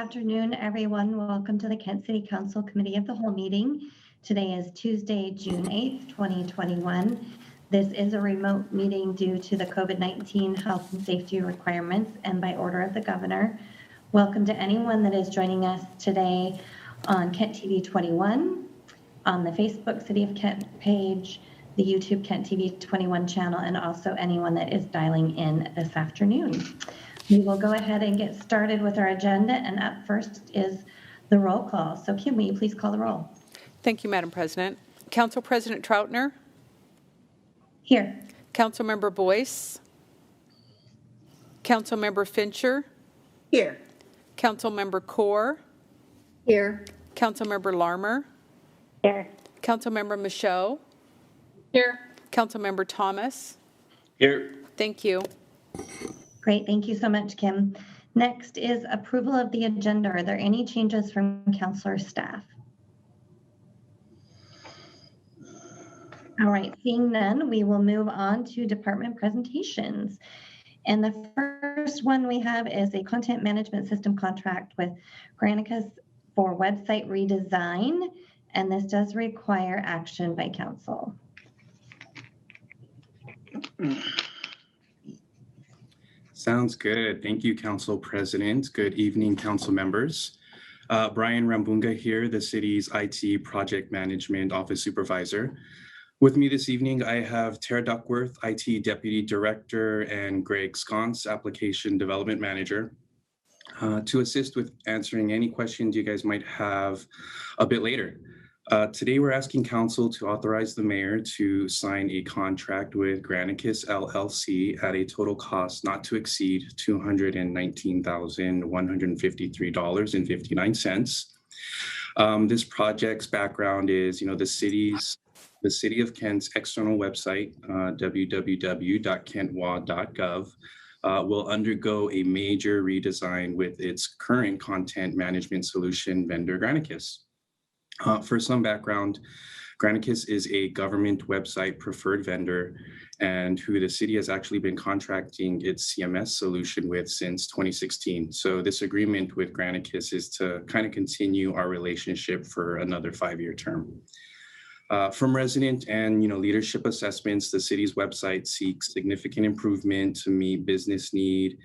afternoon, everyone. Welcome to the Kent City Council Committee of the Whole meeting. Today is Tuesday, June 8th, 2021. This is a remote meeting due to the COVID-19 health and safety requirements and by order of the governor. Welcome to anyone that is joining us today on Kent TV 21, on the Facebook City of Kent page, the YouTube Kent TV 21 channel, and also anyone that is dialing in this afternoon. We will go ahead and get started with our agenda, and up first is the roll call. So Kim, will you please call the roll? Thank you, Madam President. Council President Troutner? Here. Councilmember Boyce? Councilmember Fincher? Here. Councilmember Kaur? Here. Councilmember Larmer? Here. Councilmember Michaud? Here. Councilmember Thomas? Here. Thank you. Great, thank you so much, Kim. Next is approval of the agenda. Are there any changes from council or staff? All right, seeing none, we will move on to department presentations. And the first one we have is a content management system contract with Granicus for website redesign, and this does require action by council. Sounds good. Thank you, Council President. Good evening, Council members. Brian Rambunga here, the city's IT Project Management Office Supervisor. With me this evening, I have Tara Duckworth, IT Deputy Director, and Greg Sconce, Application Development Manager, to assist with answering any questions you guys might have a bit later. Today, we're asking Council to authorize the Mayor to sign a contract with Granicus LLC at a total cost not to exceed $219,153.59. This project's background is, the City of Kent's external website, www.kentwa.gov, will undergo a major redesign with its current content management solution vendor, Granicus. For some background, Granicus is a government website preferred vendor and who the city has actually been contracting its CMS solution with since 2016. So this agreement with Granicus is to kind of continue our relationship for another 5-year term. From resident and leadership assessments, the city's website seeks significant improvement to meet business need,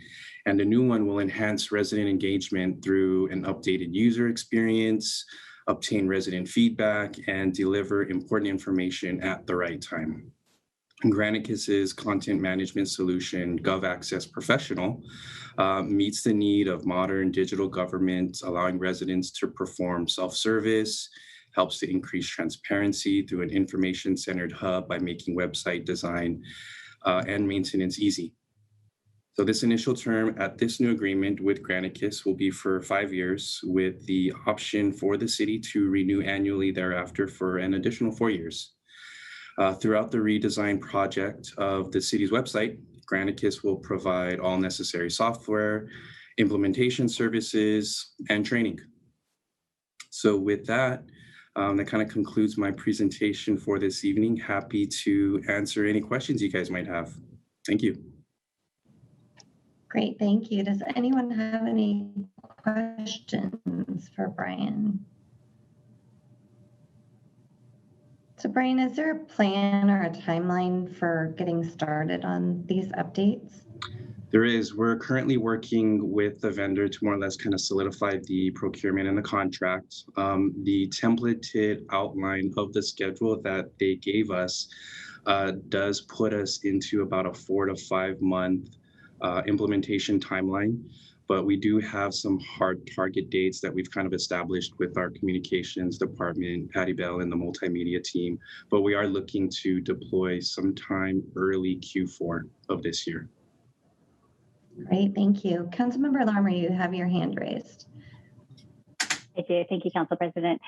and the new one will enhance resident engagement through an updated user experience, obtain resident feedback, and deliver important information at the right time. Granicus's content management solution, GovAccess Professional, meets the need of modern digital government, allowing residents to perform self-service, helps to increase transparency through an information-centered hub by making website design and maintenance easy. So this initial term at this new agreement with Granicus will be for 5 years, with the option for the city to renew annually thereafter for an additional 4 years. Throughout the redesign project of the city's website, Granicus will provide all necessary software, implementation services, and training. So with that, that kind of concludes my presentation for this evening. Happy to answer any questions you guys might have. Thank you. Great, thank you. Does anyone have any questions for Brian? So Brian, is there a plan or a timeline for getting started on these updates? There is. We're currently working with the vendor to more or less kind of solidify the procurement and the contract. The templated outline of the schedule that they gave us does put us into about a 4 to 5 month implementation timeline, but we do have some hard target dates that we've kind of established with our communications department, Patty Bell, and the multimedia team, but we are looking to deploy sometime early Q4 of this year. Great, thank you. Councilmember Larmer, you have your hand raised. I do. Thank you, Council President.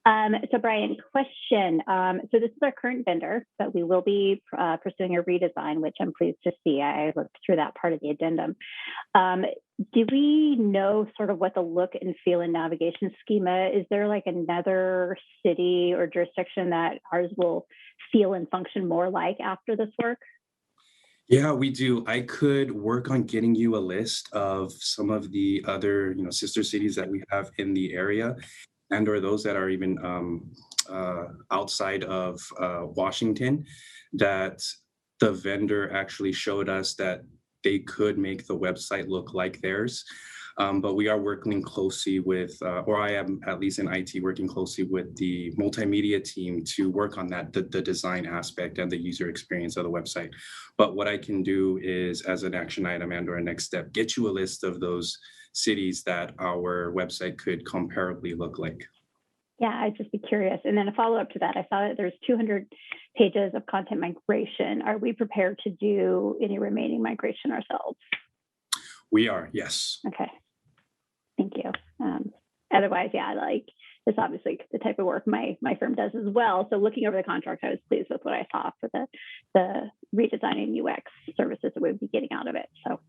So Brian, question. So this is our current vendor, but we will be pursuing a redesign, which I'm pleased to see. I looked through that part of the addendum. Do we know sort of what the look and feel and navigation schema? Is there like another city or jurisdiction that ours will feel and function more like after this work? Yeah, we do. I could work on getting you a list of some of the other, sister cities that we have in the area, and or those that are even outside of Washington, that the vendor actually showed us that they could make the website look like theirs. But we are working closely with, or I am at least in IT, working closely with the multimedia team to work on that, the design aspect and the user experience of the website. But what I can do is, as an action item and or a next step, get you a list of those cities that our website could comparably look like. Yeah, I'd just be curious. And then a follow-up to that, I saw that there's 200 pages of content migration. Are we prepared to do any remaining migration ourselves? We are, yes. Okay, thank you. Otherwise, yeah, like it's obviously the type of work my firm does as well. So looking over the contract, I was pleased with what I saw for the redesigning UX services that we'd be getting out of it. So.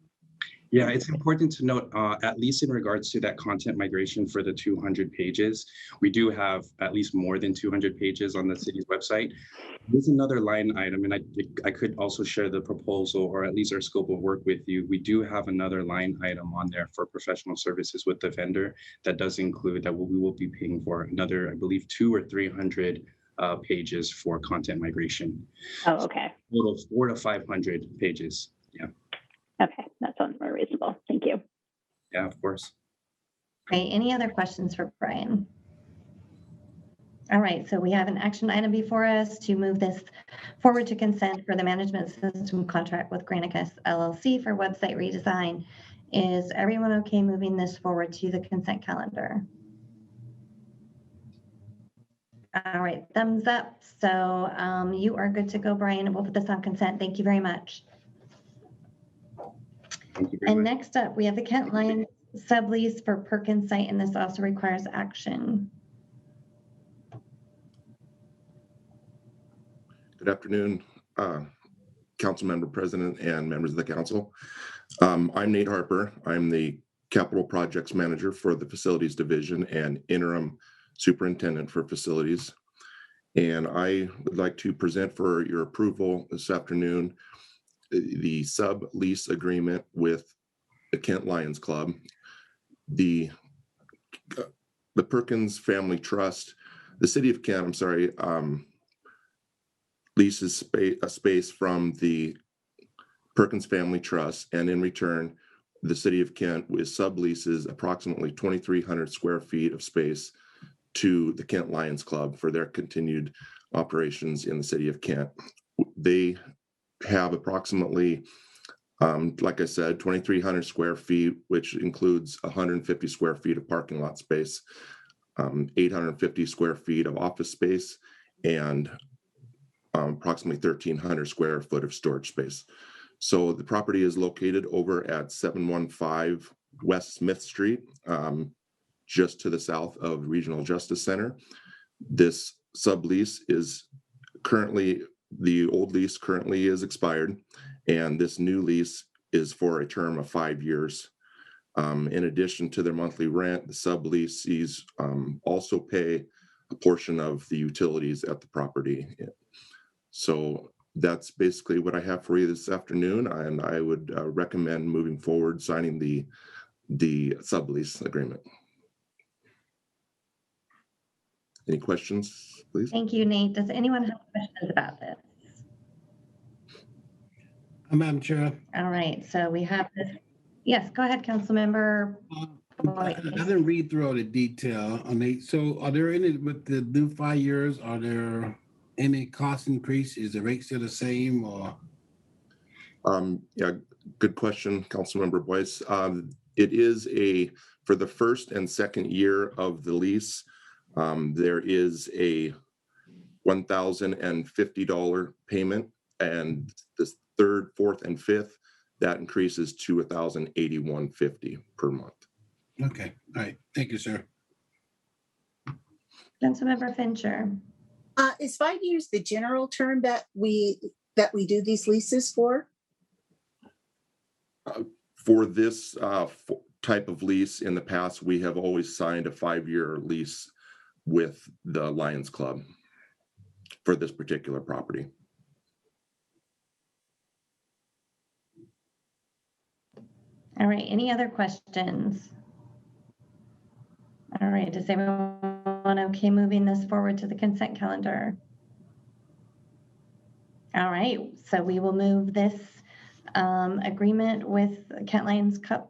Yeah, it's important to note, at least in regards to that content migration for the 200 pages, we do have at least more than 200 pages on the city's website. There's another line item, and I could also share the proposal or at least our scope of work with you. We do have another line item on there for professional services with the vendor that does include that we will be paying for another, I believe, 200 or 300 pages for content migration. Oh, okay. Total 400 to 500 pages. Yeah. Okay, that sounds more reasonable. Thank you. Yeah, of course. Great. Any other questions for Brian? All right, so we have an action item before us to move this forward to consent for the management system contract with Granicus LLC for website redesign. Is everyone okay moving this forward to the consent calendar? All right, thumbs up. So you are good to go, Brian. We'll put this on consent. Thank you very much. Thank you very And much. next up, we have the Kent Line sublease for Perkins site, and this also requires action. Good afternoon, Council Member President and members of the council. I'm Nate Harper. I'm the Capital Projects Manager for the Facilities Division and Interim Superintendent for Facilities. And I would like to present for your approval this afternoon the sublease agreement with the Kent Lions Club. The Perkins Family Trust, the City of Kent, leases a space from the Perkins Family Trust, and in return, the City of Kent subleases approximately 2,300 square feet of space to the Kent Lions Club for their continued operations in the City of Kent. They have approximately, like I said, 2,300 square feet, which includes 150 square feet of parking lot space, 850 square feet of office space, and approximately 1,300 square foot of storage space. So the property is located over at 715 West Smith Street, just to the south of Regional Justice Center. This sublease is currently, the old lease currently is expired, and this new lease is for a term of 5 years. In addition to their monthly rent, the subleasees also pay a portion of the utilities at the property. So that's basically what I have for you this afternoon, and I would recommend moving forward, signing the sublease agreement. Any questions, please? Thank you, Nate. Does anyone have questions about this? Madam Chair. All right, so we have this. Yes, go ahead, Councilmember. I didn't read through all the detail on it. So are there any, with the new 5 years, are there any cost increase? Is the rate still the same or? Yeah, good question, Councilmember Boyce. It is for the first and second year of the lease, there is a $1,050 payment, and the third, fourth, and fifth, that increases to $1,081.50 per month. Okay, all right. Thank you, sir. Councilmember Fincher. Is 5 years the general term that we do these leases for? For this type of lease in the past, we have always signed a 5-year lease with the Lions Club for this particular property. All right, any other questions? All right, is everyone okay moving this forward to the consent calendar? All right, so we will move this agreement with Kent Lions Club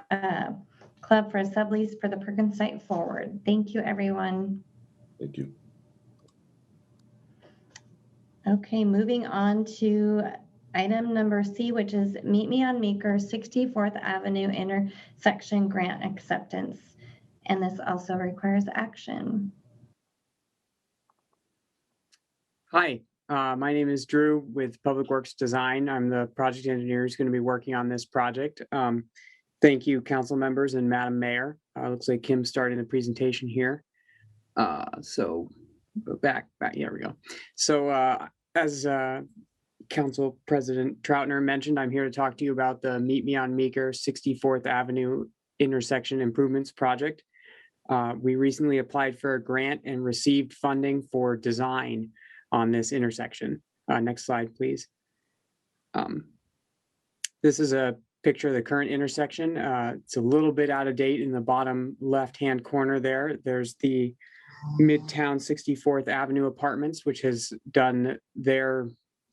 for a sublease for the Perkins site forward. Thank you, everyone. Thank you. Okay, moving on to item number C, which is Meet Me on Meeker 64th Avenue intersection grant acceptance. And this also requires action. Hi, my name is Drew with Public Works Design. I'm the project engineer who's going to be working on this project. Thank you, council members and Madam Mayor. Looks like Kim's starting the presentation here. So back, here we go. So as Council President Troutner mentioned, I'm here to talk to you about the Meet Me on Meeker 64th Avenue intersection improvements project. We recently applied for a grant and received funding for design on this intersection. Next slide, please. This is a picture of the current intersection. It's a little bit out of date in the bottom left-hand corner there. There's the Midtown 64th Avenue Apartments, which has done their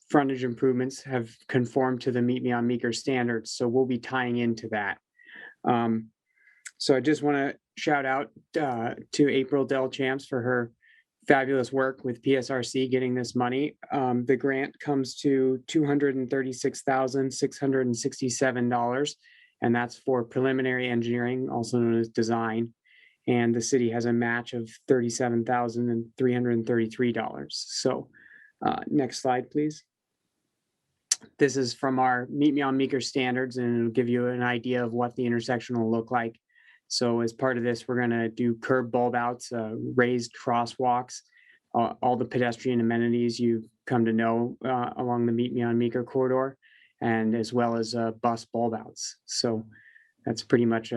frontage improvements, have conformed to the Meet Me on Meeker standards. So we'll be tying into that. So I just want to shout out to April Delchamps for her fabulous work with PSRC getting this money. The grant comes to $236,667, and that's for preliminary engineering, also known as design. And the city has a match of $37,333. So next slide, please. This is from our Meet Me on Meeker standards, and it'll give you an idea of what the intersection will look like. So as part of this, we're going to do curb bulb outs, raised crosswalks, all the pedestrian amenities you've come to know along the Meet Me on Meeker corridor, and as well as bus bulb outs. So that's pretty much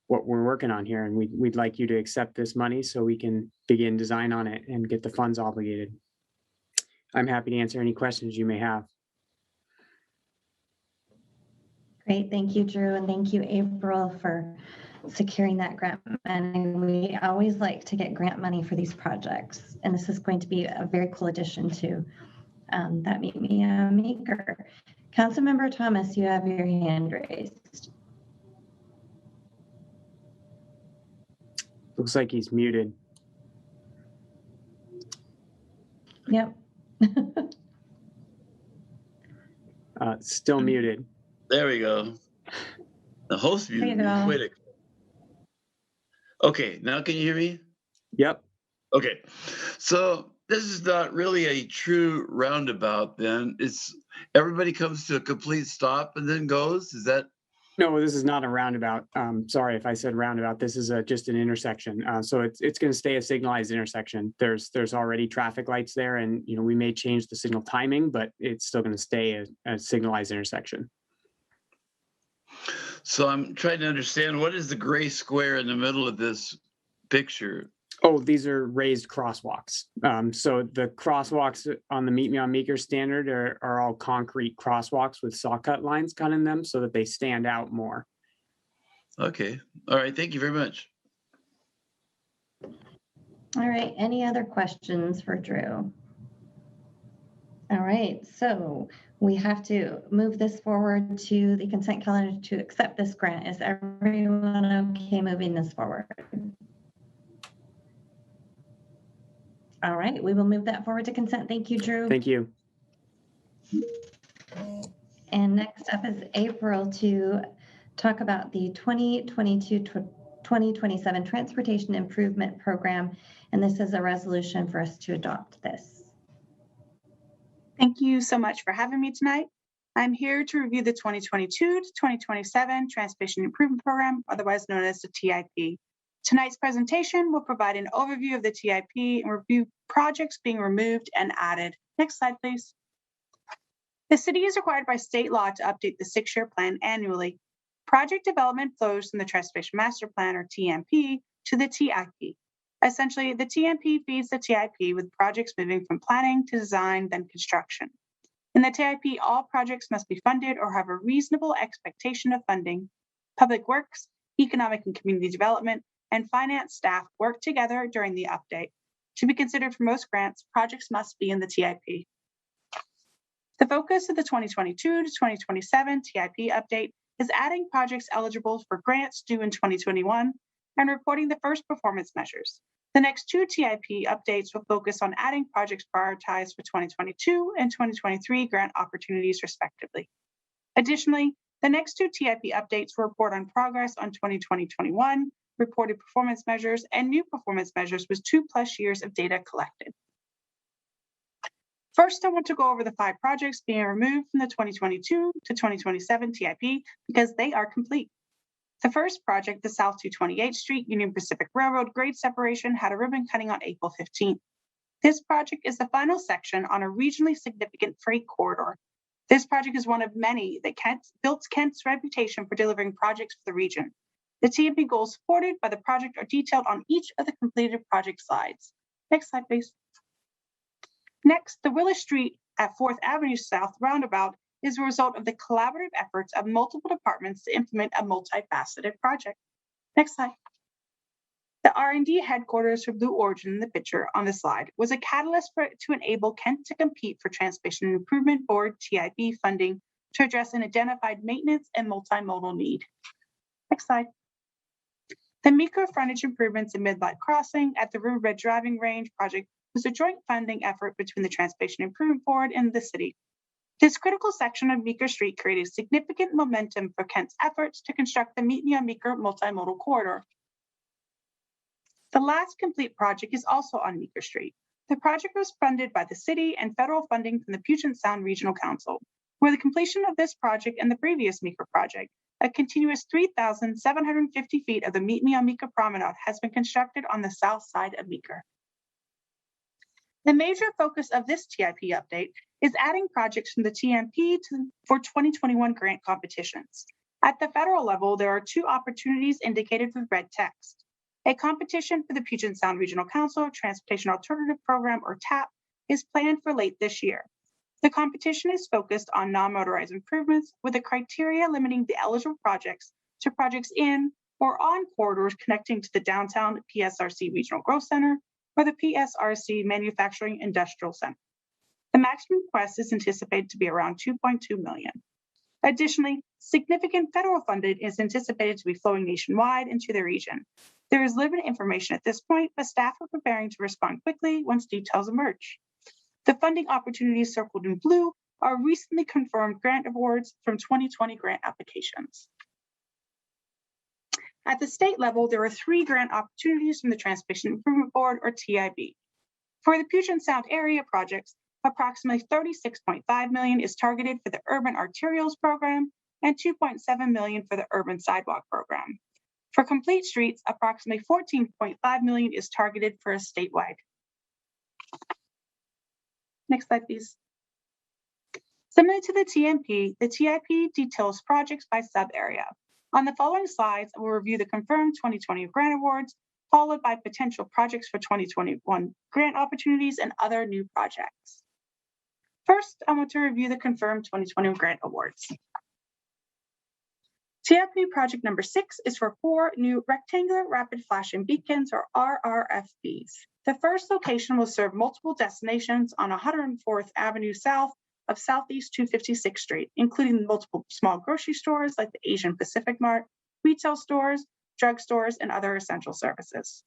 what we're working on here. And we'd like you to accept this money so we can begin design on it and get the funds obligated. I'm happy to answer any questions you may have. Great, thank you, Drew, and thank you, April, for securing that grant money. We always like to get grant money for these projects, and this is going to be a very cool addition to that Meet Me on Meeker. Councilmember Thomas, you have your hand raised. Looks like he's muted. Yep. Still muted. There we go. The host view. There you go. Okay, now can you hear me? Yep. Okay, so this is not really a true roundabout then. It's everybody comes to a complete stop and then goes, is that? No, this is not a roundabout. Sorry if I said roundabout. This is just an intersection. So it's going to stay a signalized intersection. There's already traffic lights there, and we may change the signal timing, but it's still going to stay a signalized intersection. So I'm trying to understand, what is the gray square in the middle of this picture? Oh, these are raised crosswalks. So the crosswalks on the Meet Me on Meeker standard are all concrete crosswalks with saw cut lines cut in them so that they stand out more. Okay. All right. Thank you very much. All right, any other questions for Drew? All right, so we have to move this forward to the consent calendar to accept this grant. Is everyone okay moving this forward? All right, we will move that forward to consent. Thank you, Drew. Thank you. And next up is April to talk about the 2022-2027 Transportation Improvement Program. And this is a resolution for us to adopt this. Thank you so much for having me tonight. I'm here to review the 2022 to 2027 Transportation Improvement Program, otherwise known as the TIP. Tonight's presentation will provide an overview of the TIP and review projects being removed and added. Next slide, please. The city is required by state law to update the 6-year plan annually. Project development flows from the Transportation Master Plan, or TMP, to the TIP. Essentially, the TMP feeds the TIP with projects moving from planning to design, then construction. In the TIP, all projects must be funded or have a reasonable expectation of funding. Public Works, Economic and Community Development, and Finance staff work together during the update. To be considered for most grants, projects must be in the TIP. The focus of the 2022 to 2027 TIP update is adding projects eligible for grants due in 2021 and reporting the first performance measures. The next two TIP updates will focus on adding projects prioritized for 2022 and 2023 grant opportunities, respectively. Additionally, the next two TIP updates will report on progress on 2020-21 reported performance measures and new performance measures with 2+ years of data collected. First, I want to go over the 5 projects being removed from the 2022 to 2027 TIP because they are complete. The first project, the South 228th Street Union Pacific Railroad grade separation, had a ribbon cutting on April 15th. This project is the final section on a regionally significant freight corridor. This project is one of many that built Kent's reputation for delivering projects for the region. The TIP goals supported by the project are detailed on each of the completed project slides. Next slide, please. Next, the Willis Street at 4th Avenue South roundabout is a result of the collaborative efforts of multiple departments to implement a multifaceted project. Next slide. The R&D headquarters for Blue Origin in the picture on the slide was a catalyst to enable Kent to compete for Transportation Improvement Board TIP funding to address an identified maintenance and multimodal need. Next slide. The Microfrontage improvements in Midlight Crossing at the Riverbed Driving Range project was a joint funding effort between the Transportation Improvement Board and the city. This critical section of Meeker Street created significant momentum for Kent's efforts to construct the Meet Me on Meeker multimodal corridor. The last complete project is also on Meeker Street. The project was funded by the city and federal funding from the Puget Sound Regional Council, where the completion of this project and the previous Meeker project, a continuous 3,750 feet of the Meet Me on Meeker promenade has been constructed on the south side of Meeker. The major focus of this TIP update is adding projects from the TMP for 2021 grant competitions. At the federal level, there are 2 opportunities indicated with red text. A competition for the Puget Sound Regional Council Transportation Alternative Program, or TAP, is planned for late this year. The competition is focused on non-motorized improvements with the criteria limiting the eligible projects to projects in or on corridors connecting to the downtown PSRC Regional Growth Center or the PSRC Manufacturing Industrial Center. The maximum request is anticipated to be around $2.2 million. Additionally, significant federal funding is anticipated to be flowing nationwide into the region. There is limited information at this point, but staff are preparing to respond quickly once details emerge. The funding opportunities circled in blue are recently confirmed grant awards from 2020 grant applications. At the state level, there are 3 grant opportunities from the Transportation Improvement Board, or TIB. For the Puget Sound area projects, approximately $36.5 million is targeted for the Urban Arterials Program and $2.7 million for the Urban Sidewalk Program. For complete streets, approximately $14.5 million is targeted for a statewide. Next slide, please. Similar to the TMP, the TIP details projects by sub-area. On the following slides, we'll review the confirmed 2020 grant awards, followed by potential projects for 2021 grant opportunities and other new projects. First, I want to review the confirmed 2020 grant awards. TIP project number 6 is for 4 new rectangular rapid flashing beacons, or RRFBs. The first location will serve multiple destinations on 104th Avenue South of Southeast 256th Street, including multiple small grocery stores like the Asian Pacific Mart, retail stores, drugstores, and other essential services.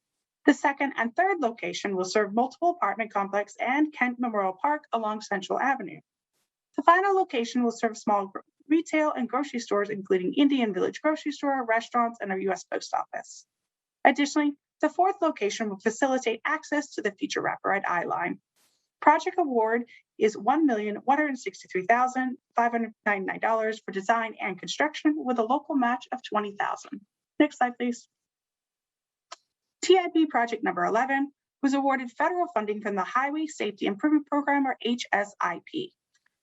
The second and third location will serve multiple apartment complexes and Kent Memorial Park along Central Avenue. The final location will serve small retail and grocery stores, including Indian Village Grocery Store, restaurants, and a U.S. Post Office. Additionally, the fourth location will facilitate access to the future Rapid I line. Project award is $1,163,599 for design and construction with a local match of $20,000. Next slide, please. TIP project number 11 was awarded federal funding from the Highway Safety Improvement Program, or HSIP.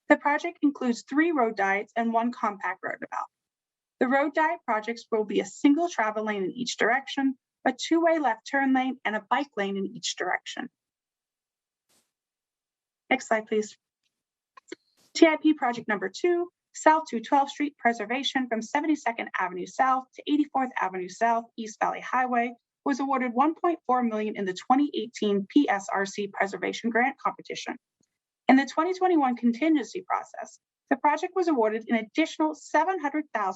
The project includes 3 road diets and 1 compact roundabout. The road diet projects will be a single travel lane in each direction, a 2-way left turn lane, and a bike lane in each direction. Next slide, please. TIP project number 2, South 212th Street preservation from 72nd Avenue South to 84th Avenue South, East Valley Highway, was awarded $1.4 million in the 2018 PSRC preservation grant competition. In the 2021 contingency process, the project was awarded an additional $700,000,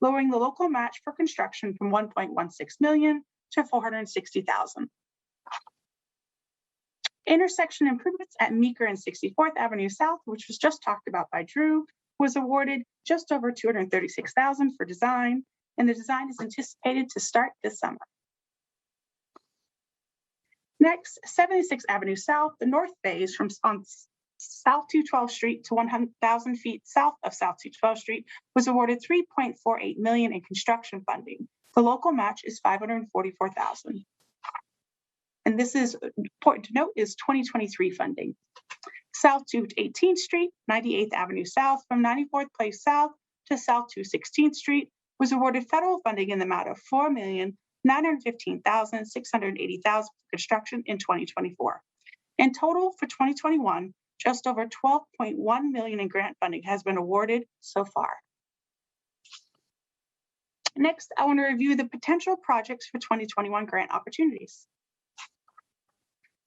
lowering the local match for construction from $1.16 million to $460,000. Intersection improvements at Meeker and 64th Avenue South, which was just talked about by Drew, was awarded just over $236,000 for design, and the design is anticipated to start this summer. Next, 76th Avenue South, the north phase from on South 212th Street to 100,000 feet south of South 212th Street was awarded $3.48 million in construction funding. The local match is $544,000. And this is important to note is 2023 funding. South 218th Street, 98th Avenue South from 94th Place South to South 216th Street was awarded federal funding in the amount of $4,915,680,000 for construction in 2024. In total for 2021, just over $12.1 million in grant funding has been awarded so far. Next, I want to review the potential projects for 2021 grant opportunities.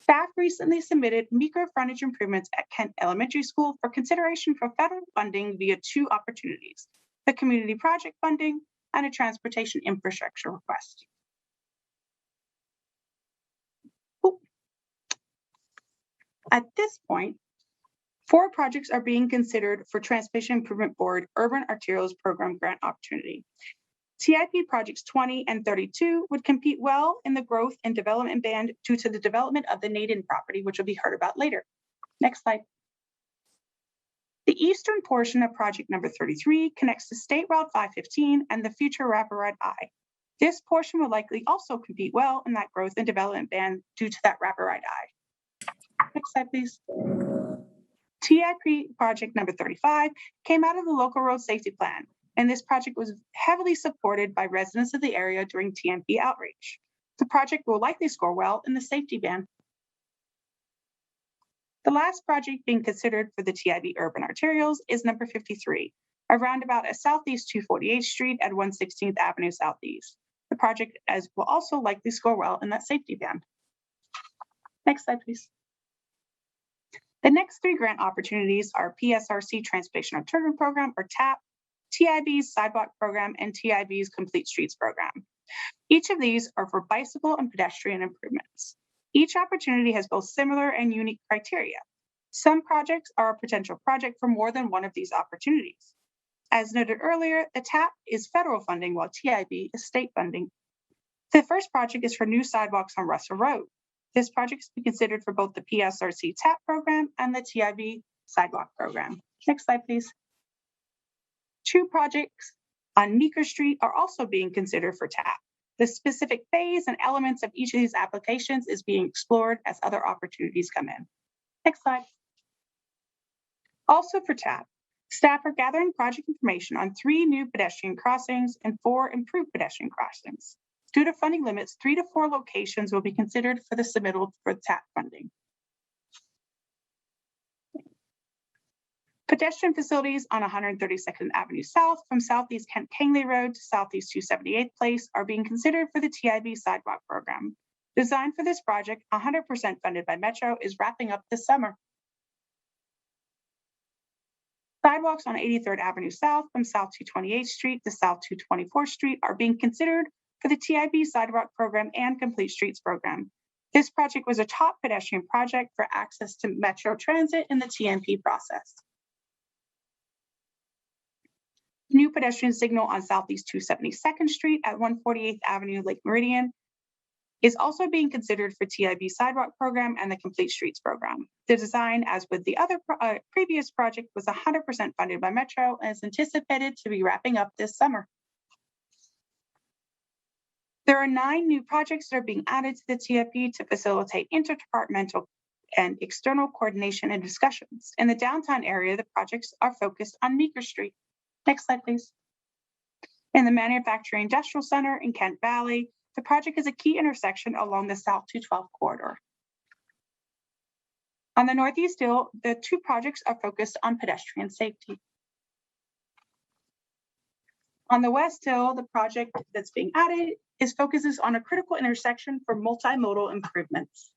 Staff recently submitted microfrontage improvements at Kent Elementary School for consideration for federal funding via 2 opportunities, the community project funding and a transportation infrastructure request. At this point, 4 projects are being considered for Transportation Improvement Board Urban Arterials Program grant opportunity. TIP projects 20 and 32 would compete well in the growth and development band due to the development of the Naden property, which will be heard about later. Next slide. The eastern portion of project number 33 connects to State Route 515 and the future Wraparound I. This portion will likely also compete well in that growth and development band due to that Wraparound I. Next slide, please. TIP project number 35 came out of the local road safety plan, and this project was heavily supported by residents of the area during TMP outreach. The project will likely score well in the safety band. The last project being considered for the TIB urban arterials is number 53, a roundabout at Southeast 248th Street at 116th Avenue Southeast. The project will also likely score well in that safety band. Next slide, please. The next 3 grant opportunities are PSRC Transportation Improvement Program, or TAP, TIB's Sidewalk Program, and TIB's Complete Streets Program. Each of these are for bicycle and pedestrian improvements. Each opportunity has both similar and unique criteria. Some projects are a potential project for more than one of these opportunities. As noted earlier, the TAP is federal funding while TIB is state funding. The first project is for new sidewalks on Russell Road. This project is to be considered for both the PSRC TAP program and the TIB Sidewalk program. Next slide, please. 2 projects on Meeker Street are also being considered for TAP. The specific phase and elements of each of these applications is being explored as other opportunities come in. Next slide. Also for TAP, staff are gathering project information on 3 new pedestrian crossings and 4 improved pedestrian crossings. Due to funding limits, 3 to 4 locations will be considered for the submittal for TAP funding. Pedestrian facilities on 132nd Avenue South from Southeast Kent Kangley Road to Southeast 278th Place are being considered for the TIB Sidewalk Program. Design for this project, 100% funded by Metro, is wrapping up this summer. Sidewalks on 83rd Avenue South from South 228th Street to South 224th Street are being considered for the TIB Sidewalk Program and Complete Streets Program. This project was a top pedestrian project for access to Metro Transit in the TMP process. New pedestrian signal on Southeast 272nd Street at 148th Avenue Lake Meridian is also being considered for TIB Sidewalk Program and the Complete Streets Program. The design, as with the other previous project, was 100% funded by Metro and is anticipated to be wrapping up this summer. There are 9 new projects that are being added to the TIP to facilitate interdepartmental and external coordination and discussions. In the downtown area, the projects are focused on Meeker Street. Next slide, please. In the Manufacturing Industrial Center in Kent Valley, the project is a key intersection along the South 212 corridor. On the Northeast Hill, the two projects are focused on pedestrian safety. On the West Hill, the project that's being added focuses on a critical intersection for multimodal improvements.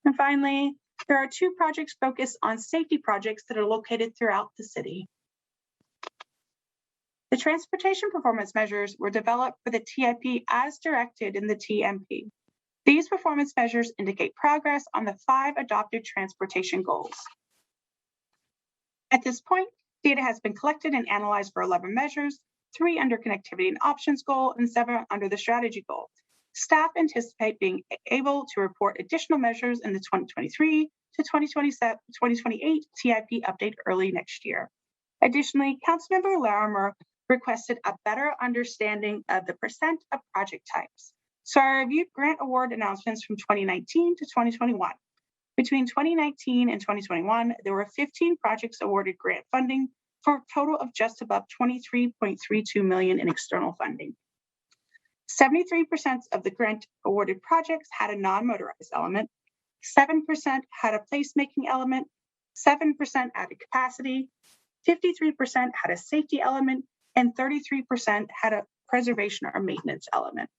And finally, there are two projects focused on safety projects that are located throughout the city. The transportation performance measures were developed for the TIP as directed in the TMP. These performance measures indicate progress on the 5 adopted transportation goals. At this point, data has been collected and analyzed for 11 measures, 3 under connectivity and options goal, and 7 under the strategy goal. Staff anticipate being able to report additional measures in the 2023 to 2028 TIP update early next year. Additionally, Councilmember Larimer requested a better understanding of the percent of project types. So I reviewed grant award announcements from 2019 to 2021. Between 2019 and 2021, there were 15 projects awarded grant funding for a total of just above $23.32 million in external funding. 73% of the grant awarded projects had a non-motorized element, 7% had a placemaking element, 7% added capacity, 53% had a safety element, and 33% had a preservation or maintenance element.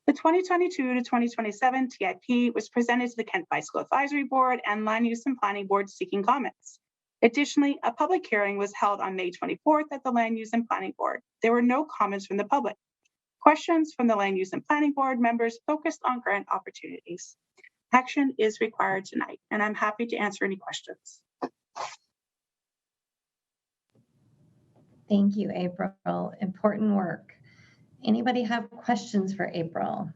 The 2022 to 2027 TIP was presented to the Kent Bicycle Advisory Board and Land Use and Planning Board seeking comments. Additionally, a public hearing was held on May 24th at the Land Use and Planning Board. There were no comments from the public. Questions from the Land Use and Planning Board members focused on grant opportunities. Action is required tonight, and I'm happy to answer any questions. Thank you, April. Important work. Anybody have questions for April?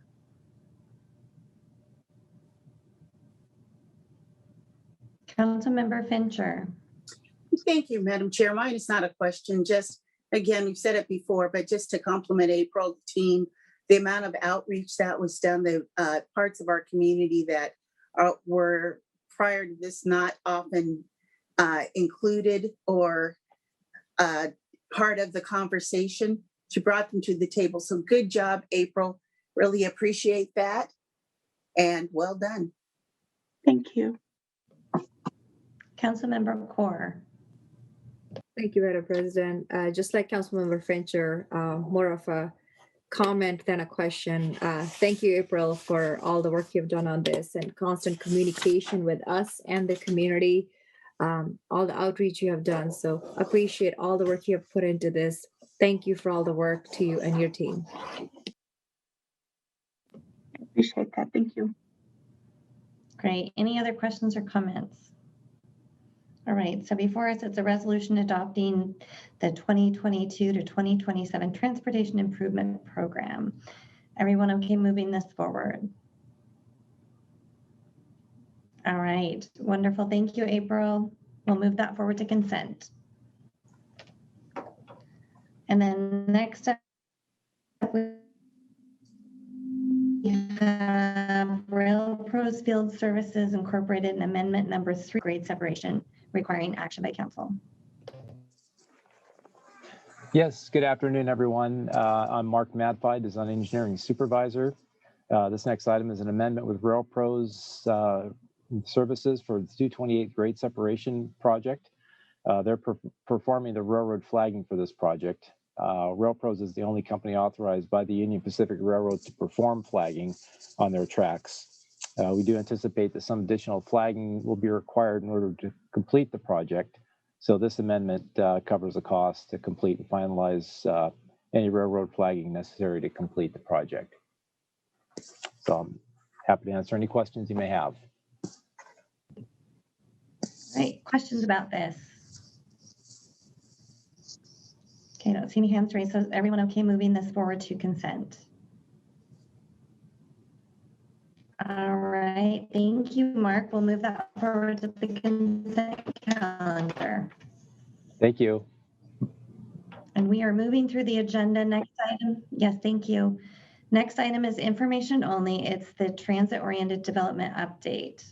Councilmember Fincher. Thank you, Madam Chair. Mine is not a question, just, again, we've said it before, but just to compliment April, the team, the amount of outreach that was done, the parts of our community that were prior to this not often included or part of the conversation. She brought them to the table. So good job, April. Really appreciate that. And well done. Thank you. Councilmember Core. Thank you, Madam President. Just like Councilmember Fincher, more of a comment than a question. Thank you, April, for all the work you've done on this and constant communication with us and the community, all the outreach you have done. So appreciate all the work you have put into this. Thank you for all the work to you and your team. I appreciate that. Thank you. Great. Any other questions or comments? All right, so before us, it's a resolution adopting the 2022 to 2027 Transportation Improvement Program. Everyone okay moving this forward? All right, wonderful. Thank you, April. We'll move that forward to consent. And then next up, we have RailPros Field Services Incorporated and Amendment Number 3, grade separation, requiring action by council. Yes, good afternoon, everyone. I'm Mark Madfai, Design Engineering Supervisor. This next item is an amendment with RailPros Services for the 228 grade separation project. They're performing the railroad flagging for this project. RailPros is the only company authorized by the Union Pacific Railroad to perform flagging on their tracks. We do anticipate that some additional flagging will be required in order to complete the project. So this amendment covers the cost to complete and finalize any railroad flagging necessary to complete the project. So I'm happy to answer any questions you may have. All right, questions about this? Okay, I don't see any hands raised. So is everyone okay moving this forward to consent? All right, thank you, Mark. We'll move that forward to the consent calendar. Thank you. And we are moving through the agenda. Next item, yes, thank you. Next item is information only. It's the transit-oriented development update.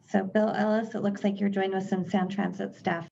So Bill Ellis, it looks like you're joined with some Sound Transit staff.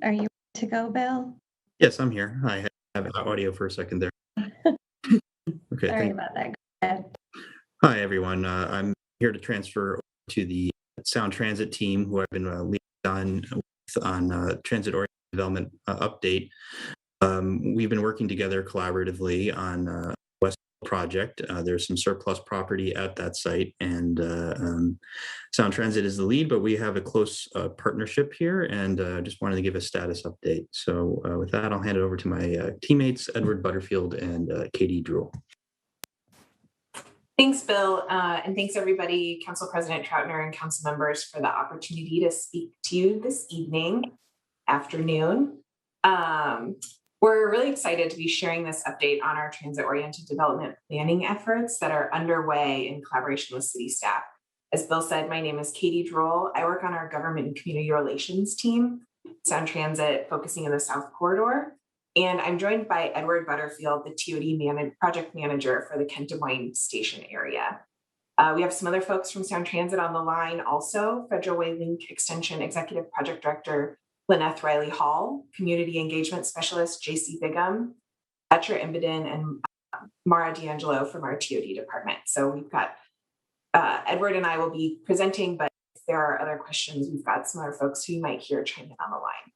Are you ready to go, Bill? Yes, I'm here. I have audio for a second there. Okay, Sorry about that. Go ahead. Hi, everyone. I'm here to transfer to the Sound Transit team who I've been leading on transit-oriented development update. We've been working together collaboratively on West project. There's some surplus property at that site, and Sound Transit is the lead, but we have a close partnership here, and just wanted to give a status update. So with that, I'll hand it over to my teammates, Edward Butterfield and Katie Druhl. Thanks, Bill, and thanks everybody, Council President Troutner and council members, for the opportunity to speak to you this afternoon. We're really excited to be sharing this update on our transit-oriented development planning efforts that are underway in collaboration with city staff. As Bill said, my name is Katie Druhl. I work on our government and community relations team, Sound Transit, focusing in the South Corridor. And I'm joined by Edward Butterfield, the TOD project manager for the Kent Des Moines station area. We have some other folks from Sound Transit on the line also, Federal Way Link Extension Executive Project Director Lynette Riley Hall, Community Engagement Specialist JC Bigham, Etcher Imbeden, and Mara D'Angelo from our TOD department. So we've got Edward and I will be presenting, but if there are other questions, we've got some other folks who you might hear chime in on the line.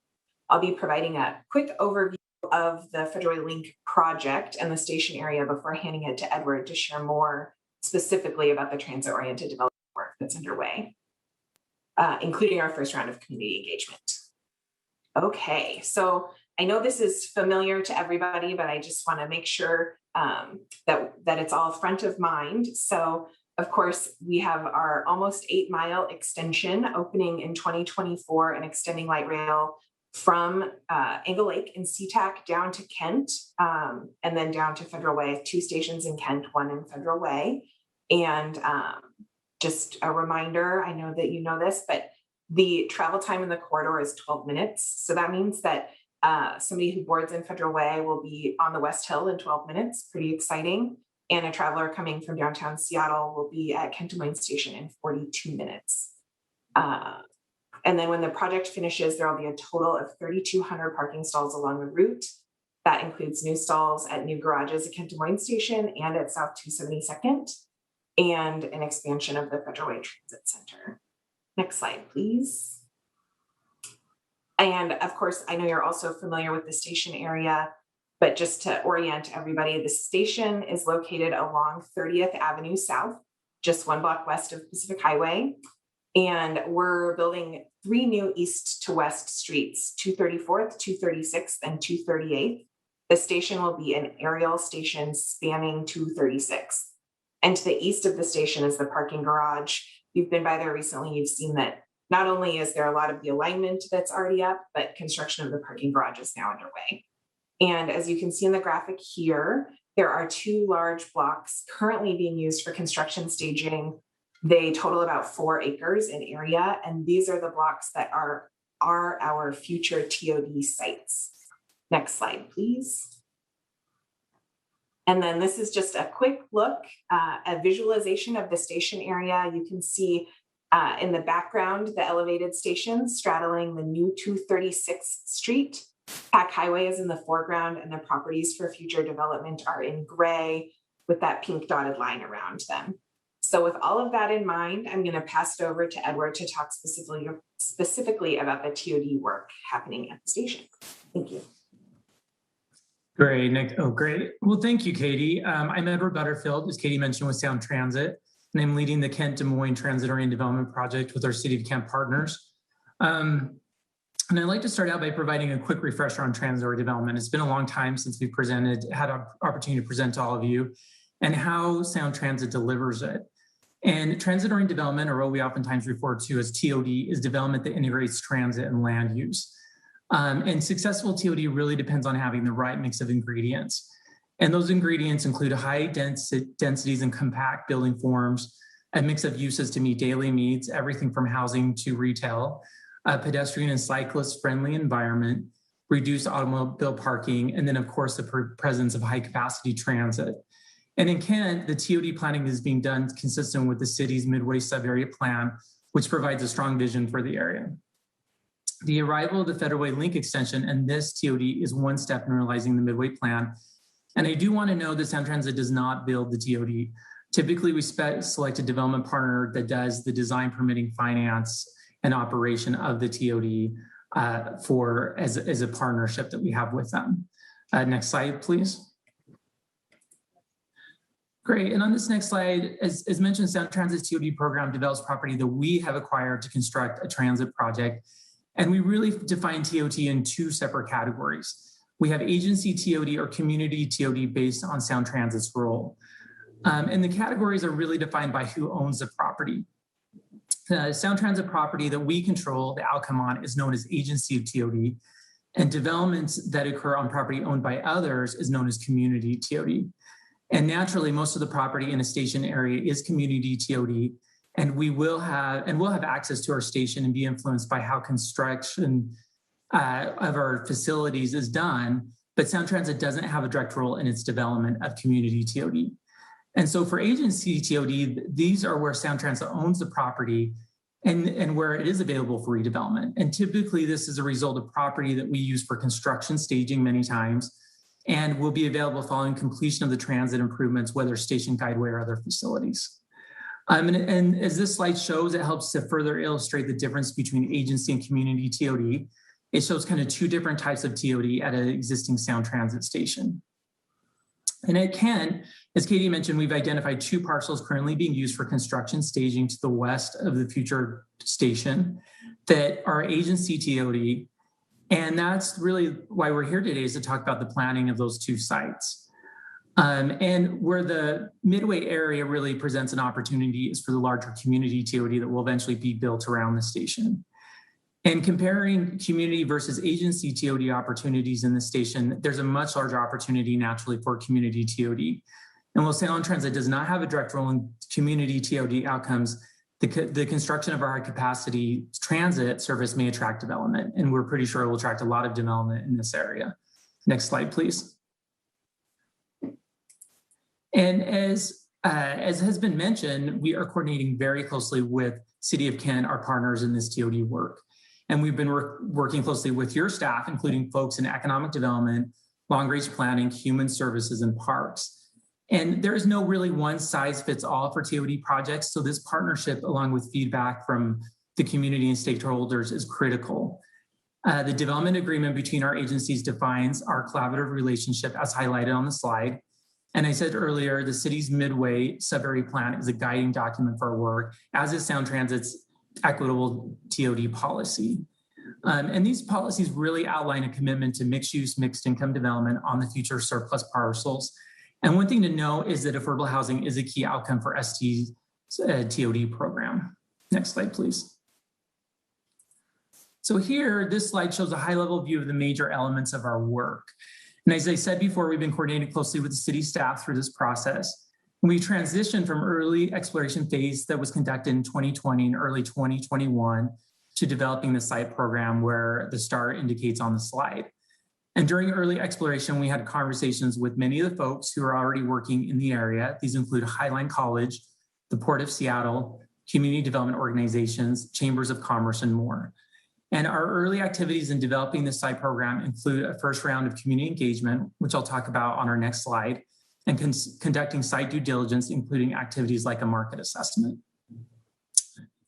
I'll be providing a quick overview of the Federal Link project and the station area before handing it to Edward to share more specifically about the transit-oriented development work that's underway, including our first round of community engagement. Okay, so I know this is familiar to everybody, but I just want to make sure that it's all front of mind. So, of course, we have our almost 8-mile extension opening in 2024 and extending light rail from Angle Lake and SeaTac down to Kent, and then down to Federal Way, 2 stations in Kent, 1 in Federal Way. And just a reminder, I know that you know this, but the travel time in the corridor is 12 minutes. So that means that somebody who boards in Federal Way will be on the West Hill in 12 minutes, pretty exciting. And a traveler coming from downtown Seattle will be at Kent Des Moines Station in 42 minutes. And then when the project finishes, there will be a total of 3,200 parking stalls along the route. That includes new stalls at new garages at Kent Des Moines Station and at South 272nd, and an expansion of the Federal Way Transit Center. Next slide, please. And of course, I know you're also familiar with the station area, but just to orient everybody, the station is located along 30th Avenue South, just 1 block west of Pacific Highway. And we're building 3 new east to west streets, 234th, 236th, and 238th. The station will be an aerial station spanning 236th. And to the east of the station is the parking garage. If you've been by there recently, you've seen that not only is there a lot of the alignment that's already up, but construction of the parking garage is now underway. And as you can see in the graphic here, there are 2 large blocks currently being used for construction staging. They total about 4 acres in area, and these are the blocks that are our future TOD sites. Next slide, please. And then this is just a quick look, a visualization of the station area. You can see in the background the elevated stations straddling the new 236th Street. Pack Highway is in the foreground, and the properties for future development are in gray with that pink dotted line around them. So with all of that in mind, I'm going to pass it over to Edward to talk specifically about the TOD work happening at the station. Thank you. Great, Nick. Oh, great. Well, thank you, Katie. I'm Edward Butterfield, as Katie mentioned, with Sound Transit, and I'm leading the Kent Des Moines Transit-Oriented Development Project with our City of Kent partners. And I'd like to start out by providing a quick refresher on transit-oriented development. It's been a long time since we had an opportunity to present to all of you, and how Sound Transit delivers it. And transit-oriented development, or what we oftentimes refer to as TOD, is development that integrates transit and land use. And successful TOD really depends on having the right mix of ingredients. And those ingredients include high densities and compact building forms, a mix of uses to meet daily needs, everything from housing to retail, a pedestrian and cyclist friendly environment, reduced automobile parking, and then of course the presence of high capacity transit. And in Kent, the TOD planning is being done consistent with the city's Midway sub-area plan, which provides a strong vision for the area. The arrival of the Federal Link extension and this TOD is one step in realizing the Midway plan. And I do want to know that Sound Transit does not build the TOD. Typically, we select a development partner that does the design, permitting, finance, and operation of the TOD as a partnership that we have with them. Next slide, please. Great, and on this next slide, as mentioned, Sound Transit's TOD program develops property that we have acquired to construct a transit project. And we really define TOT in two separate categories. We have agency TOD or community TOD based on Sound Transit's role. And the categories are really defined by who owns the property. The Sound Transit property that we control the outcome on is known as agency of TOD, and developments that occur on property owned by others is known as community TOD. And naturally, most of the property in a station area is community TOD, and we'll have access to our station and be influenced by how construction of our facilities is done, but Sound Transit doesn't have a direct role in its development of community TOD. And so for agency TOD, these are where Sound Transit owns the property and where it is available for redevelopment. And typically this is a result of property that we use for construction staging many times and will be available following completion of the transit improvements, whether station, guideway, or other facilities. And as this slide shows, it helps to further illustrate the difference between agency and community TOD. It shows kind of two different types of TOD at an existing Sound Transit station. And at Kent, as Katie mentioned, we've identified two parcels currently being used for construction staging to the west of the future station that are agency TOD. And that's really why we're here today, is to talk about the planning of those two sites. And where the Midway area really presents an opportunity is for the larger community TOD that will eventually be built around the station. And comparing community versus agency TOD opportunities in the station, there's a much larger opportunity naturally for community TOD. And while Sound Transit does not have a direct role in community TOD outcomes, the construction of our high capacity transit service may attract development, and we're pretty sure it will attract a lot of development in this area. Next slide, please. And as has been mentioned, we are coordinating very closely with City of Kent, our partners in this TOD work. And we've been working closely with your staff, including folks in economic development, long-range planning, human services, and parks. And there is no really one size fits all for TOD projects. So this partnership, along with feedback from the community and stakeholders, is critical. The development agreement between our agencies defines our collaborative relationship as highlighted on the slide. And I said earlier, the city's Midway sub-area plan is a guiding document for our work, as is Sound Transit's equitable TOD policy. And these policies really outline a commitment to mixed use, mixed income development on the future surplus parcels. And one thing to note is that affordable housing is a key outcome for ST's TOD program. Next slide, please. So here, this slide shows a high-level view of the major elements of our work. And as I said before, we've been coordinating closely with the city staff through this process. We transitioned from early exploration phase that was conducted in 2020 and early 2021 to developing the site program where the star indicates on the slide. And during early exploration, we had conversations with many of the folks who are already working in the area. These include Highline College, the Port of Seattle, community development organizations, chambers of commerce, and more. And our early activities in developing the site program include a first round of community engagement, which I'll talk about on our next slide, and conducting site due diligence, including activities like a market assessment.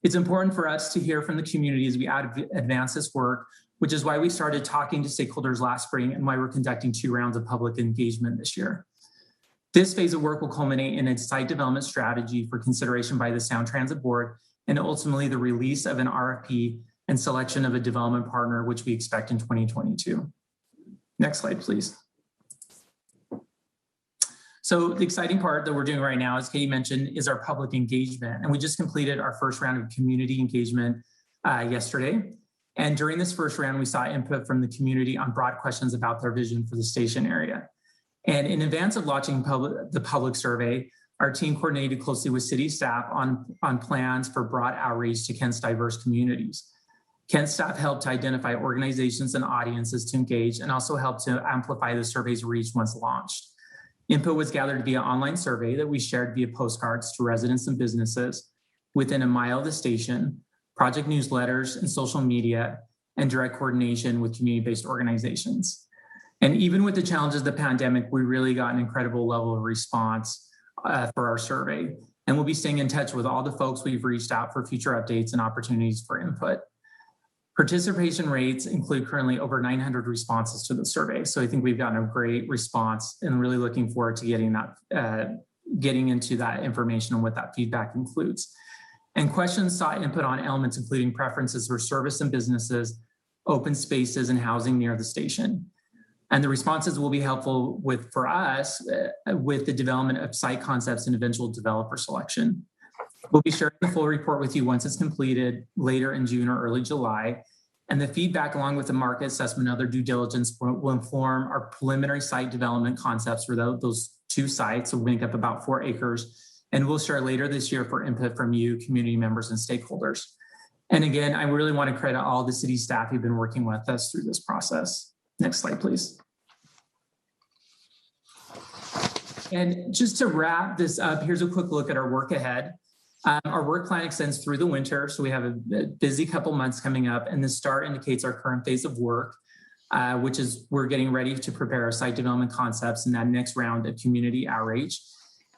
It's important for us to hear from the community as we advance this work, which is why we started talking to stakeholders last spring and why we're conducting 2 rounds of public engagement this year. This phase of work will culminate in a site development strategy for consideration by the Sound Transit Board and ultimately the release of an RFP and selection of a development partner, which we expect in 2022. Next slide, please. So the exciting part that we're doing right now, as Katie mentioned, is our public engagement. And we just completed our first round of community engagement yesterday. And during this first round, we saw input from the community on broad questions about their vision for the station area. And in advance of launching the public survey, our team coordinated closely with city staff on plans for broad outreach to Kent's diverse communities. Kent staff helped to identify organizations and audiences to engage and also helped to amplify the survey's reach once launched. Input was gathered via online survey that we shared via postcards to residents and businesses within a mile of the station, project newsletters and social media, and direct coordination with community-based organizations. And even with the challenges of the pandemic, we really got an incredible level of response for our survey. And we'll be staying in touch with all the folks we've reached out for future updates and opportunities for input. Participation rates include currently over 900 responses to the survey. So I think we've gotten a great response and really looking forward to getting into that information and what that feedback includes. And questions sought input on elements including preferences for service and businesses, open spaces, and housing near the station. And the responses will be helpful for us with the development of site concepts and eventual developer selection. We'll be sharing the full report with you once it's completed later in June or early July. And the feedback along with the market assessment and other due diligence will inform our preliminary site development concepts for those 2 sites, will make up about 4 acres. And we'll share later this year for input from you, community members and stakeholders. And again, I really want to credit all the city staff who've been working with us through this process. Next slide, please. And just to wrap this up, here's a quick look at our work ahead. Our work plan extends through the winter, so we have a busy couple months coming up, and the start indicates our current phase of work, which is we're getting ready to prepare our site development concepts and that next round of community outreach.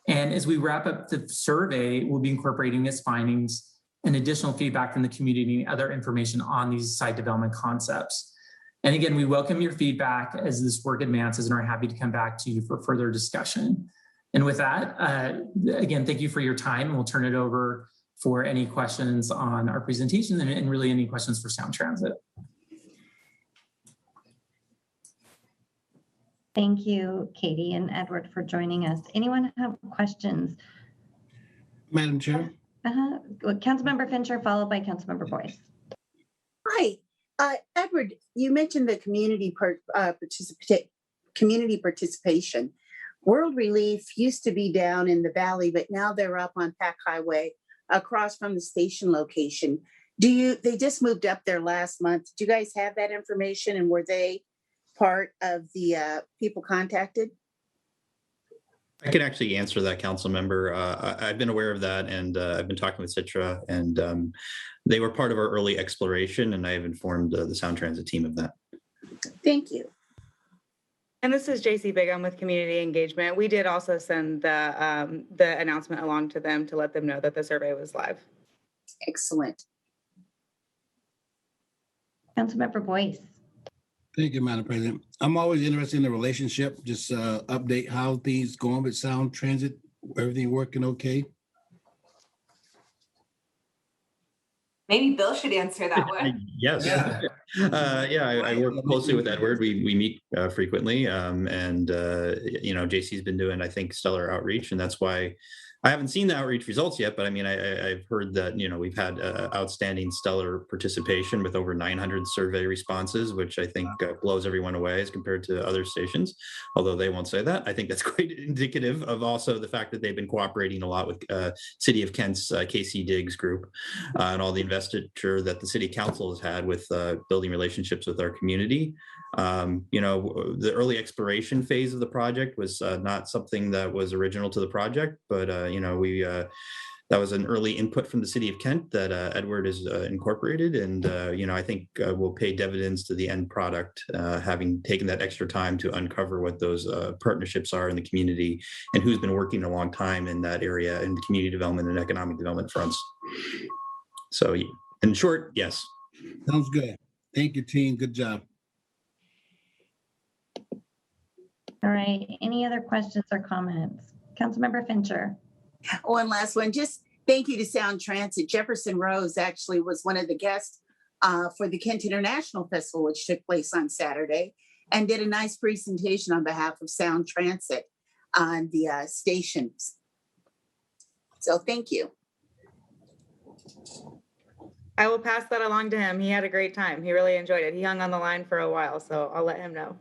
And as we wrap up the survey, we'll be incorporating its findings and additional feedback from the community and other information on these site development concepts. And again, we welcome your feedback as this work advances and are happy to come back to you for further discussion. And with that, again, thank you for your time. And we'll turn it over for any questions on our presentation and really any questions for Sound Transit. Thank you, Katie and Edward, for joining us. Anyone have questions? Madam Chair. Councilmember Fincher, followed by Councilmember Boyce. Hi, Edward, you mentioned the community participation. World Relief used to be down in the valley, but now they're up on Pack Highway across from the station location. They just moved up there last month. Do you guys have that information, and were they part of the people contacted? I can actually answer that, council member. I've been aware of that, and I've been talking with Citra, and they were part of our early exploration, and I have informed the Sound Transit team of that. Thank you. And this is JC Bigham with Community Engagement. We did also send the announcement along to them to let them know that the survey was live. Excellent. Councilmember Boyce. Thank you, Madam President. I'm always interested in the relationship, just update how things going with Sound Transit, everything working okay? Maybe Bill should answer that one. Yes. I work closely with Edward. We meet frequently, and JC's been doing, I think, stellar outreach, and that's why I haven't seen the outreach results yet. But I mean, I've heard that we've had outstanding, stellar participation with over 900 survey responses, which I think blows everyone away as compared to other stations. Although they won't say that, I think that's quite indicative of also the fact that they've been cooperating a lot with City of Kent's KC Diggs group and all the investiture that the City Council has had with building relationships with our community. The early exploration phase of the project was not something that was original to the project, but that was an early input from the City of Kent that Edward has incorporated, and I think will pay dividends to the end product, having taken that extra time to uncover what those partnerships are in the community and who's been working a long time in that area in community development and economic development fronts. So, in short, yes. Sounds good. Thank you, team. Good job. All right. Any other questions or comments? Councilmember Fincher. One last one. Just thank you to Sound Transit. Jefferson Rose actually was one of the guests for the Kent International Festival, which took place on Saturday, and did a nice presentation on behalf of Sound Transit on the stations. So thank you. I will pass that along to him. He had a great time. He really enjoyed it. He hung on the line for a while, so I'll let him know.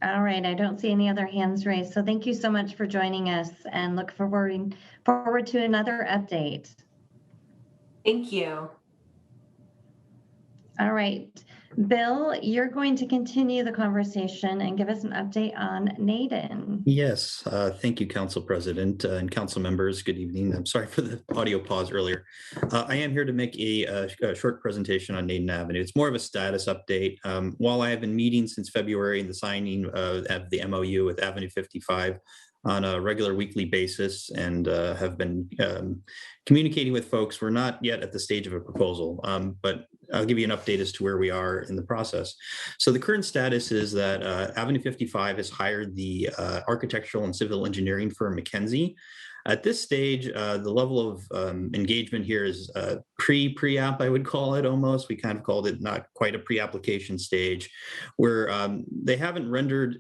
All right, I don't see any other hands raised. So thank you so much for joining us and look forward to another update. Thank you. All right, Bill, you're going to continue the conversation and give us an update on Naden. Yes, thank you, Council President and Council members. Good evening. I'm sorry for the audio pause earlier. I am here to make a short presentation on Naden Avenue. It's more of a status update. While I have been meeting since February and the signing of the MOU with Avenue 55 on a regular weekly basis and have been communicating with folks, we're not yet at the stage of a proposal, but I'll give you an update as to where we are in the process. So the current status is that Avenue 55 has hired the architectural and civil engineering firm McKinsey. At this stage, the level of engagement here is pre-app, I would call it almost. We kind of called it not quite a pre-application stage, where they haven't rendered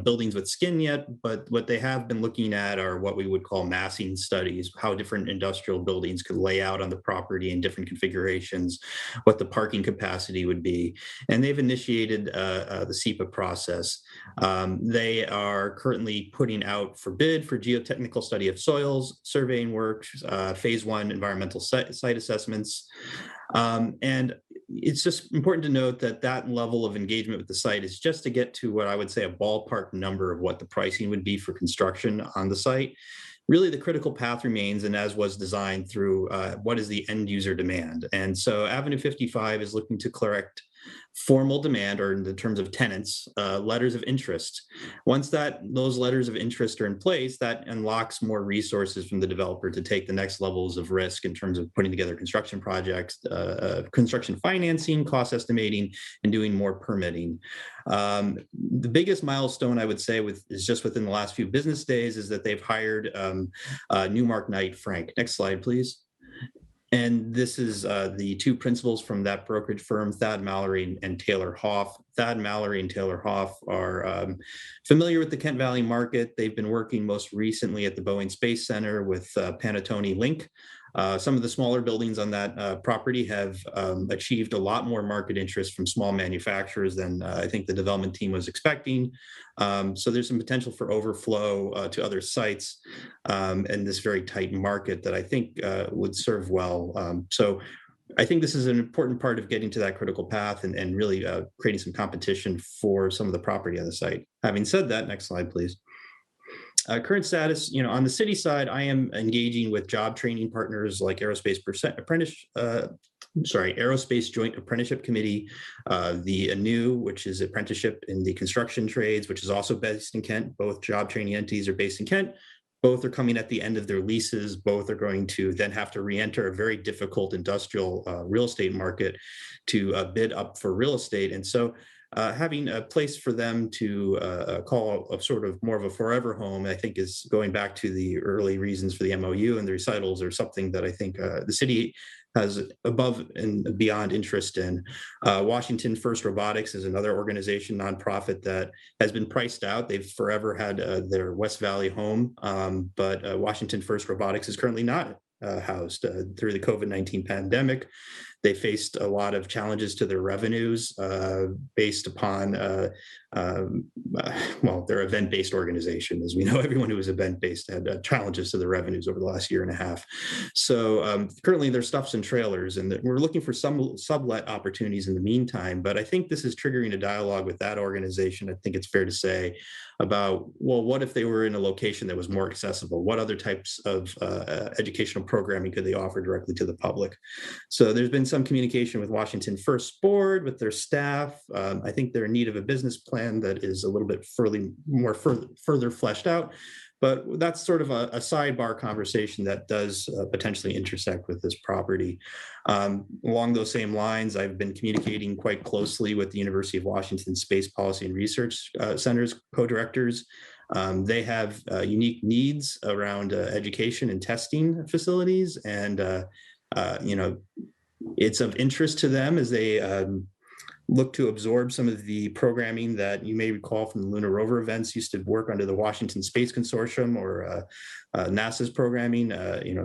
buildings with skin yet, but what they have been looking at are what we would call massing studies, how different industrial buildings could lay out on the property in different configurations, what the parking capacity would be. And they've initiated the SEPA process. They are currently putting out for bid for geotechnical study of soils, surveying work, phase 1 environmental site assessments. And it's just important to note that that level of engagement with the site is just to get to what I would say a ballpark number of what the pricing would be for construction on the site. Really, the critical path remains, and as was designed through what is the end user demand. And so Avenue 55 is looking to collect formal demand, or in the terms of tenants, letters of interest. Once those letters of interest are in place, that unlocks more resources from the developer to take the next levels of risk in terms of putting together construction projects, construction financing, cost estimating, and doing more permitting. The biggest milestone I would say is just within the last few business days is that they've hired Newmark Knight Frank. Next slide, please. And this is the two principals from that brokerage firm, Thad Mallory and Taylor Hoff. Thad Mallory and Taylor Hoff are familiar with the Kent Valley market. They've been working most recently at the Boeing Space Center with Panattoni Link. Some of the smaller buildings on that property have achieved a lot more market interest from small manufacturers than I think the development team was expecting. So there's some potential for overflow to other sites in this very tight market that I think would serve well. So I think this is an important part of getting to that critical path and really creating some competition for some of the property on the site. Having said that, next slide, please. Current status, on the city side, I am engaging with job training partners like Aerospace Joint Apprenticeship Committee, the ANU, which is apprenticeship in the construction trades, which is also based in Kent. Both job training entities are based in Kent. Both are coming at the end of their leases. Both are going to then have to re-enter a very difficult industrial real estate market to bid up for real estate. And so having a place for them to call a sort of more of a forever home, I think is going back to the early reasons for the MOU and the recitals, or something that I think the city has above and beyond interest in. Washington First Robotics is another organization, nonprofit, that has been priced out. They've forever had their West Valley home, but Washington First Robotics is currently not housed through the COVID-19 pandemic. They faced a lot of challenges to their revenues based upon, their event-based organization. As we know, everyone who was event-based had challenges to their revenues over the last year and a half. So currently they're stuffs and trailers, and we're looking for some sublet opportunities in the meantime. But I think this is triggering a dialogue with that organization. I think it's fair to say about, well, what if they were in a location that was more accessible? What other types of educational programming could they offer directly to the public? So there's been some communication with Washington First Board, with their staff. I think they're in need of a business plan that is a little bit further fleshed out. But that's sort of a sidebar conversation that does potentially intersect with this property. Along those same lines, I've been communicating quite closely with the University of Washington Space Policy and Research Center's co-directors. They have unique needs around education and testing facilities, and it's of interest to them as they look to absorb some of the programming that you may recall from the Lunar Rover events, used to work under the Washington Space Consortium or NASA's programming.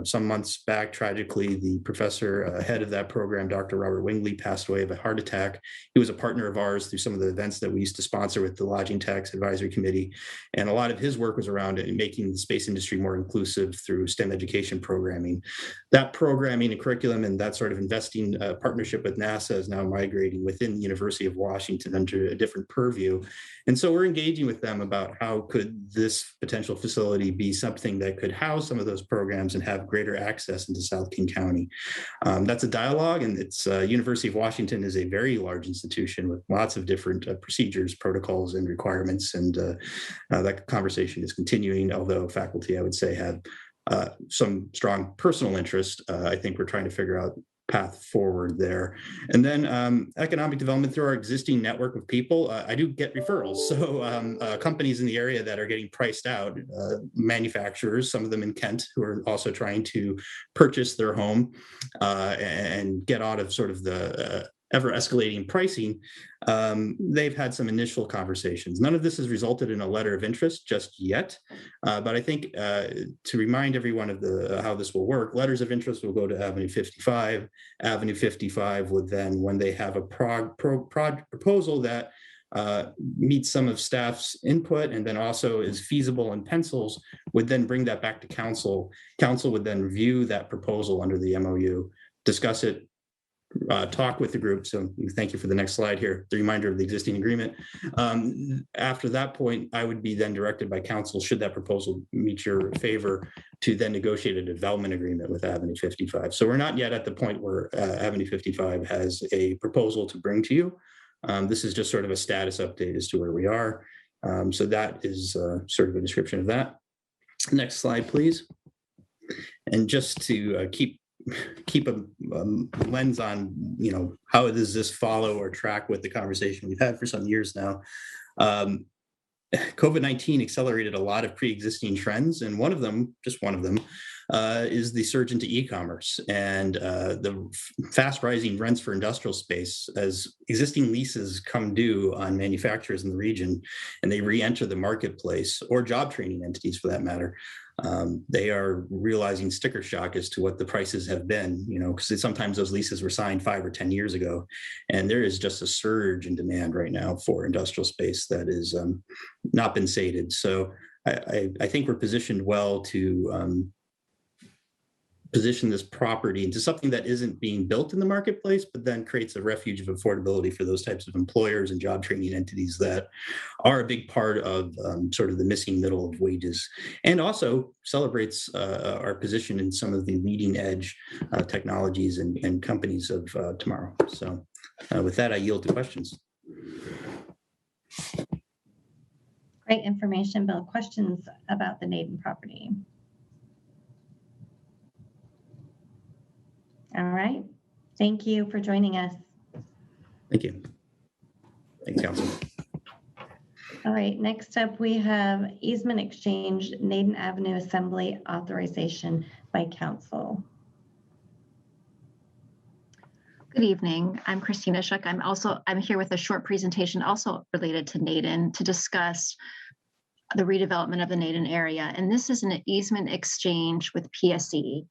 Some months back, tragically, the professor head of that program, Dr. Robert Wingley, passed away of a heart attack. He was a partner of ours through some of the events that we used to sponsor with the Lodging Tax Advisory Committee. And a lot of his work was around making the space industry more inclusive through STEM education programming. That programming and curriculum and that sort of investing partnership with NASA is now migrating within the University of Washington under a different purview. And so we're engaging with them about how could this potential facility be something that could house some of those programs and have greater access into South King County. That's a dialogue, and it's University of Washington is a very large institution with lots of different procedures, protocols, and requirements. And that conversation is continuing, although faculty, I would say, have some strong personal interest. I think we're trying to figure out path forward there. And then economic development through our existing network of people. I do get referrals. So companies in the area that are getting priced out, manufacturers, some of them in Kent, who are also trying to purchase their home and get out of sort of the ever escalating pricing, they've had some initial conversations. None of this has resulted in a letter of interest just yet, but I think to remind everyone of how this will work, letters of interest will go to Avenue 55. Avenue 55 would then, when they have a proposal that meets some of staff's input and then also is feasible and pencils, would then bring that back to council. Council would then review that proposal under the MOU, discuss it, talk with the group. So thank you for the next slide here, the reminder of the existing agreement. After that point, I would be then directed by council, should that proposal meet your favor, to then negotiate a development agreement with Avenue 55. So we're not yet at the point where Avenue 55 has a proposal to bring to you. This is just sort of a status update as to where we are. So that is sort of a description of that. Next slide, please. And just to keep a lens on, how does this follow or track with the conversation we've had for some years now. COVID-19 accelerated a lot of pre-existing trends, and one of them is the surge into e-commerce and the fast rising rents for industrial space as existing leases come due on manufacturers in the region and they re-enter the marketplace, or job training entities for that matter. They are realizing sticker shock as to what the prices have been, because sometimes those leases were signed 5 or 10 years ago. And there is just a surge in demand right now for industrial space that is not been sated. So I think we're positioned well to position this property into something that isn't being built in the marketplace, but then creates a refuge of affordability for those types of employers and job training entities that are a big part of sort of the missing middle of wages, and also celebrates our position in some of the leading edge technologies and companies of tomorrow. So with that, I yield to questions. Great information, Bill. Questions about the Naden property? All right. Thank you for joining us. Thank you. Thanks, Council. All right. Next up, we have easement exchange, Naden Avenue Assembly Authorization by Council. Good evening. I'm Christina Schuck. I'm here with a short presentation also related to Naden to discuss the redevelopment of the Naden area. And this is an easement exchange with PSE,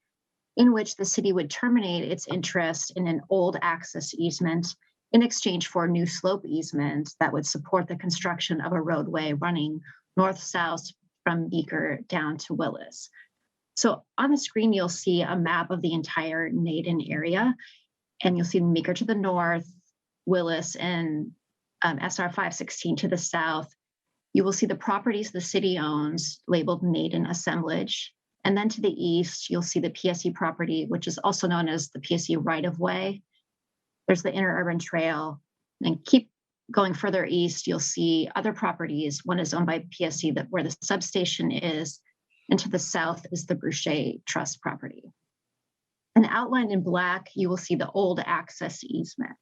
in which the city would terminate its interest in an old access easement in exchange for a new slope easement that would support the construction of a roadway running north-south from Meeker down to Willis. So on the screen, you'll see a map of the entire Naden area, and you'll see Meeker to the north, Willis and SR 516 to the south. You will see the properties the city owns labeled Naden Assemblage. And then to the east, you'll see the PSE property, which is also known as the PSE right-of-way. There's the interurban trail. And keep going further east, you'll see other properties. One is owned by PSE, where the substation is, and to the south is the Bruchet Trust property. And outlined in black, you will see the old access easement.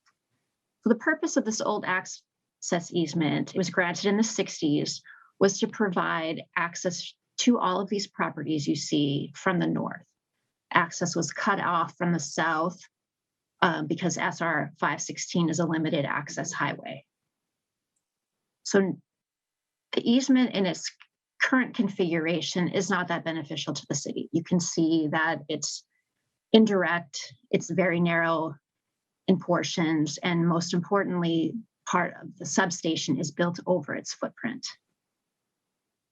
So the purpose of this old access easement, it was granted in the 60s, was to provide access to all of these properties you see from the north. Access was cut off from the south because SR 516 is a limited access highway. So the easement in its current configuration is not that beneficial to the city. You can see that it's indirect, it's very narrow in portions, and most importantly, part of the substation is built over its footprint.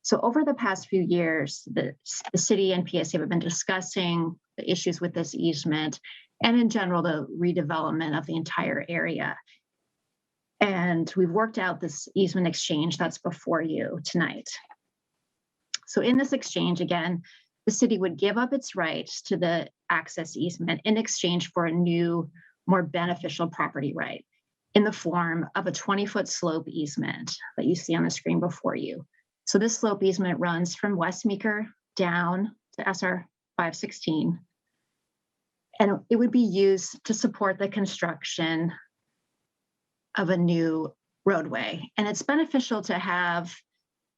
So over the past few years, the city and PSA have been discussing the issues with this easement and in general, the redevelopment of the entire area. And we've worked out this easement exchange that's before you tonight. So in this exchange, again, the city would give up its rights to the access easement in exchange for a new, more beneficial property right in the form of a 20-foot slope easement that you see on the screen before you. So this slope easement runs from West Meeker down to SR 516, and it would be used to support the construction of a new roadway. And it's beneficial to have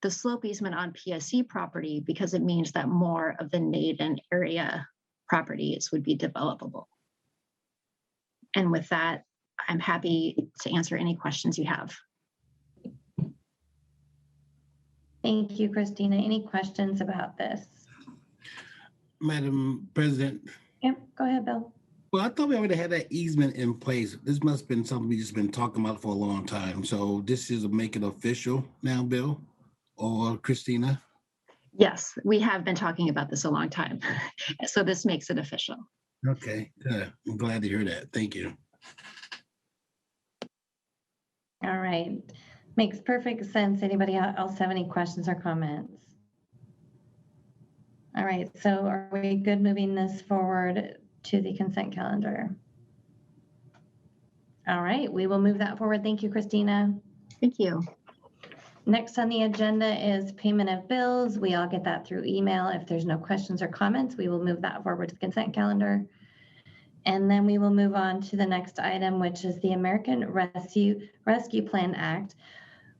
the slope easement on PSC property because it means that more of the Naden area properties would be developable. And with that, I'm happy to answer any questions you have. Thank you, Christina. Any questions about this? Madam President. Yep, go ahead, Bill. Well, I thought we already had that easement in place. This must have been something we just been talking about for a long time. So this is a make it official now, Bill or Christina? Yes, we have been talking about this a long time. So this makes it official. Okay, good. I'm glad to hear that. Thank you. All right. Makes perfect sense. Anybody else have any questions or comments? All right, so are we good moving this forward to the consent calendar? All right, we will move that forward. Thank you, Christina. Thank you. Next on the agenda is payment of bills. We all get that through email. If there's no questions or comments, we will move that forward to the consent calendar. And then we will move on to the next item, which is the American Rescue Plan Act,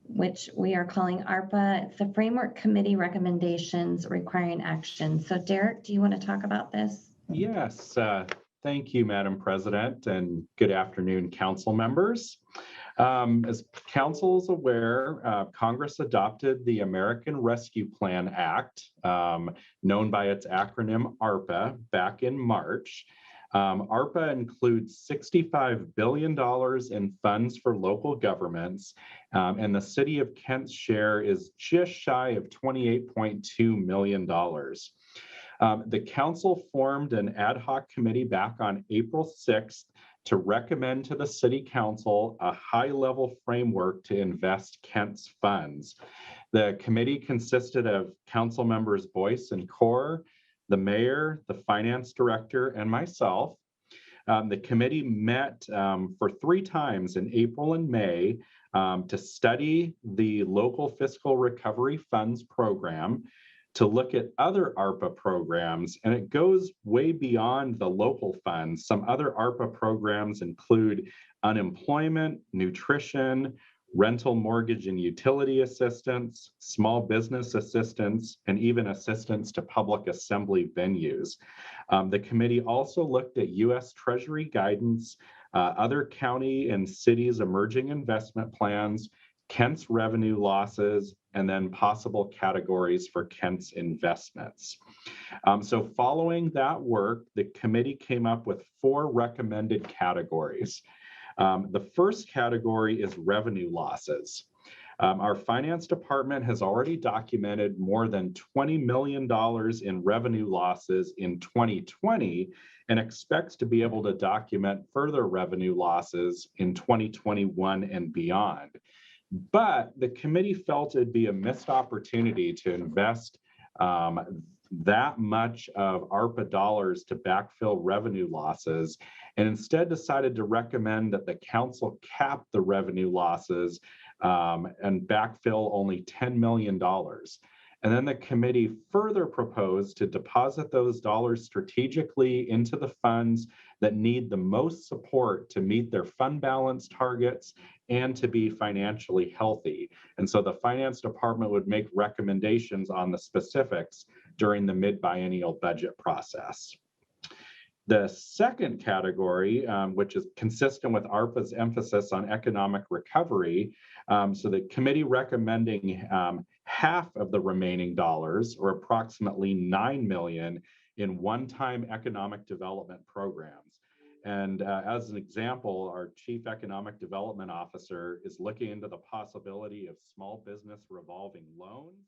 which we are calling ARPA. It's the Framework Committee recommendations requiring action. So Derek, do you want to talk about this? Yes, thank you, Madam President, and good afternoon, council members. As council is aware, Congress adopted the American Rescue Plan Act, known by its acronym ARPA, back in March. ARPA includes $65 billion in funds for local governments, and the City of Kent's share is just shy of $28.2 million. The council formed an ad hoc committee back on April 6th to recommend to the City Council a high-level framework to invest Kent's funds. The committee consisted of council members Boyce and Core, the mayor, the finance director, and myself. The committee met for 3 times in April and May to study the local fiscal recovery funds program, to look at other ARPA programs, and it goes way beyond the local funds. Some other ARPA programs include unemployment, nutrition, rental mortgage and utility assistance, small business assistance, and even assistance to public assembly venues. The committee also looked at U.S. Treasury guidance, other county and cities' emerging investment plans, Kent's revenue losses, and then possible categories for Kent's investments. So following that work, the committee came up with 4 recommended categories. The first category is revenue losses. Our finance department has already documented more than $20 million in revenue losses in 2020 and expects to be able to document further revenue losses in 2021 and beyond. But the committee felt it'd be a missed opportunity to invest that much of ARPA dollars to backfill revenue losses, and instead decided to recommend that the council cap the revenue losses and backfill only $10 million. And then the committee further proposed to deposit those dollars strategically into the funds that need the most support to meet their fund balance targets and to be financially healthy. And so the finance department would make recommendations on the specifics during the mid-biennial budget process. The second category, which is consistent with ARPA's emphasis on economic recovery, so the committee recommending half of the remaining dollars, or approximately $9 million, in one-time economic development programs. And as an example, our Chief Economic Development Officer is looking into the possibility of small business revolving loans,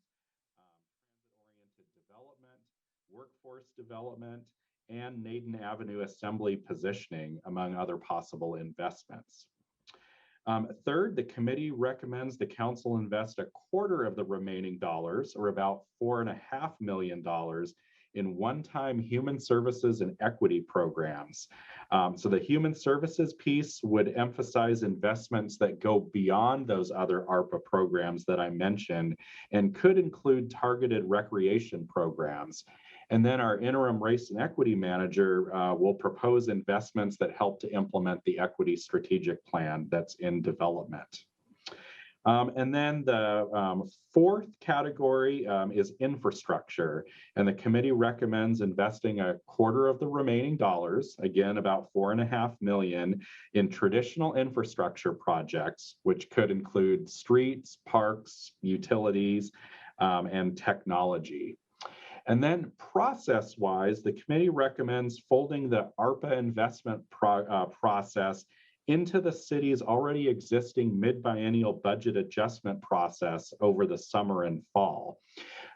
transit-oriented development, workforce development, and Naden Avenue assembly positioning, among other possible investments. Third, the committee recommends the council invest a quarter of the remaining dollars, or about $4.5 million, in one-time human services and equity programs. So the human services piece would emphasize investments that go beyond those other ARPA programs that I mentioned, and could include targeted recreation programs. And then our interim race and equity manager will propose investments that help to implement the equity strategic plan that's in development. And then the fourth category is infrastructure. And the committee recommends investing a quarter of the remaining dollars, again, about $4.5 million, in traditional infrastructure projects, which could include streets, parks, utilities, and technology. And then process-wise, the committee recommends folding the ARPA investment process into the city's already existing mid-biennial budget adjustment process over the summer and fall.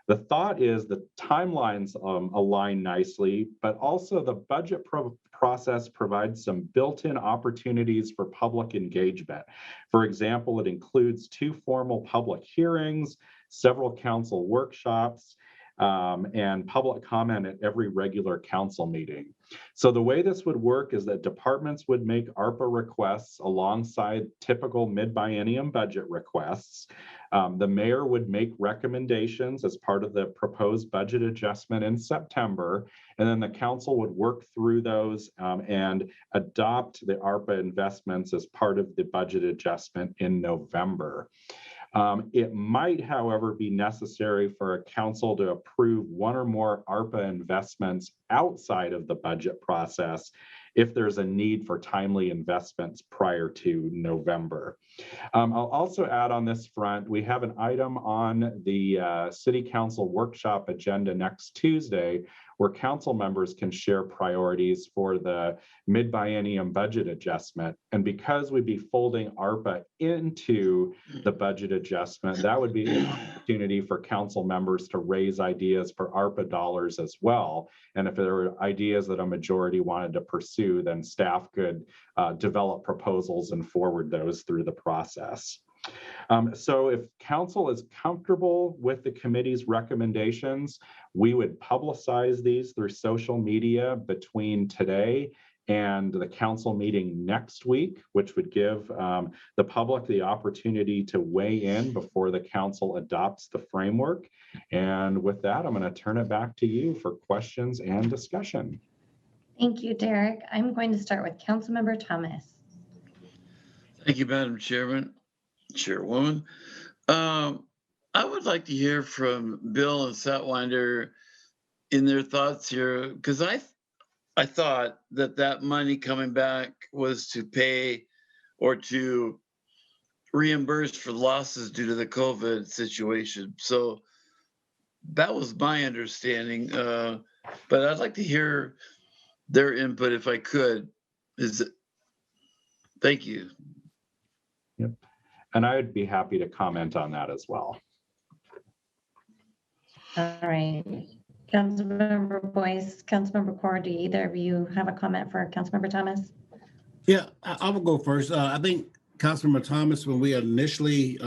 The thought is the timelines align nicely, but also the budget process provides some built-in opportunities for public engagement. For example, it includes 2 formal public hearings, several council workshops, and public comment at every regular council meeting. So the way this would work is that departments would make ARPA requests alongside typical mid-biennium budget requests. The mayor would make recommendations as part of the proposed budget adjustment in September, and then the council would work through those and adopt the ARPA investments as part of the budget adjustment in November. It might, however, be necessary for a council to approve one or more ARPA investments outside of the budget process if there's a need for timely investments prior to November. I'll also add on this front, we have an item on the City Council workshop agenda next Tuesday where council members can share priorities for the mid-biennium budget adjustment. And because we'd be folding ARPA into the budget adjustment, that would be an opportunity for council members to raise ideas for ARPA dollars as well. And if there were ideas that a majority wanted to pursue, then staff could develop proposals and forward those through the process. So if council is comfortable with the committee's recommendations, we would publicize these through social media between today and the council meeting next week, which would give the public the opportunity to weigh in before the council adopts the framework. And with that, I'm going to turn it back to you for questions and discussion. Thank you, Derek. I'm going to start with Councilmember Thomas. Thank you, Madam Chairwoman. I would like to hear from Bill and Satwinder in their thoughts here, because I thought that money coming back was to pay or to reimburse for losses due to the COVID situation. So that was my understanding, but I'd like to hear their input if I could. Thank you. Yep. And I would be happy to comment on that as well. All right. Councilmember Boyce, Councilmember Core, do either of you have a comment for Councilmember Thomas? Yeah, I will go first. I think Councilmember Thomas, when we initially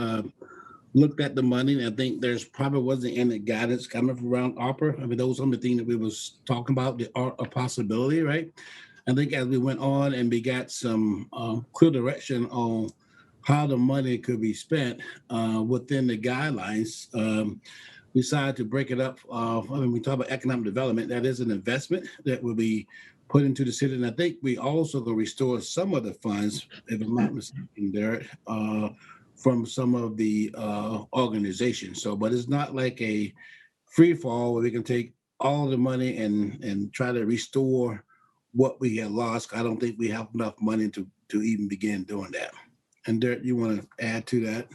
looked at the money, I think there's probably wasn't any guidance coming from around ARPA. I mean, those were some of the things that we was talking about, a possibility, right? I think as we went on and we got some clear direction on how the money could be spent within the guidelines, we decided to break it up. We talk about economic development. That is an investment that will be put into the city. And I think we also going to restore some of the funds, if I'm not mistaken, Derek, from some of the organizations. So, but it's not like a free fall where we can take all the money and try to restore what we had lost. I don't think we have enough money to even begin doing that. And Derek, you want to add to that?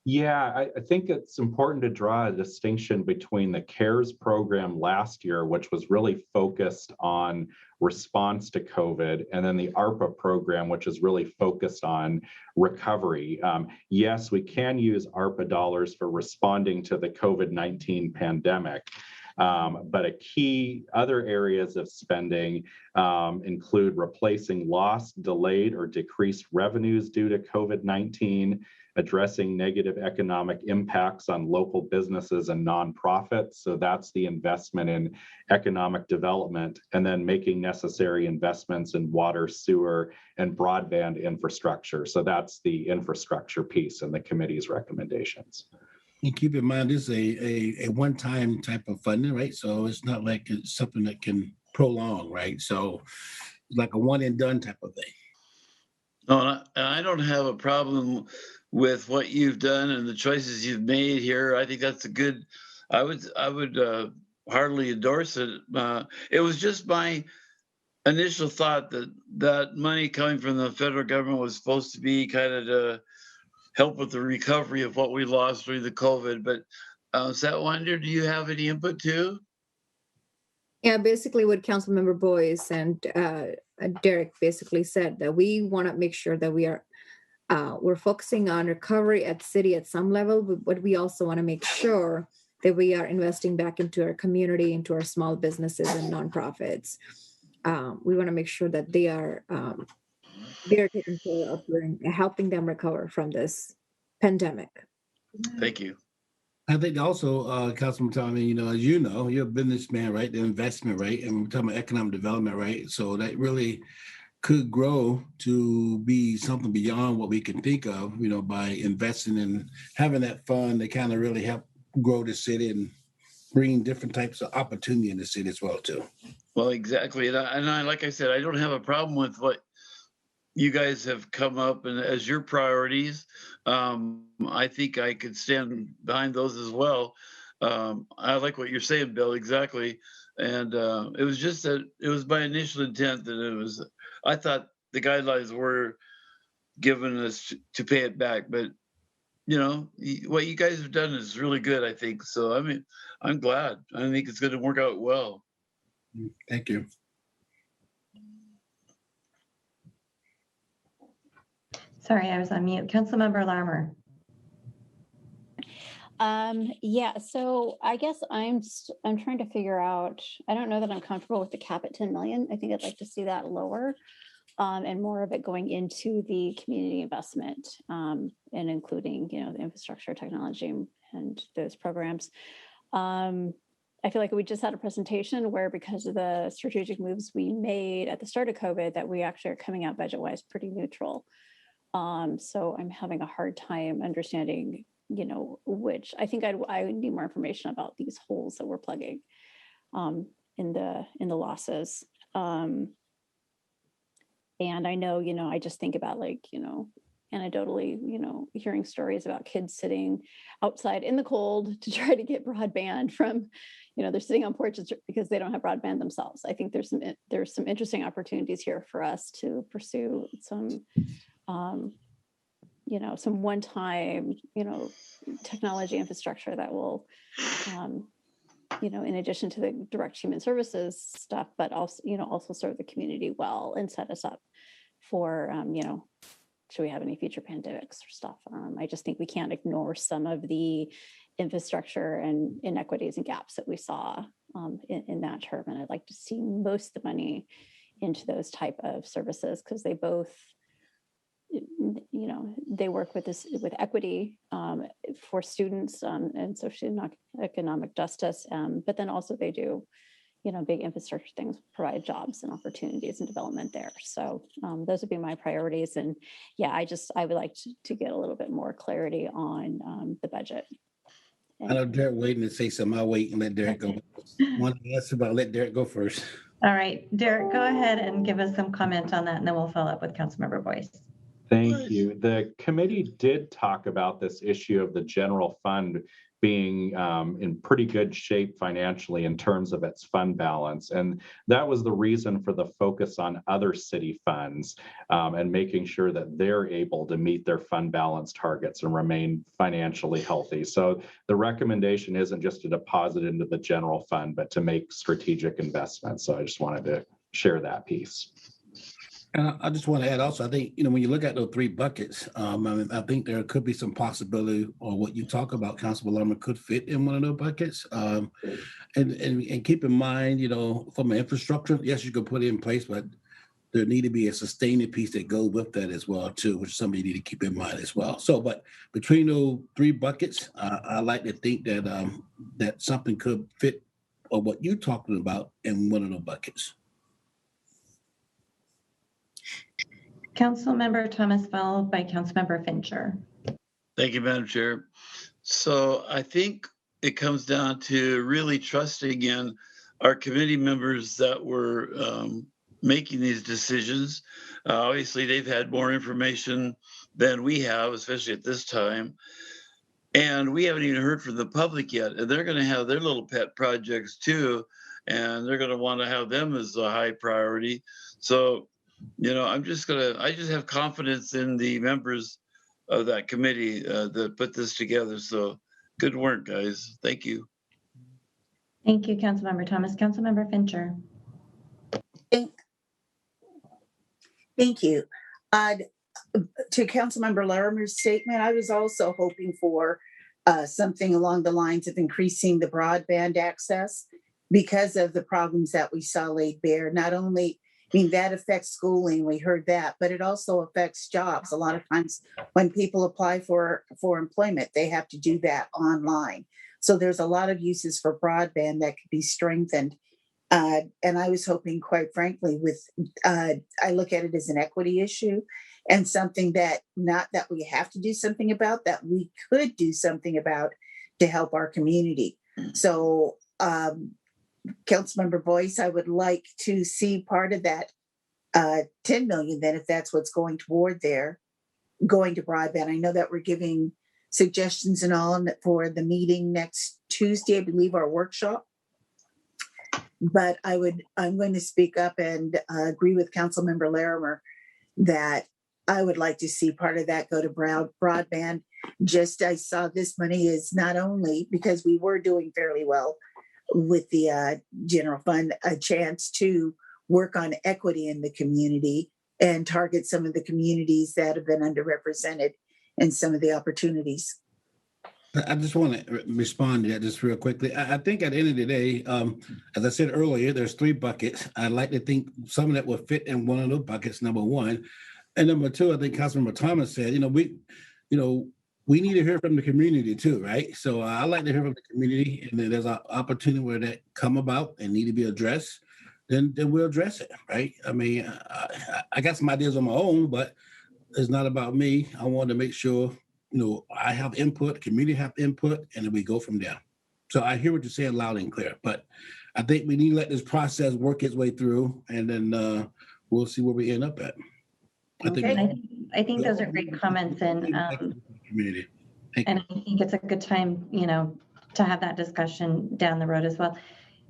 Yeah, I think it's important to draw a distinction between the CARES program last year, which was really focused on response to COVID, and then the ARPA program, which is really focused on recovery. Yes, we can use ARPA dollars for responding to the COVID-19 pandemic. But a key other areas of spending include replacing lost, delayed, or decreased revenues due to COVID-19, addressing negative economic impacts on local businesses and nonprofits. So that's the investment in economic development, and then making necessary investments in water, sewer, and broadband infrastructure. So that's the infrastructure piece in the committee's recommendations. And keep in mind, this is a one-time type of funding, right? So it's not like it's something that can prolong, right? So it's like a one and done type of thing. No, and I don't have a problem with what you've done and the choices you've made here. I think that's a good. I would heartily endorse it. It was just my initial thought that money coming from the federal government was supposed to be kind of to help with the recovery of what we lost during the COVID. But Satwinder, do you have any input too? Yeah, basically what Councilmember Boyce and Derek basically said, that we want to make sure that we're focusing on recovery at city at some level, but we also want to make sure that we are investing back into our community, into our small businesses and nonprofits. We want to make sure that they are taken care of and helping them recover from this pandemic. Thank you. I think also, Councilman Tommy, as you know, you're a businessman, right? The investment, right? And we're talking about economic development, right? So that really could grow to be something beyond what we can think of, by investing in having that fund to kind of really help grow the city and bring different types of opportunity in the city as well, too. Well, exactly. And I like I said, I don't have a problem with what you guys have come up and as your priorities. I think I could stand behind those as well. I like what you're saying, Bill, exactly. And it was just that it was my initial intent that I thought the guidelines were given us to pay it back, but what you guys have done is really good, I think. So, I mean, I'm glad. I think it's going to work out well. Thank you. Sorry, I was on mute. Councilmember Larmer. Yeah, so I guess I'm trying to figure out, I don't know that I'm comfortable with the cap at 10 million. I think I'd like to see that lower and more of it going into the community investment and including, the infrastructure, technology, and those programs. I feel like we just had a presentation where, because of the strategic moves we made at the start of COVID, that we actually are coming out budget-wise pretty neutral. So I'm having a hard time understanding, which I think I would need more information about these holes that we're plugging in the losses. And I know, I just think about anecdotally, hearing stories about kids sitting outside in the cold to try to get broadband from, they're sitting on porches because they don't have broadband themselves. I think there's some interesting opportunities here for us to pursue some one-time, technology infrastructure that will, in addition to the direct human services stuff, but also serve the community well and set us up for, should we have any future pandemics or stuff. I just think we can't ignore some of the infrastructure and inequities and gaps that we saw in that term. And I'd like to see most of the money into those type of services, because they both, they work with equity for students and socioeconomic justice, but then also they do, big infrastructure things, provide jobs and opportunities and development there. So those would be my priorities. And yeah, I would like to get a little bit more clarity on the budget. I know Derek waiting to say something. I'll wait and let Derek go. One answer, but I'll let Derek go first. All right, Derek, go ahead and give us some comment on that, and then we'll follow up with Councilmember Boyce. Thank you. The committee did talk about this issue of the general fund being in pretty good shape financially in terms of its fund balance. And that was the reason for the focus on other city funds and making sure that they're able to meet their fund balance targets and remain financially healthy. So the recommendation isn't just to deposit into the general fund, but to make strategic investments. So I just wanted to share that piece. And I just want to add also, I think, when you look at those three buckets, I think there could be some possibility, or what you talk about, Councilman Lerman, could fit in one of those buckets. And keep in mind, from an infrastructure, yes, you could put it in place, but there need to be a sustaining piece that goes with that as well, too, which somebody need to keep in mind as well. So, but between those three buckets, I like to think that that something could fit, or what you're talking about, in one of those buckets. Councilmember Thomas, followed by Councilmember Fincher. Thank you, Madam Chair. So I think it comes down to really trusting in our committee members that were making these decisions. Obviously, they've had more information than we have, especially at this time. And we haven't even heard from the public yet. And they're going to have their little pet projects too. And they're going to want to have them as a high priority. So, I just have confidence in the members of that committee that put this together. So good work, guys. Thank you. Thank you, Councilmember Thomas. Councilmember Fincher. Thank you. To Councilmember Larimer's statement, I was also hoping for something along the lines of increasing the broadband access because of the problems that we saw laid bare. Not only, that affects schooling, we heard that, but it also affects jobs. A lot of times when people apply for employment, they have to do that online. So there's a lot of uses for broadband that could be strengthened. And I was hoping, quite frankly, I look at it as an equity issue and something that, not that we have to do something about, that we could do something about to help our community. So, Councilmember Boyce, I would like to see part of that 10 million, then, if that's what's going toward there, going to broadband. I know that we're giving suggestions and all for the meeting next Tuesday, I believe, our workshop. But I'm going to speak up and agree with Councilmember Larimer that I would like to see part of that go to broadband. Just, I saw this money is not only because we were doing fairly well with the general fund, a chance to work on equity in the community and target some of the communities that have been underrepresented in some of the opportunities. I just want to respond to that just real quickly. I think at the end of the day, as I said earlier, there's three buckets. I'd like to think some of that will fit in one of those buckets, number one. And number two, I think Councilmember Thomas said, we need to hear from the community too, right? So I like to hear from the community, and then there's an opportunity where that come about and need to be addressed, then we'll address it, right? I got some ideas on my own, but it's not about me. I want to make sure, I have input, community have input, and then we go from there. So I hear what you're saying loud and clear, but I think we need to let this process work its way through, and then we'll see where we end up at. I think those are great comments, and community. And I think it's a good time, to have that discussion down the road as well.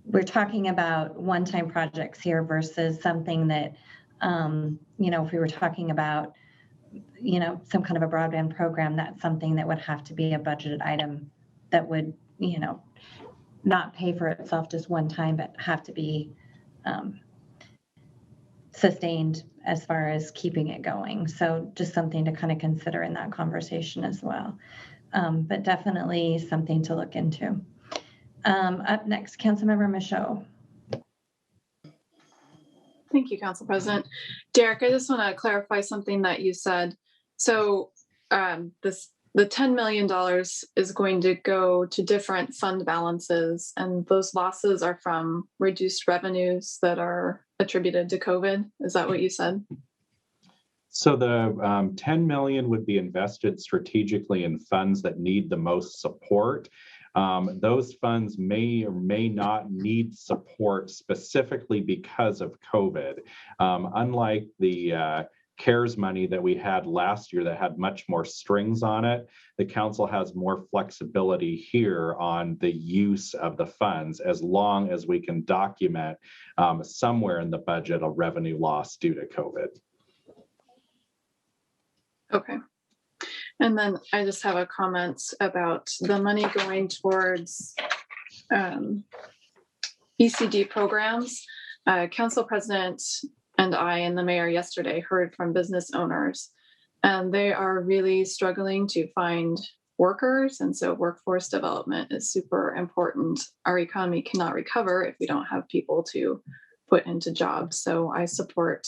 We're talking about one-time projects here versus something that, if we were talking about, some kind of a broadband program, that's something that would have to be a budgeted item that would, not pay for itself just one time, but have to be sustained as far as keeping it going. So just something to kind of consider in that conversation as well. But definitely something to look into. Up next, Councilmember Michaud. Thank you, Council President. Derek, I just want to clarify something that you said. So the $10 million is going to go to different fund balances, and those losses are from reduced revenues that are attributed to COVID. Is that what you said? So the 10 million would be invested strategically in funds that need the most support. Those funds may or may not need support specifically because of COVID. Unlike the CARES money that we had last year that had much more strings on it. The council has more flexibility here on the use of the funds as long as we can document somewhere in the budget a revenue loss due to COVID. Okay. And then I just have a comment about the money going towards ECD programs. Council President and I and the mayor yesterday heard from business owners, and they are really struggling to find workers. And so workforce development is super important. Our economy cannot recover if we don't have people to put into jobs. So I support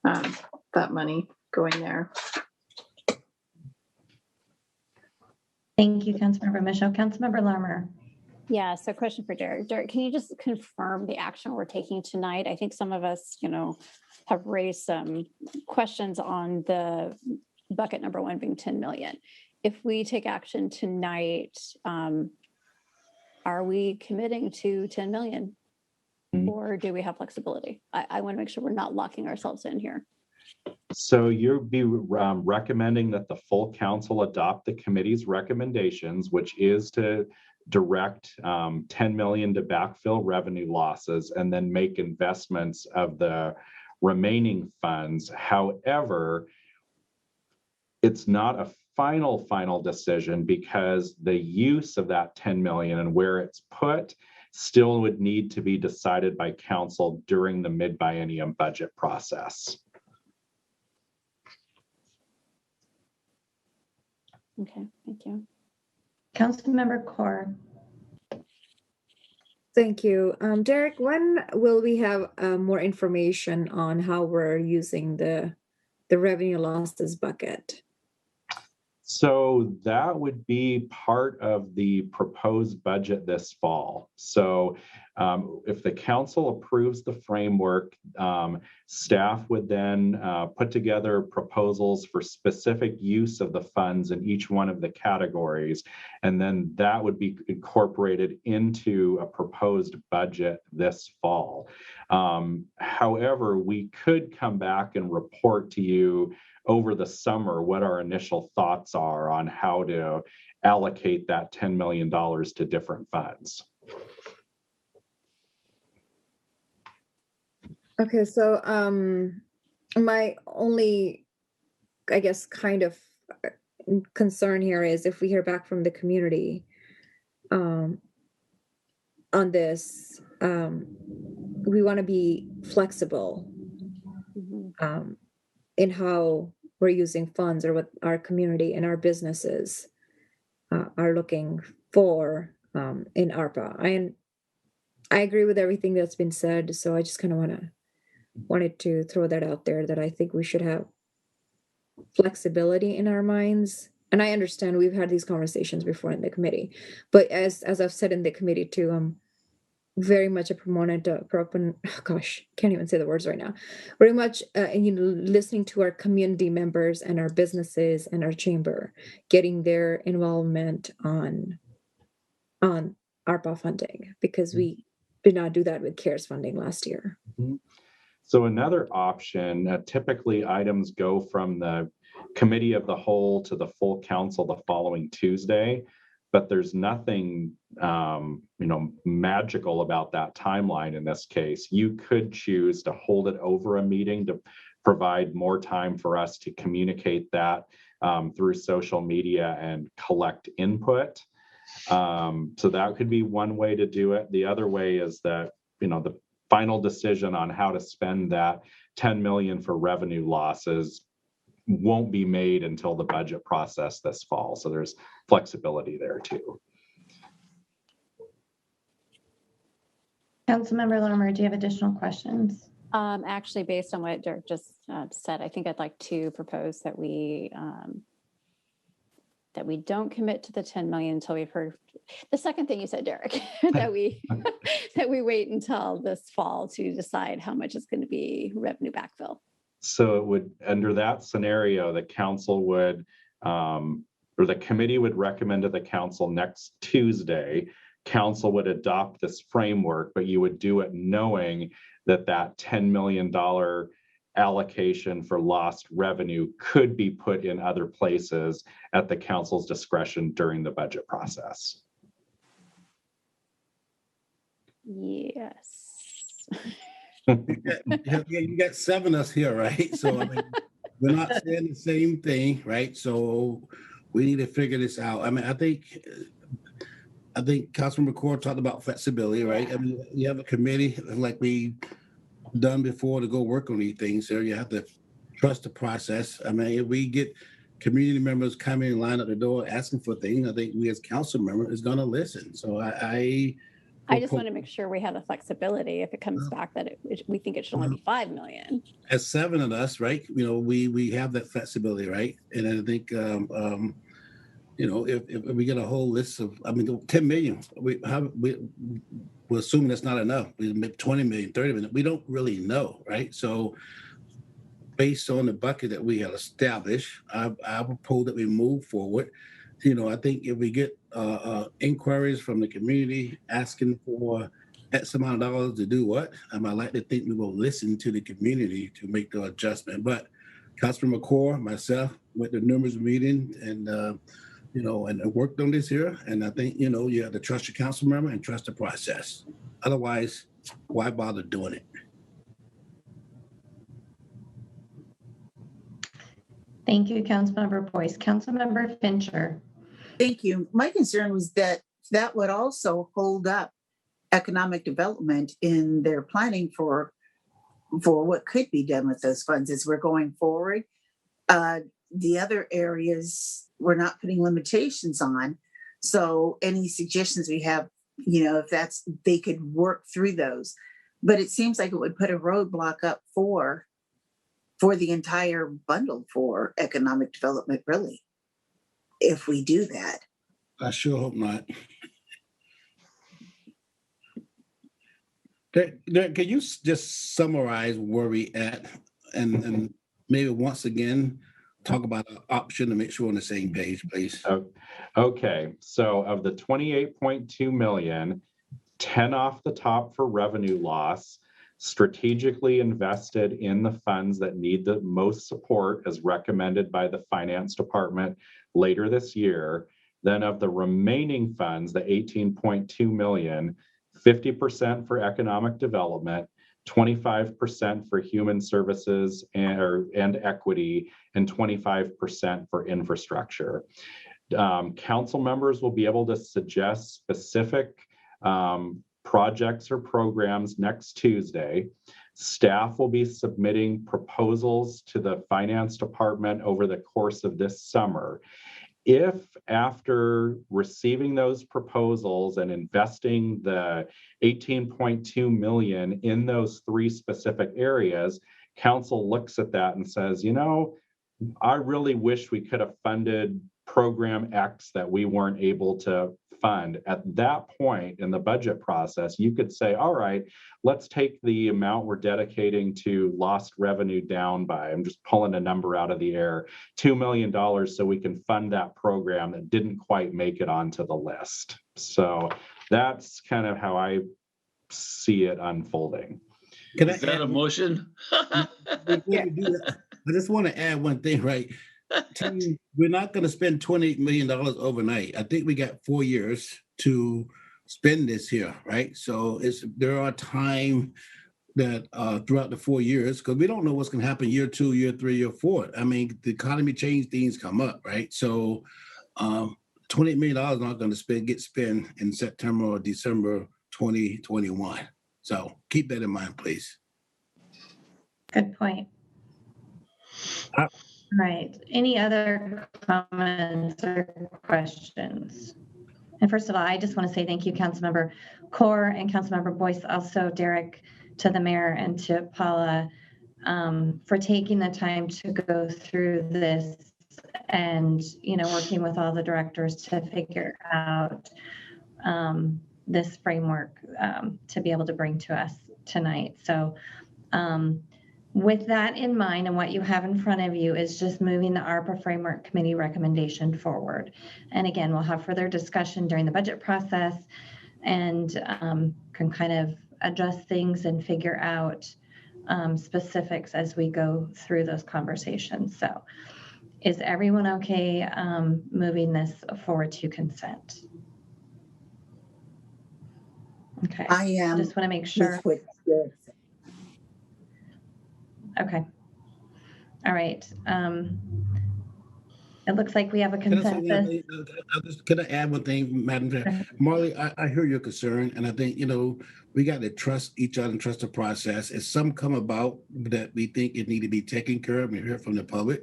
that money going there. Thank you, Councilmember Michaud. Councilmember Larmer. Yeah, so question for Derek. Derek, can you just confirm the action we're taking tonight? I think some of us, have raised some questions on the bucket number one being 10 million. If we take action tonight, are we committing to 10 million? Or do we have flexibility? I want to make sure we're not locking ourselves in here. So you'll be recommending that the full council adopt the committee's recommendations, which is to direct 10 million to backfill revenue losses and then make investments of the remaining funds. However, it's not a final decision because the use of that 10 million and where it's put still would need to be decided by council during the mid-biennium budget process. Okay, thank you. Councilmember Corr. Thank you. Derek, when will we have more information on how we're using the revenue losses bucket? So that would be part of the proposed budget this fall. So if the council approves the framework, staff would then put together proposals for specific use of the funds in each one of the categories. And then that would be incorporated into a proposed budget this fall. However, we could come back and report to you over the summer what our initial thoughts are on how to allocate that $10 million to different funds. Okay, so my only, I guess, kind of concern here is if we hear back from the community on this, we want to be flexible in how we're using funds or what our community and our businesses are looking for in ARPA. I agree with everything that's been said, so I just kind of wanted to throw that out there, that I think we should have flexibility in our minds. And I understand we've had these conversations before in the committee, but as I've said in the committee too, I'm very much a proponent of, can't even say the words right now. Very much, listening to our community members and our businesses and our chamber, getting their involvement on ARPA funding, because we did not do that with CARES funding last year. So another option, typically items go from the committee of the whole to the full council the following Tuesday, but there's nothing magical about that timeline in this case. You could choose to hold it over a meeting to provide more time for us to communicate that through social media and collect input. So that could be one way to do it. The other way is that, the final decision on how to spend that 10 million for revenue losses won't be made until the budget process this fall. So there's flexibility there too. Councilmember Larmer, do you have additional questions? Actually, based on what Derek just said, I think I'd like to propose that we don't commit to the 10 million until we've heard the second thing you said, Derek, that we wait until this fall to decide how much is going to be revenue backfill. So it would, under that scenario, the council would, or the committee would recommend to the council next Tuesday. Council would adopt this framework, but you would do it knowing that $10 million allocation for lost revenue could be put in other places at the council's discretion during the budget process. Yes. You got 7 of us here, right? So I mean, we're not saying the same thing, right? So we need to figure this out. I mean, I think Councilman McCord talked about flexibility, right? I mean, you have a committee like we done before to go work on these things. So you have to trust the process. I mean, if we get community members coming in line at the door asking for things, I think we as council members is going to listen. So I just want to make sure we have the flexibility if it comes back that we think it should only be 5 million. As 7 of us, right? You know, we have that flexibility, right? And I think, you know, if we get a whole list of, I mean, 10 million, we're assuming that's not enough. We make 20 million, 30 million. We don't really know, right? So based on the bucket that we have established, I propose that we move forward. You know, I think if we get inquiries from the community asking for X amount of dollars to do what, I like to think we will listen to the community to make the adjustment. But Councilman McCord, myself, went to numerous meetings and, you know, and worked on this here. And I think, you know, you have to trust your council member and trust the process. Otherwise, why bother doing it? Thank you, Councilmember Boyce. Councilmember Fincher. Thank you. My concern was that would also hold up economic development in their planning for what could be done with those funds as we're going forward. The other areas we're not putting limitations on. So any suggestions we have, you know, if they could work through those. But it seems like it would put a roadblock up for the entire bundle for economic development, really, if we do that. I sure hope not. Can you just summarize where we at and maybe once again talk about an option to make sure we're on the same page, please? Okay, so of the 28.2 million, 10 off the top for revenue loss, strategically invested in the funds that need the most support as recommended by the finance department later this year. Then of the remaining funds, the 18.2 million, 50% for economic development, 25% for human services and equity, and 25% for infrastructure. Council members will be able to suggest specific projects or programs next Tuesday. Staff will be submitting proposals to the finance department over the course of this summer. If after receiving those proposals and investing the 18.2 million in those 3 specific areas, council looks at that and says, you know, I really wish we could have funded program X that we weren't able to fund. At that point in the budget process, you could say, all right, let's take the amount we're dedicating to lost revenue down by, I'm just pulling a number out of the air, $2 million so we can fund that program that didn't quite make it onto the list. So that's kind of how I see it unfolding. Is that a motion? I just want to add one thing, right? We're not going to spend $28 million overnight. I think we got 4 years to spend this here, right? So there are time that throughout the 4 years, because we don't know what's going to happen year 2, year 3, year 4. I mean, the economy change, things come up, right? So $28 million is not going to get spent in September or December 2021. So keep that in mind, please. Good point. Right. Any other comments or questions? And first of all, I just want to say thank you, Councilmember Core and Councilmember Boyce, also Derek, to the mayor and to Paula for taking the time to go through this and, you know, working with all the directors to figure out this framework to be able to bring to us tonight. So with that in mind, and what you have in front of you is just moving the ARPA Framework Committee recommendation forward. And again, we'll have further discussion during the budget process and can kind of adjust things and figure out specifics as we go through those conversations. So is everyone okay moving this forward to consent? Okay. I am. Just want to make sure. Okay. All right. It looks like we have a consensus. Can I add one thing, Madam Chair? Marley, I hear your concern, and I think, we got to trust each other and trust the process. If some come about that we think it need to be taken care of and hear from the public,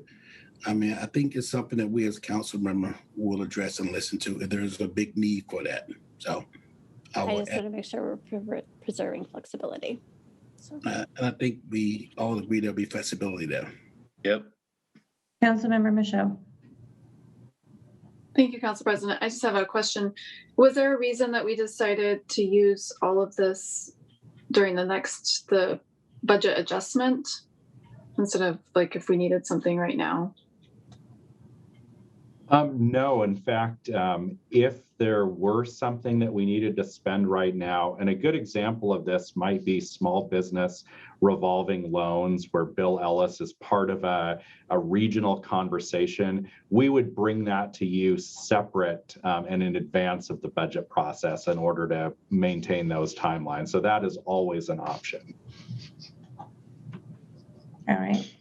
I mean, I think it's something that we as council member will address and listen to, and there's a big need for that. So I just want to make sure we're preserving flexibility. So. And I think we all agree there'll be flexibility there. Yep. Councilmember Michaud. Thank you, Council President. I just have a question. Was there a reason that we decided to use all of this during the budget adjustment instead of like if we needed something right now? No, in fact, if there were something that we needed to spend right now, and a good example of this might be small business revolving loans where Bill Ellis is part of a regional conversation, we would bring that to you separate and in advance of the budget process in order to maintain those timelines. So that is always an option. All right.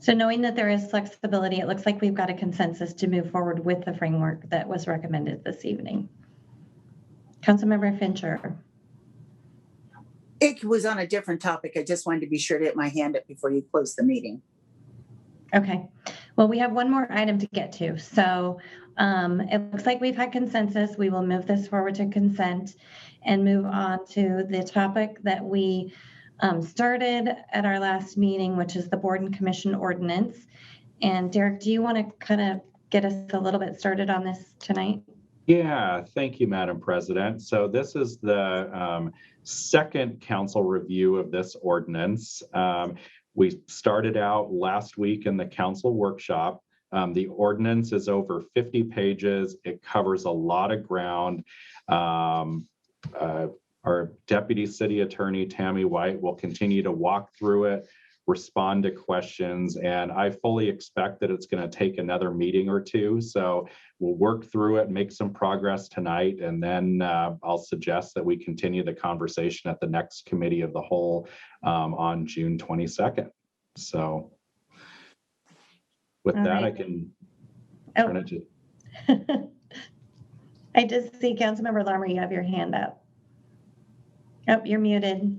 So knowing that there is flexibility, it looks like we've got a consensus to move forward with the framework that was recommended this evening. Councilmember Fincher. It was on a different topic. I just wanted to be sure to hit my hand up before you close the meeting. Okay. Well, we have one more item to get to. So it looks like we've had consensus. We will move this forward to consent and move on to the topic that we started at our last meeting, which is the board and commission ordinance. And Derek, do you want to kind of get us a little bit started on this tonight? Yeah, thank you, Madam President. So this is the second council review of this ordinance. We started out last week in the council workshop. The ordinance is over 50 pages. It covers a lot of ground. Our Deputy City Attorney, Tammy White, will continue to walk through it, respond to questions, and I fully expect that it's going to take another meeting or two. So we'll work through it, make some progress tonight, and then I'll suggest that we continue the conversation at the next committee of the whole on June 22nd. So with All that, right. I can turn it to... I just see Councilmember Larmer, you have your hand up. Oh, you're muted.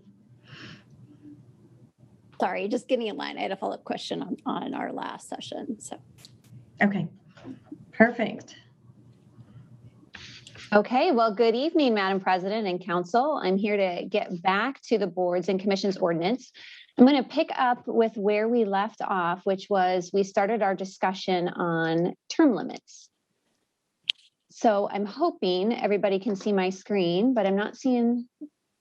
Sorry, just getting in line. I had a follow-up question on our last session. So. Okay, perfect. Okay, well, good evening, Madam President and Council. I'm here to get back to the boards and commissions ordinance. I'm going to pick up with where we left off, which was we started our discussion on term limits. So I'm hoping everybody can see my screen, but I'm not seeing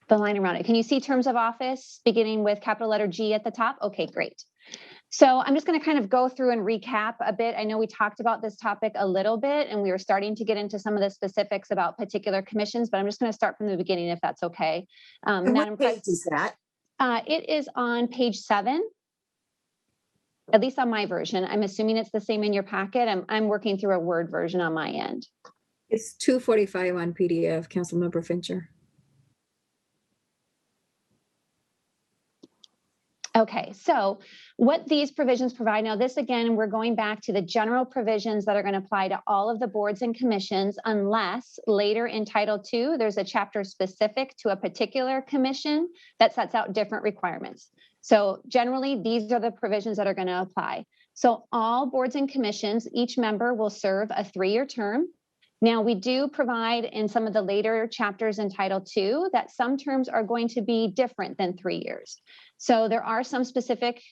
the line around it. Can you see terms of office beginning with capital letter G at the top? Okay, great. So I'm just going to kind of go through and recap a bit. I know we talked about this topic a little bit and we were starting to get into some of the specifics about particular commissions, but I'm just going to start from the beginning if that's okay. And what page is that? It is on page 7, at least on my version. I'm assuming it's the same in your packet. I'm working through a Word version on my end. It's 245 on PDF, Councilmember Fincher. Okay, so what these provisions provide, now this again, we're going back to the general provisions that are going to apply to all of the boards and commissions unless later in Title 2, there's a chapter specific to a particular commission that sets out different requirements. So generally, these are the provisions that are going to apply. So all boards and commissions, each member will serve a 3-year term. Now, we do provide in some of the later chapters in Title II that some terms are going to be different than 3 years. So there are some specific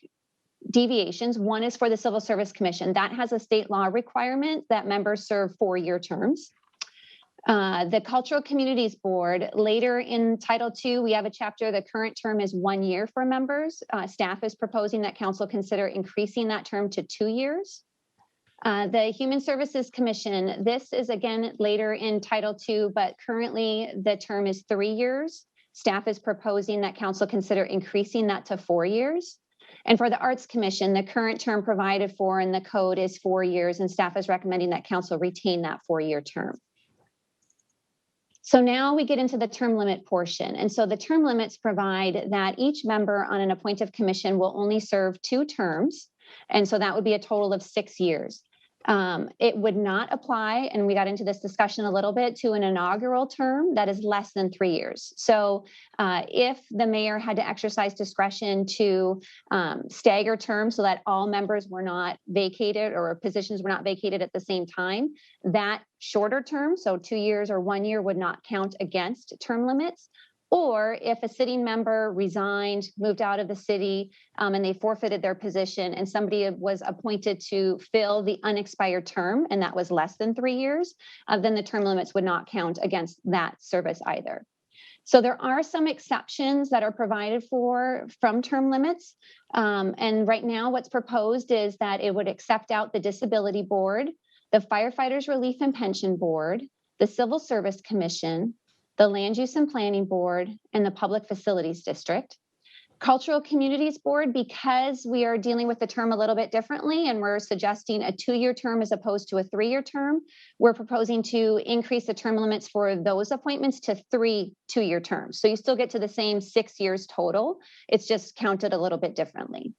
deviations. One is for the Civil Service Commission. That has a state law requirement that members serve 4-year terms. The Cultural Communities Board, later in Title II, we have a chapter, the current term is 1 year for members. Staff is proposing that council consider increasing that term to 2 years. The Human Services Commission, this is again later in Title II, but currently the term is 3 years. staff is proposing that council consider increasing that to 4 years. And for the Arts Commission, the current term provided for in the code is 4 years, and staff is recommending that council retain that 4-year term. So now we get into the term limit portion. And so the term limits provide that each member on an appointive commission will only serve 2 terms. And so that would be a total of 6 years. It would not apply, and we got into this discussion a little bit, to an inaugural term that is less than 3 years. So if the mayor had to exercise discretion to stagger terms so that all members were not vacated or positions were not vacated at the same time, that shorter term, so 2 years or 1 year, would not count against term limits. Or if a sitting member resigned, moved out of the city, and they forfeited their position, and somebody was appointed to fill the unexpired term, and that was less than 3 years, then the term limits would not count against that service either. So there are some exceptions that are provided for from term limits. And right now what's proposed is that it would accept out the Disability Board, the Firefighters Relief and Pension Board, the Civil Service Commission, the Land Use and Planning Board, and the Public Facilities District. Cultural Communities Board, because we are dealing with the term a little bit differently and we're suggesting a 2-year term as opposed to a 3-year term, we're proposing to increase the term limits for those appointments to 3 2-year terms. So you still get to the same 6 years total. It's just counted a little bit differently.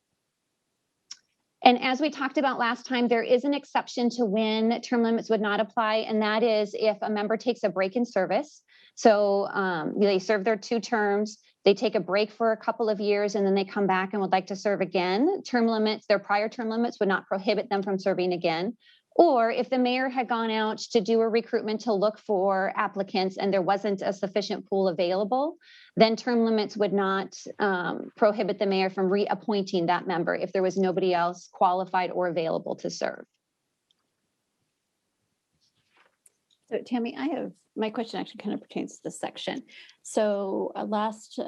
And as we talked about last time, there is an exception to when term limits would not apply, and that is if a member takes a break in service. So they serve their 2 terms, they take a break for a couple of years, and then they come back and would like to serve again. Term limits, their prior term limits would not prohibit them from serving again. Or if the mayor had gone out to do a recruitment to look for applicants and there wasn't a sufficient pool available, then term limits would not prohibit the mayor from reappointing that member if there was nobody else qualified or available to serve. So Tammy, my question actually kind of pertains to this section. So last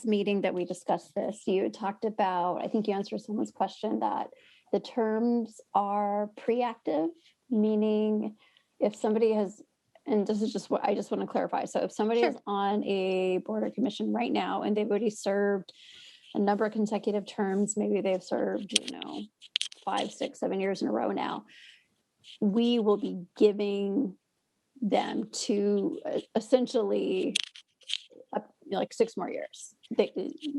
meeting that we discussed this, you talked about, I think you answered someone's question that the terms are pre-active, meaning if somebody has, and this is just what I just want to clarify. So if somebody is on a board or commission right now and they've already served a number of consecutive terms, maybe they've served, 5, 6, 7 years in a row now, we will be giving them to essentially like 6 more years.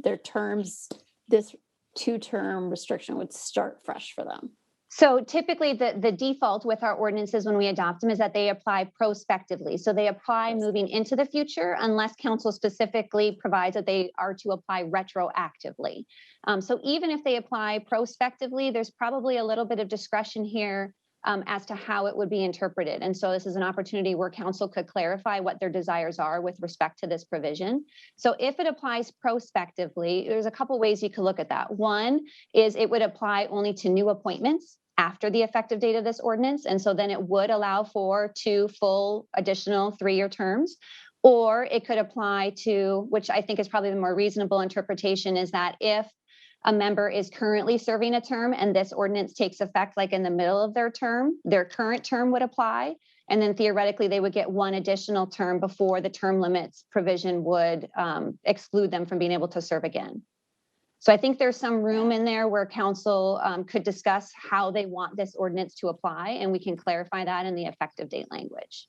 Their terms, this 2-term restriction would start fresh for them. So typically the default with our ordinances when we adopt them is that they apply prospectively. So they apply moving into the future unless council specifically provides that they are to apply retroactively. So even if they apply prospectively, there's probably a little bit of discretion here as to how it would be interpreted. And so this is an opportunity where council could clarify what their desires are with respect to this provision. So if it applies prospectively, there's a couple ways you could look at that. One is it would apply only to new appointments after the effective date of this ordinance. And so then it would allow for 2 full additional 3-year terms. Or it could apply to, which I think is probably the more reasonable interpretation, is that if a member is currently serving a term and this ordinance takes effect like in the middle of their term, their current term would apply. And then theoretically, they would get 1 additional term before the term limits provision would exclude them from being able to serve again. So I think there's some room in there where council could discuss how they want this ordinance to apply, and we can clarify that in the effective date language.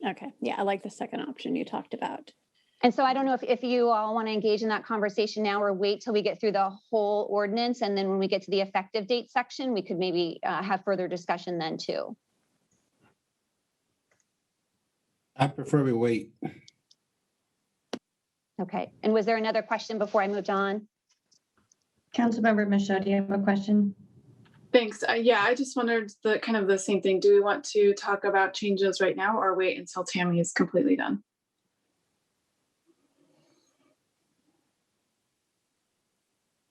Okay, yeah, I like the second option you talked about. And so I don't know if you all want to engage in that conversation now or wait till we get through the whole ordinance. And then when we get to the effective date section, we could maybe have further discussion then too. I prefer we wait. Okay. And was there another question before I moved on? Councilmember Michaud, do you have a question? Thanks. Yeah, I just wondered the same thing. Do we want to talk about changes right now or wait until Tammy is completely done?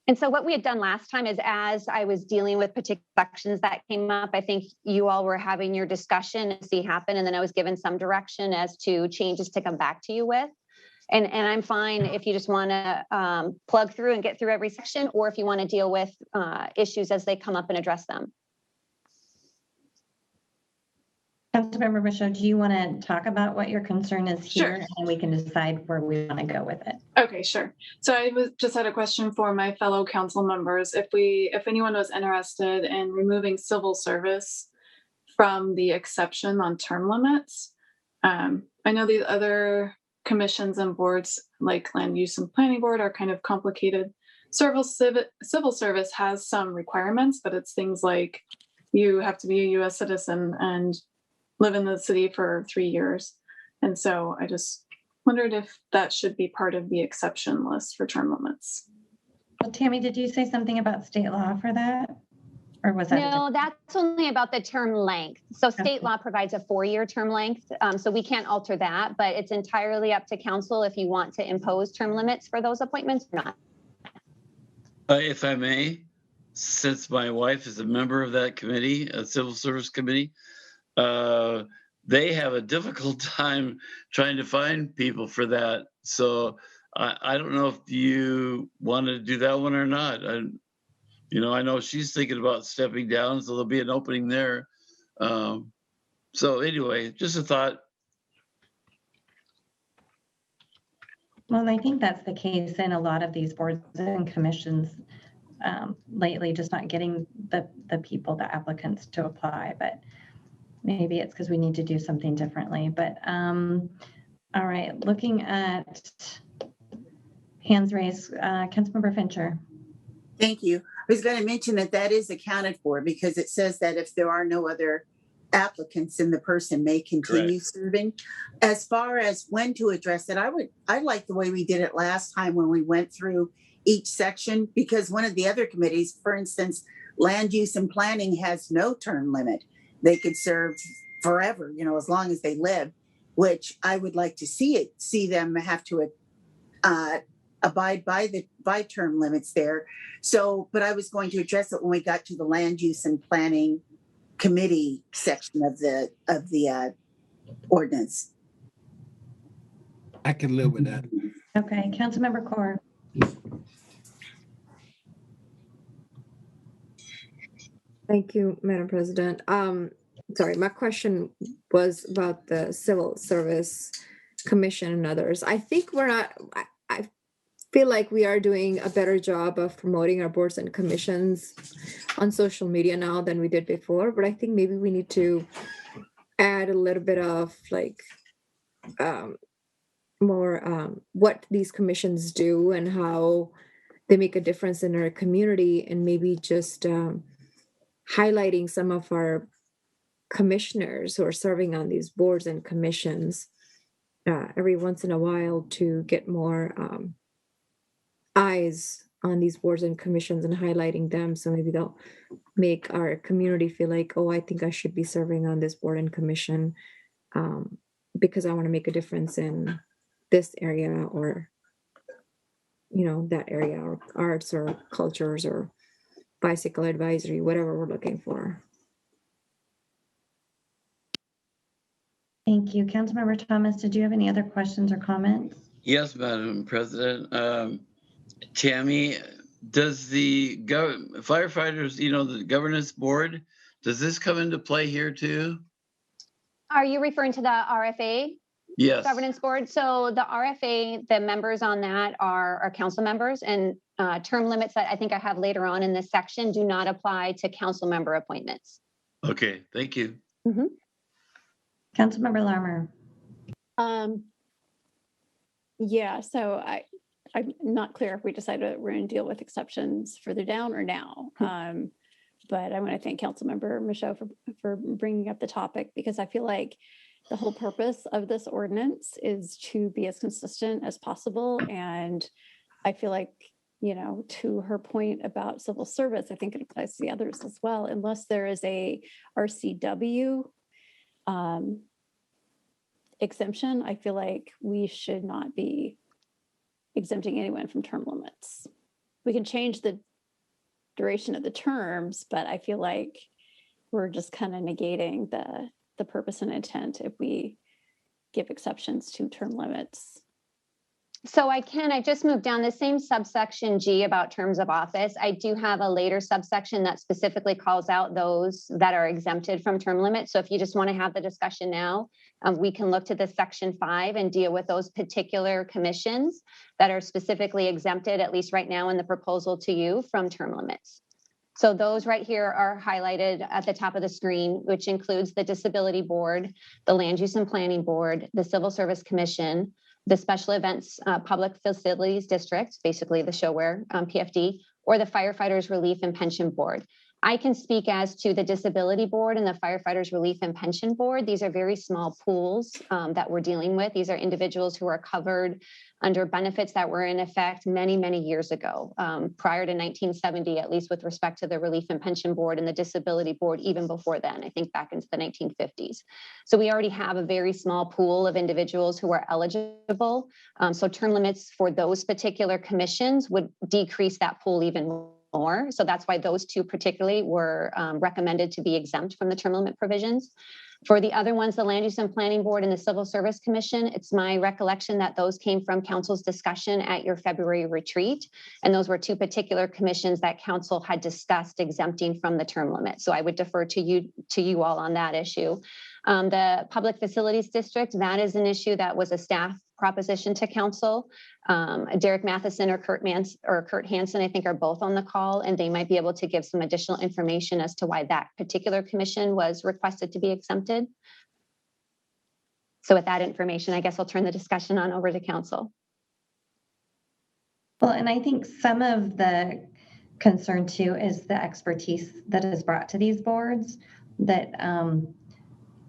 And so what we had done last time is, as I was dealing with particular sections that came up, I think you all were having your discussion and see happen. And then I was given some direction as to changes to come back to you with. And I'm fine if you just want to plug through and get through every section, or if you want to deal with issues as they come up and address them. Councilmember Michaud, do you want to talk about what your concern is here? Sure. And then we can decide where we want to go with it. Okay, sure. So I just had a question for my fellow council members. If anyone was interested in removing civil service from the exception on term limits, I know the other commissions and boards like Land Use and Planning Board are kind of complicated. Civil service has some requirements, but it's things like you have to be a U.S. citizen and live in the city for 3 years. And so I just wondered if that should be part of the exception list for term limits. Well, Tammy, did you say something about state law for that? Or was that? No, that's only about the term length. So state law provides a 4-year term length. So we can't alter that, but it's entirely up to council if you want to impose term limits for those appointments or not. If I may, since my wife is a member of that committee, a civil service committee, they have a difficult time trying to find people for that. So I don't know if you want to do that one or not. I know she's thinking about stepping down, so there'll be an opening there. So anyway, just a thought. Well, I think that's the case in a lot of these boards and commissions lately, just not getting the people, the applicants to apply, but maybe it's because we need to do something differently. But all right, looking at hands raised, Councilmember Fincher. Thank you. I was going to mention that is accounted for because it says that if there are no other applicants, then the person may continue serving. As far as when to address it, I like the way we did it last time when we went through each section, because one of the other committees, for instance, Land Use and Planning has no term limit. They could serve forever, as long as they live, which I would like to see them have to abide by term limits there. So, but I was going to address it when we got to the Land Use and Planning Committee section of the ordinance. I can live with that. Okay, Councilmember Core. Thank you, Madam President. Sorry, my question was about the Civil Service Commission and others. I think I feel like we are doing a better job of promoting our boards and commissions on social media now than we did before, but I think maybe we need to add a little bit of more what these commissions do and how they make a difference in our community, and maybe just highlighting some of our commissioners who are serving on these boards and commissions every once in a while to get more eyes on these boards and commissions and highlighting them. So maybe they'll make our community feel like, oh, I think I should be serving on this board and commission because I want to make a difference in this area or, that area, or arts or cultures or bicycle advisory, whatever we're looking for. Thank you. Councilmember Thomas, did you have any other questions or comments? Yes, Madam President. Tammy, does the firefighters, the governance board, does this come into play here too? Are you referring to the RFA? Yes. Governance board? So the RFA, the members on that are council members, and term limits that I think I have later on in this section do not apply to council member appointments. Okay, thank you. Mm-hmm. Councilmember Larmer. Yeah, so I'm not clear if we decided that we're going to deal with exceptions further down or now. But I want to thank Councilmember Michaud for bringing up the topic, because I feel like the whole purpose of this ordinance is to be as consistent as possible. And I feel like, to her point about civil service, I think it applies to the others as well, unless there is a RCW exemption. I feel like we should not be exempting anyone from term limits. We can change the duration of the terms, but I feel like we're just kind of negating the purpose and intent if we give exceptions to term limits. So I just moved down the same subsection G about terms of office. I do have a later subsection that specifically calls out those that are exempted from term limits. So if you just want to have the discussion now, we can look to the section 5 and deal with those particular commissions that are specifically exempted, at least right now in the proposal to you, from term limits. So those right here are highlighted at the top of the screen, which includes the Disability Board, the Land Use and Planning Board, the Civil Service Commission, the Special Events Public Facilities District, basically the showware PFD, or the Firefighters Relief and Pension Board. I can speak as to the Disability Board and the Firefighters Relief and Pension Board. These are very small pools that we're dealing with. These are individuals who are covered under benefits that were in effect many, many years ago, prior to 1970, at least with respect to the Relief and Pension Board and the Disability Board, even before then, I think back into the 1950s. So we already have a very small pool of individuals who are eligible. So term limits for those particular commissions would decrease that pool even more. So that's why those two particularly were recommended to be exempt from the term limit provisions. For the other ones, the Land Use and Planning Board and the Civil Service Commission, it's my recollection that those came from council's discussion at your February retreat. And those were two particular commissions that council had discussed exempting from the term limit. So I would defer to you all on that issue. The Public Facilities District, that is an issue that was a staff proposition to council. Derek Matheson or Kurt Hansen, I think, are both on the call, and they might be able to give some additional information as to why that particular commission was requested to be exempted. So with that information, I guess I'll turn the discussion on over to council. Well, and I think some of the concern too is the expertise that is brought to these boards that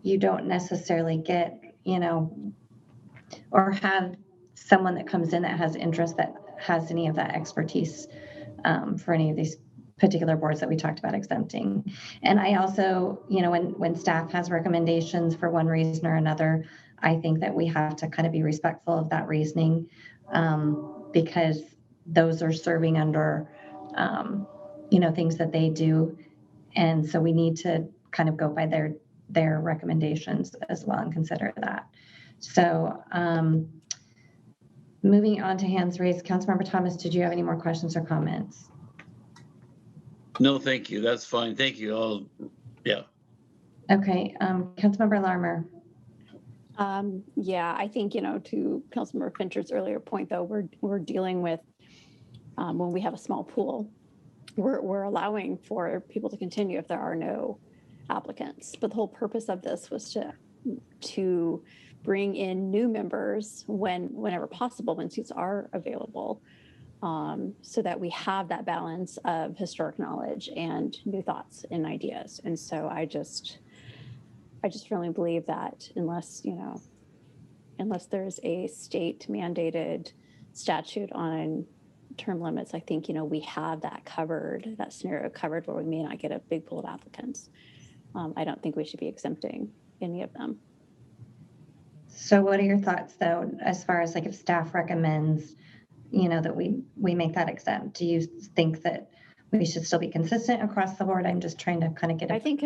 you don't necessarily get, or have someone that comes in that has interest that has any of that expertise for any of these particular boards that we talked about exempting. And I also, when staff has recommendations for one reason or another, I think that we have to kind of be respectful of that reasoning because those are serving under, things that they do. And so we need to kind of go by their recommendations as well and consider that. So moving on to hands raised, Councilmember Thomas, did you have any more questions or comments? No, thank you. That's fine. Thank you all. Yeah. Okay. Councilmember Larmer. Yeah, I think, to Councilmember Fincher's earlier point, though, we're dealing with when we have a small pool, we're allowing for people to continue if there are no applicants. But the whole purpose of this was to bring in new members whenever possible, when seats are available, so that we have that balance of historic knowledge and new thoughts and ideas. And so I just firmly believe that unless there's a state mandated statute on term limits, I think, we have that covered, that scenario covered where we may not get a big pool of applicants. I don't think we should be exempting any of them. So what are your thoughts though, as far as if staff recommends, that we make that exempt? Do you think that we should still be consistent across the board? I'm just trying to kind of get I think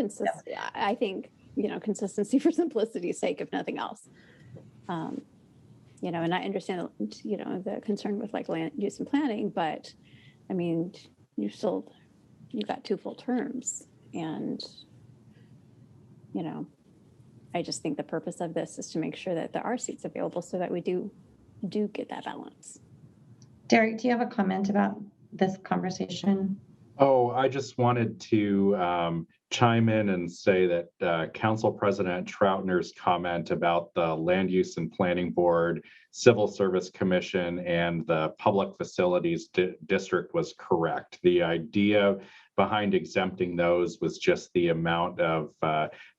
consistency for simplicity's sake, if nothing else. And I understand, the concern with land use and planning, but I mean, you've got 2 full terms, and I just think the purpose of this is to make sure that there are seats available so that we do get that balance. Derek, do you have a comment about this conversation? Oh, I just wanted to chime in and say that Council President Troutner's comment about the Land Use and Planning Board, Civil Service Commission, and the Public Facilities District was correct. The idea behind exempting those was just the amount of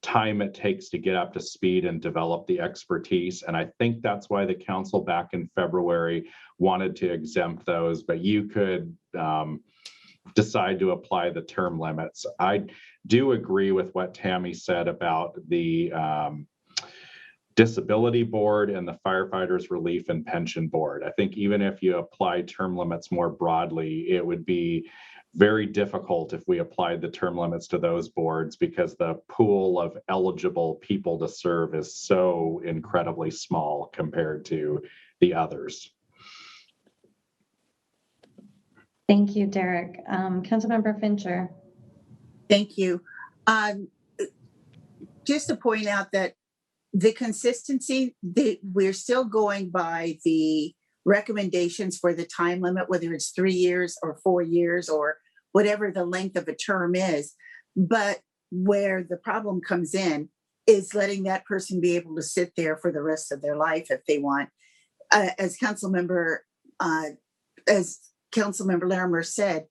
time it takes to get up to speed and develop the expertise. And I think that's why the council back in February wanted to exempt those, but you could decide to apply the term limits. I do agree with what Tammy said about the Disability Board and the Firefighters Relief and Pension Board. I think even if you apply term limits more broadly, it would be very difficult if we applied the term limits to those boards because the pool of eligible people to serve is so incredibly small compared to the others. Thank you, Derek. Councilmember Fincher. Thank you. Just to point out that the consistency, we're still going by the recommendations for the time limit, whether it's 3 years or 4 years or whatever the length of a term is. But where the problem comes in is letting that person be able to sit there for the rest of their life if they want. As Councilmember Larimer said,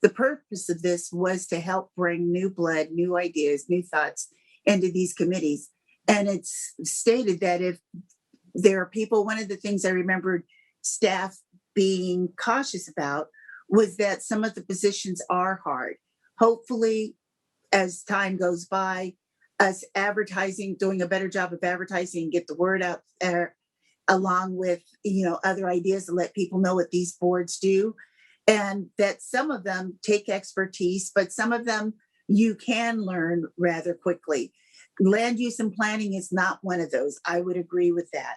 the purpose of this was to help bring new blood, new ideas, new thoughts into these committees. And it's stated that if there are people, one of the things I remembered staff being cautious about was that some of the positions are hard. Hopefully, as time goes by, us advertising, doing a better job of advertising and get the word out there, along with, other ideas to let people know what these boards do. And that some of them take expertise, but some of them you can learn rather quickly. Land use and planning is not one of those. I would agree with that.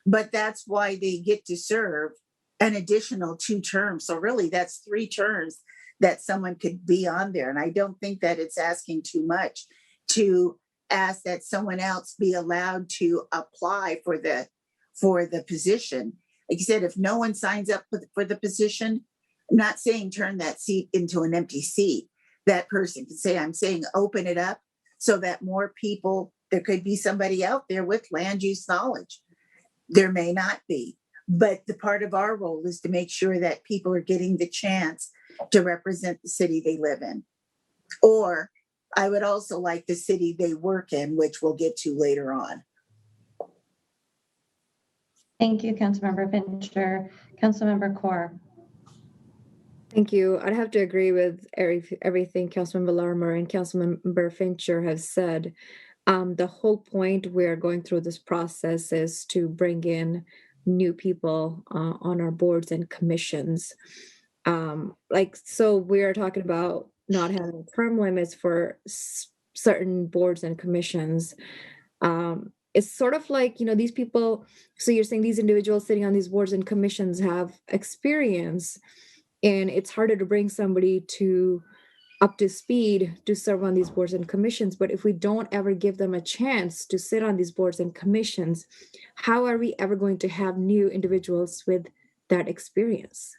But that's why they get to serve an additional 2 terms. So really, that's 3 terms that someone could be on there. And I don't think that it's asking too much to ask that someone else be allowed to apply for the position. Like you said, if no one signs up for the position, I'm not saying turn that seat into an empty seat. That person can say, I'm saying open it up so that more people, there could be somebody out there with land use knowledge. There may not be, but the part of our role is to make sure that people are getting the chance to represent the city they live in. Or I would also like the city they work in, which we'll get to later on. Thank you, Councilmember Fincher. Councilmember Kaur. Thank you. I'd have to agree with everything Councilmember Larimer and Councilmember Fincher have said. The whole point we're going through this process is to bring in new people on our boards and commissions. So we're talking about not having term limits for certain boards and commissions. It's sort of like, these people, so you're saying these individuals sitting on these boards and commissions have experience, and it's harder to bring somebody up to speed to serve on these boards and commissions. But if we don't ever give them a chance to sit on these boards and commissions, how are we ever going to have new individuals with that experience?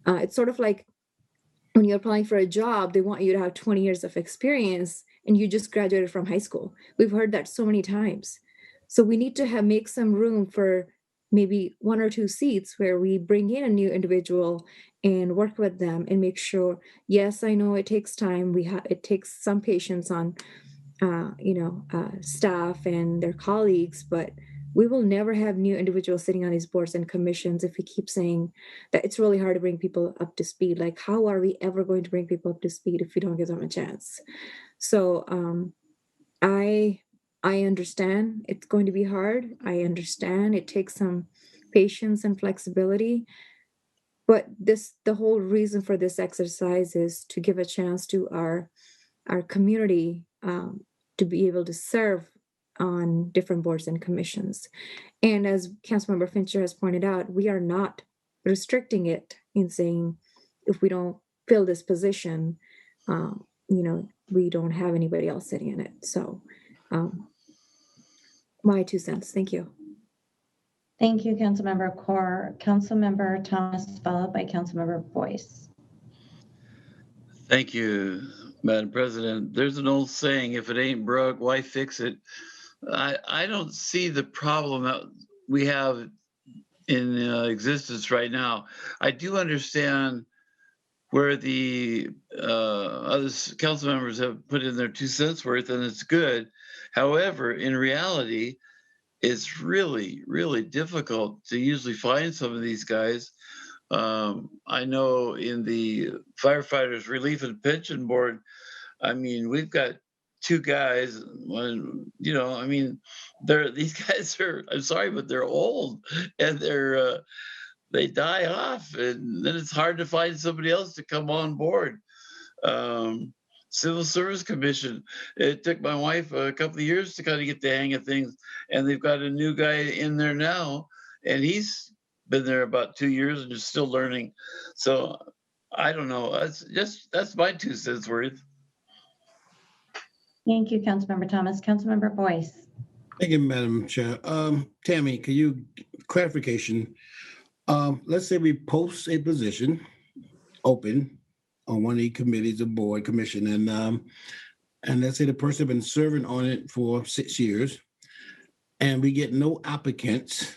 It's sort of like when you're applying for a job, they want you to have 20 years of experience and you just graduated from high school. We've heard that so many times. So we need to make some room for maybe 1 or 2 seats where we bring in a new individual and work with them and make sure, yes, I know it takes time. It takes some patience on, staff and their colleagues, but we will never have new individuals sitting on these boards and commissions if we keep saying that it's really hard to bring people up to speed. Like, how are we ever going to bring people up to speed if we don't give them a chance? So I understand it's going to be hard. I understand it takes some patience and flexibility. But the whole reason for this exercise is to give a chance to our community to be able to serve on different boards and commissions. And as Councilmember Fincher has pointed out, we are not restricting it in saying if we don't fill this position, we don't have anybody else sitting in it. So my 2 cents. Thank you. Thank you, Councilmember Kaur. Councilmember Thomas, followed by Councilmember Boyce. Thank you, Madam President. There's an old saying, if it ain't broke, why fix it? I don't see the problem that we have in existence right now. I do understand where the other council members have put in their 2 cents worth, and it's good. However, in reality, it's really, really difficult to usually find some of these guys. I know in the Firefighters Relief and Pension Board, we've got 2 guys. These guys are, I'm sorry, but they're old and they die off, and then it's hard to find somebody else to come on board. Civil Service Commission, it took my wife a couple of years to kind of get the hang of things, and they've got a new guy in there now, and he's been there about 2 years and is still learning. So I don't know. That's my 2 cents worth. Thank you, Councilmember Thomas. Councilmember Boyce. Thank you, Madam Chair. Tammy, can you clarification? Let's say we post a position open on one of the committees, a board, commission, and let's say the person has been serving on it for 6 years, and we get no applicants.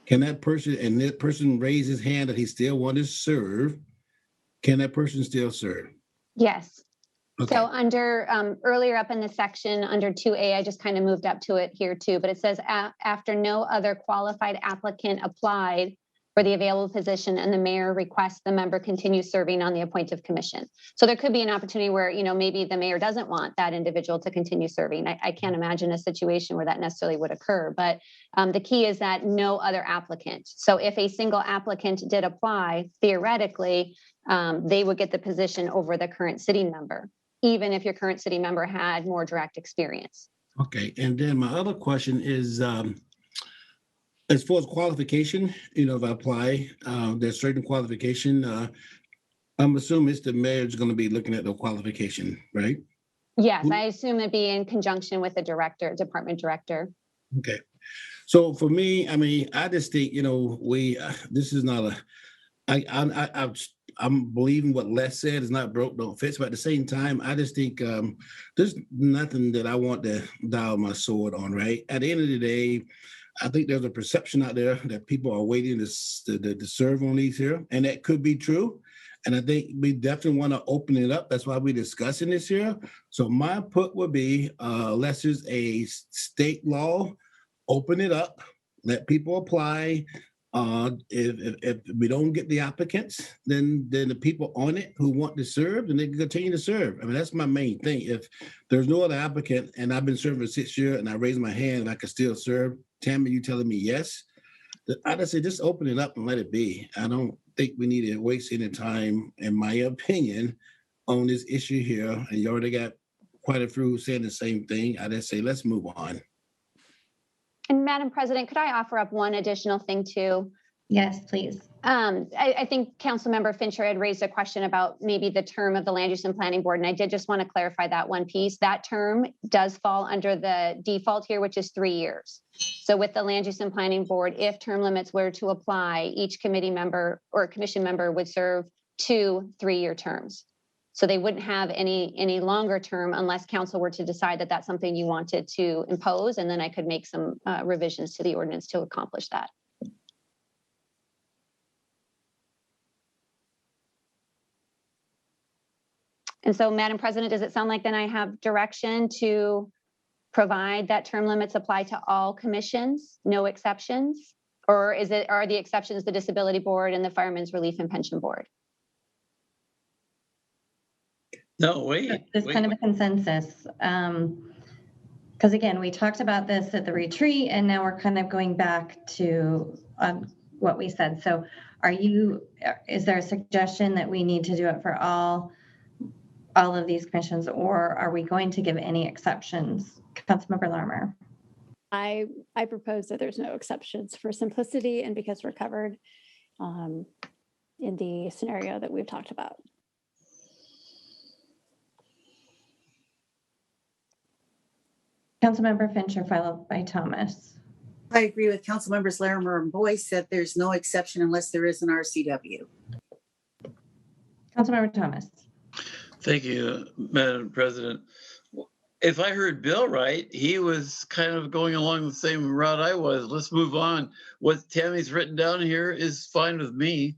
Can that person raise his hand that he still wants to serve? Can that person still serve? Yes. Okay. So under earlier up in the section under 2A, I just kind of moved up to it here too, but it says after no other qualified applicant applied for the available position and the mayor requests the member continue serving on the appointed commission. So there could be an opportunity where, maybe the mayor doesn't want that individual to continue serving. I can't imagine a situation where that necessarily would occur, but the key is that no other applicant. So if a single applicant did apply, theoretically, they would get the position over the current city member, even if your current city member had more direct experience. Okay, and then my other question is, as far as qualification, if I apply, there's certain qualification. I'm assuming the mayor is going to be looking at the qualification, right? Yes, I assume it'd be in conjunction with the department director. Okay, so for me, I just think this is not I'm believing what Les said is not broke, don't fix. But at the same time, I just think there's nothing that I want to dial my sword on, right? At the end of the day, I think there's a perception out there that people are waiting to serve on these here, and that could be true. And I think we definitely want to open it up. That's why we're discussing this here. So my put would be, unless there's a state law, open it up, let people apply. If we don't get the applicants, then the people on it who want to serve, then they can continue to serve. That's my main thing. If there's no other applicant and I've been serving for 6 years and I raise my hand and I can still serve, Tammy, you telling me yes? I just say just open it up and let it be. I don't think we need to waste any time, in my opinion, on this issue here. And you already got quite a few saying the same thing. I just say let's move on. And Madam President, could I offer up one additional thing too? Yes, please. I think Councilmember Fincher had raised a question about maybe the term of the Land Use and Planning Board, and I did just want to clarify that one piece. That term does fall under the default here, which is 3 years. So with the Land Use and Planning Board, if term limits were to apply, each committee member or commission member would serve 2 3-year terms. So they wouldn't have any longer term unless council were to decide that that's something you wanted to impose, and then I could make some revisions to the ordinance to accomplish that. And so, Madam President, does it sound like then I have direction to provide that term limits apply to all commissions, no exceptions? Or are the exceptions the Disability Board and the Fireman's Relief and Pension Board? No, wait. There's kind of a consensus. Because again, we talked about this at the retreat and now we're kind of going back to what we said. So is there a suggestion that we need to do it for all of these commissions, or are we going to give any exceptions? Councilmember Larmer. I propose that there's no exceptions for simplicity and because we're covered in the scenario that we've talked about. Councilmember Fincher, followed by Thomas. I agree with Councilmembers Larimer and Boyce that there's no exception unless there is an RCW. Councilmember Thomas. Thank you, Madam President. If I heard Bill right, he was kind of going along the same route I was. Let's move on. What Tammy's written down here is fine with me.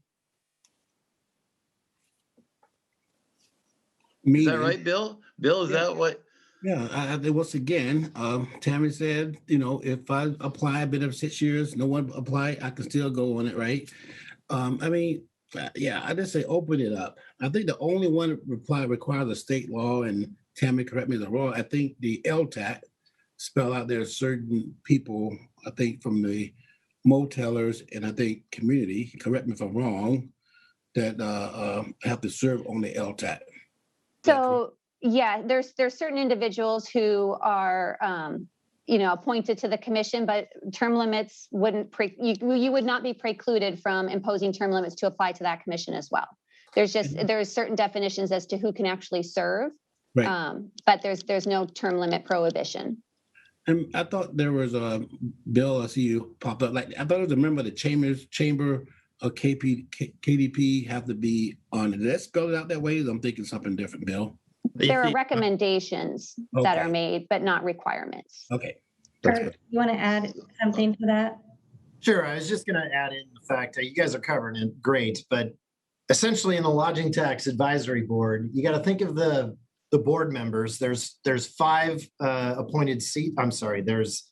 Is that right, Bill? Bill, is that what? Yeah, once again, Tammy said, if I apply, I've been there 6 years, no one apply, I can still go on it, right? I just say open it up. I think the only one requires a state law, and Tammy, correct me if I'm wrong, I think the LTAC spell out there certain people, I think from the motelers and I think community, correct me if I'm wrong, that have to serve on the LTAC. So yeah, there's certain individuals who are appointed to the commission, but term limits wouldn't you would not be precluded from imposing term limits to apply to that commission as well. There's certain definitions as to who can actually serve, Right. but there's no term limit prohibition. And I thought there was a bill, I see you pop up, like, I thought it was a member of the chamber of KDP have to be on it. Did that spell it out that way? I'm thinking something different, Bill. There are recommendations that Okay. are made, but not requirements. Okay. Kurt, you want to add something to that? Sure. I was just going to add in the fact that you guys are covering it great, but essentially in the Lodging Tax Advisory Board, you got to think of the board members. There's 5 appointed seats. I'm sorry. There's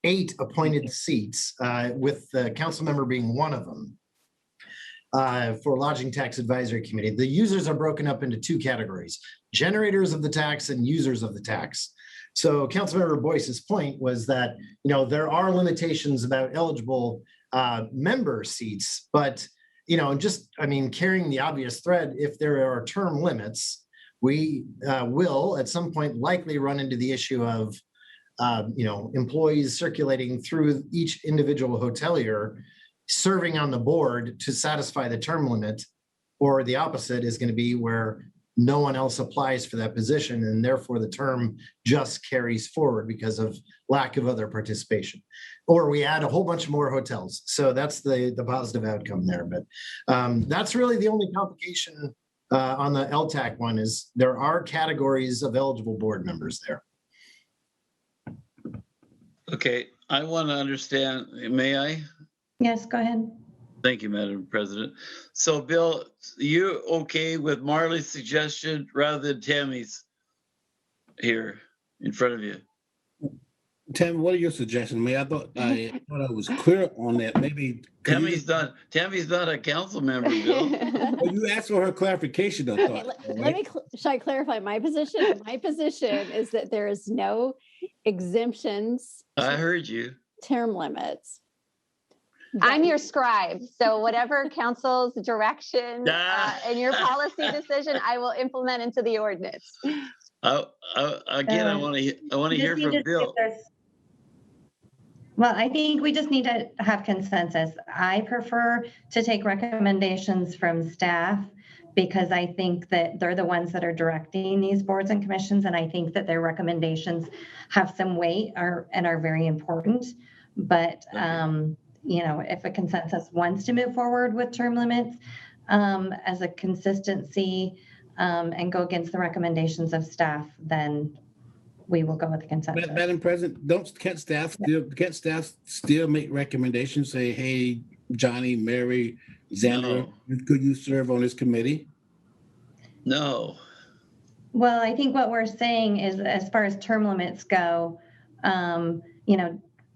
8 appointed seats, with the council member being one of them. For Lodging Tax Advisory Committee, the users are broken up into 2 categories: generators of the tax and users of the tax. So Councilmember Boyce's point was that, there are limitations about eligible member seats, but, carrying the obvious thread, if there are term limits, we will at some point likely run into the issue of, employees circulating through each individual hotelier serving on the board to satisfy the term limit, or the opposite is going to be where no one else applies for that position, and therefore the term just carries forward because of lack of other participation. Or we add a whole bunch more hotels. So that's the positive outcome there. But that's really the only complication on the LTAC one, is there are categories of eligible board members there. Okay, I want to understand, may I? Yes, go ahead. Thank you, Madam President. So Bill, you okay with Marley's suggestion rather than Tammy's here in front of you? Tammy, what are your suggestions? I thought I was clear on that. Maybe Tammy's not a council member, Bill. Well, you asked for her clarification, I thought. Shall I clarify my position? My position is that there is no exemptions. I heard you. Term limits. I'm your scribe, so whatever council's direction and your policy decision, I will implement into the ordinance. I want to hear from Bill. Well, I think we just need to have consensus. I prefer to take recommendations from staff because I think that they're the ones that are directing these boards and commissions, and I think that their recommendations have some weight and are very important. But if a consensus wants to move forward with term limits as a consistency and go against the recommendations of staff, then we will go with the consensus. Madam President, can't staff still make recommendations? Say, hey, Johnny, Mary, Xander, could you serve on this committee? No. Well, I think what we're saying is, as far as term limits go,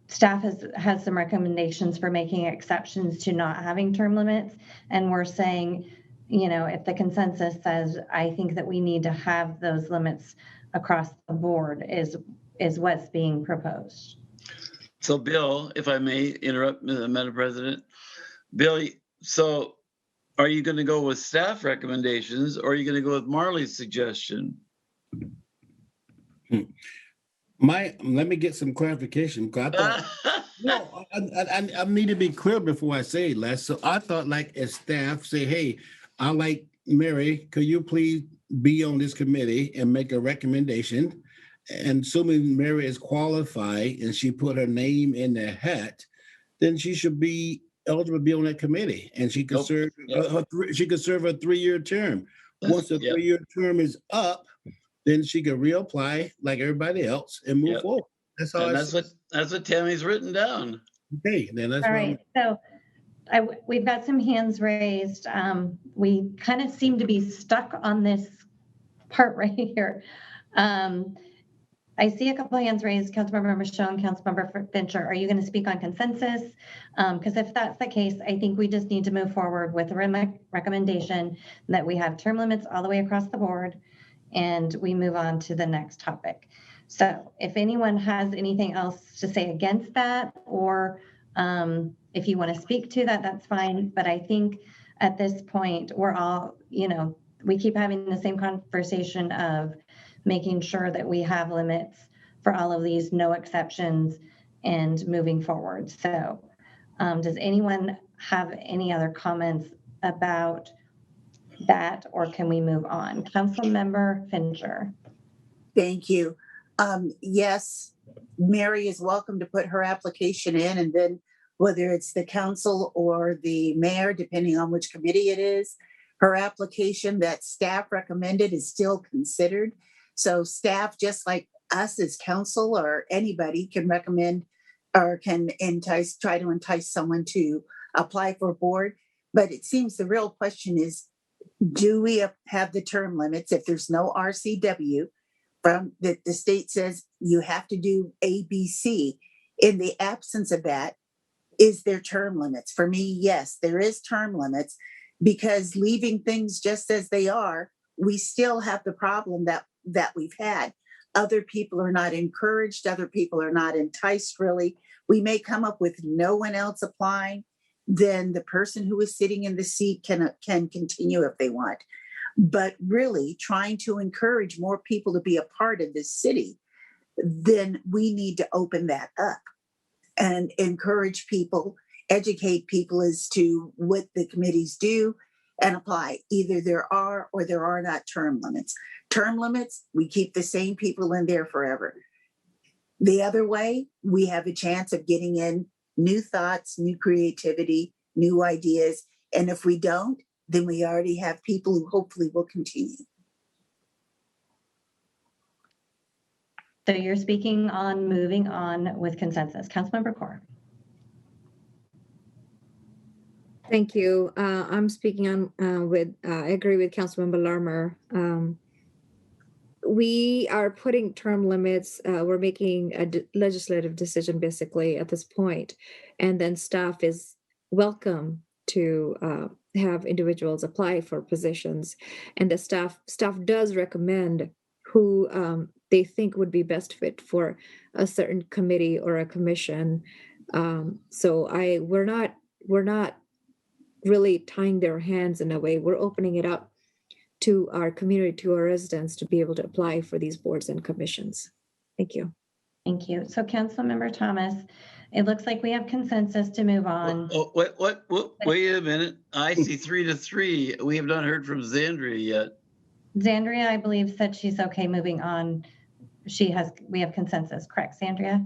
staff has some recommendations for making exceptions to not having term limits. And we're saying, if the consensus says, I think that we need to have those limits across the board is what's being proposed. So Bill, if I may interrupt, Madam President, Bill, so are you going to go with staff recommendations or are you going to go with Marley's suggestion? Let me get some clarification, because I thought, I need to be clear before I say it, Les. So I thought, like, as staff say, hey, I like Mary, could you please be on this committee and make a recommendation? And assuming Mary is qualified and she put her name in the hat, then she should be eligible to be on that committee, and she could serve. She could serve a 3-year term. Once the 3-year term is up, then she could reapply like everybody else and move forward. That's all. That's what Tammy's written down. Okay, then that's all right. So we've got some hands raised. We kind of seem to be stuck on this part right here. I see a couple of hands raised. Councilmember Michonne, Councilmember Fincher, are you going to speak on consensus? Because if that's the case, I think we just need to move forward with a recommendation that we have term limits all the way across the board, and we move on to the next topic. So if anyone has anything else to say against that, or if you want to speak to that, that's fine. But I think at this point, we're all, we keep having the same conversation of making sure that we have limits for all of these, no exceptions, and moving forward. So does anyone have any other comments about that, or can we move on? Councilmember Fincher. Thank you. Yes, Mary is welcome to put her application in, and then whether it's the council or the mayor, depending on which committee it is, her application that staff recommended is still considered. So staff, just like us as council or anybody, can recommend or can try to entice someone to apply for a board. But it seems the real question is, do we have the term limits? If there's no RCW, from the state says you have to do A, B, C. In the absence of that, is there term limits? For me, yes, there is term limits, because leaving things just as they are, we still have the problem that we've had. Other people are not encouraged. Other people are not enticed, really. We may come up with no one else applying. Then the person who is sitting in the seat can continue if they want. But really trying to encourage more people to be a part of this city, then we need to open that up and encourage people, educate people as to what the committees do and apply. Either there are or there are not term limits. Term limits, we keep the same people in there forever. The other way, we have a chance of getting in new thoughts, new creativity, new ideas. And if we don't, then we already have people who hopefully will continue. So you're speaking on moving on with consensus. Councilmember Corr. Thank you. I'm speaking on I agree with Councilmember Larmer. We are putting term limits. We're making a legislative decision basically at this point, and then staff is welcome to have individuals apply for positions, and the staff does recommend who they think would be best fit for a certain committee or a commission. So we're not really tying their hands in a way. We're opening it up to our community, to our residents, to be able to apply for these boards and commissions. Thank you. Thank you. So Councilmember Thomas, it looks like we have consensus to move on. Wait a minute. I see 3-3. We have not heard from Zandria yet. Zandria, I believe, said she's okay moving on. We have consensus, correct, Zandria?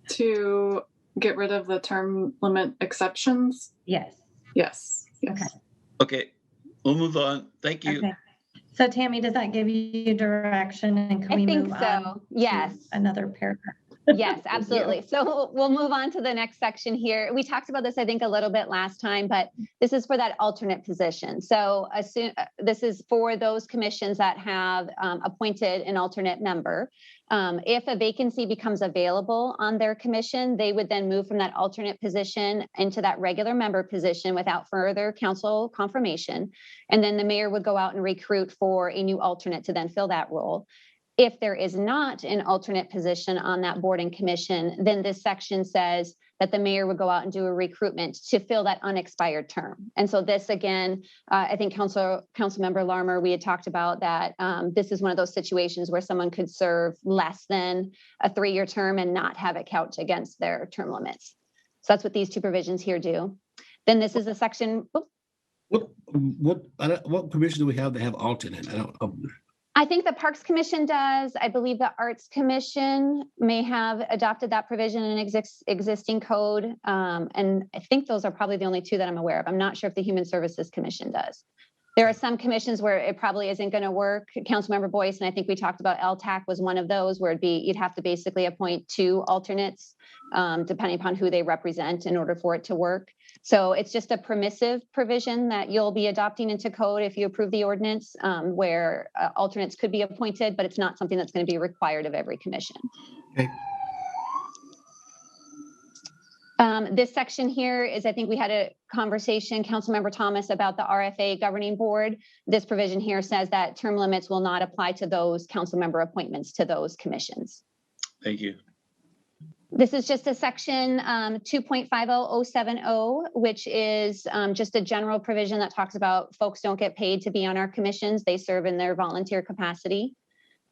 To get rid of the term limit exceptions? Yes. Yes. Okay, we'll move on. Thank you. Okay. So Tammy, does that give you direction, and can we move on? Yes. Another paragraph. Yes, absolutely. So we'll move on to the next section here. We talked about this, I think, a little bit last time, but this is for that alternate position. So this is for those commissions that have appointed an alternate member. If a vacancy becomes available on their commission, they would then move from that alternate position into that regular member position without further council confirmation. And then the mayor would go out and recruit for a new alternate to then fill that role. If there is not an alternate position on that board and commission, then this section says that the mayor would go out and do a recruitment to fill that unexpired term. And so this, again, I think Councilmember Larmer, we had talked about that this is one of those situations where someone could serve less than a 3-year term and not have it count against their term limits. So that's what these two provisions here do. Then this is a section. What commission do we have that have alternate? I think the Parks Commission does. I believe the Arts Commission may have adopted that provision in existing code. And I think those are probably the only two that I'm aware of. I'm not sure if the Human Services Commission does. There are some commissions where it probably isn't going to work. Councilmember Boyce, and I think we talked about LTAC was one of those where you'd have to basically appoint 2 alternates, depending upon who they represent in order for it to work. So it's just a permissive provision that you'll be adopting into code if you approve the ordinance, where alternates could be appointed, but it's not something that's going to be required of every commission. Okay. This section here is, I think we had a conversation, Councilmember Thomas, about the RFA Governing Board. This provision here says that term limits will not apply to those council member appointments to those commissions. Thank you. This is just a section 2.50070, which is just a general provision that talks about folks don't get paid to be on our commissions. They serve in their volunteer capacity.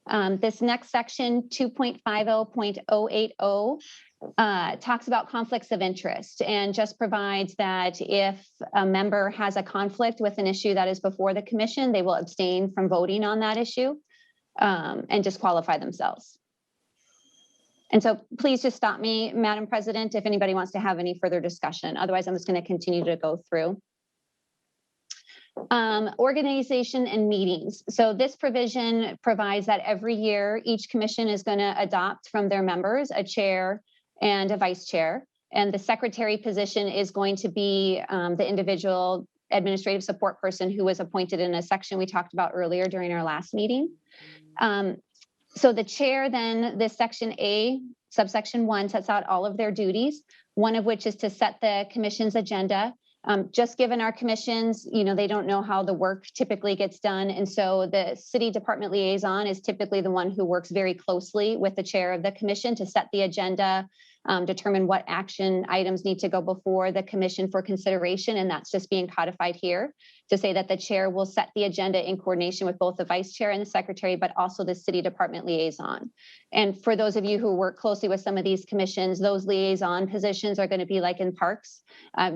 This next section, 2.50.080, talks about conflicts of interest and just provides that if a member has a conflict with an issue that is before the commission, they will abstain from voting on that issue and disqualify themselves. And so please just stop me, Madam President, if anybody wants to have any further discussion. Otherwise, I'm just going to continue to go through. Organization and meetings. So this provision provides that every year, each commission is going to adopt from their members a chair and a vice chair. And the secretary position is going to be the individual administrative support person who was appointed in a section we talked about earlier during our last meeting. So the chair then, this section A, subsection 1, sets out all of their duties, one of which is to set the commission's agenda. Just given our commissions, they don't know how the work typically gets done. And so the city department liaison is typically the one who works very closely with the chair of the commission to set the agenda, determine what action items need to go before the commission for consideration. And that's just being codified here to say that the chair will set the agenda in coordination with both the vice chair and the secretary, but also the city department liaison. And for those of you who work closely with some of these commissions, those liaison positions are going to be like in parks,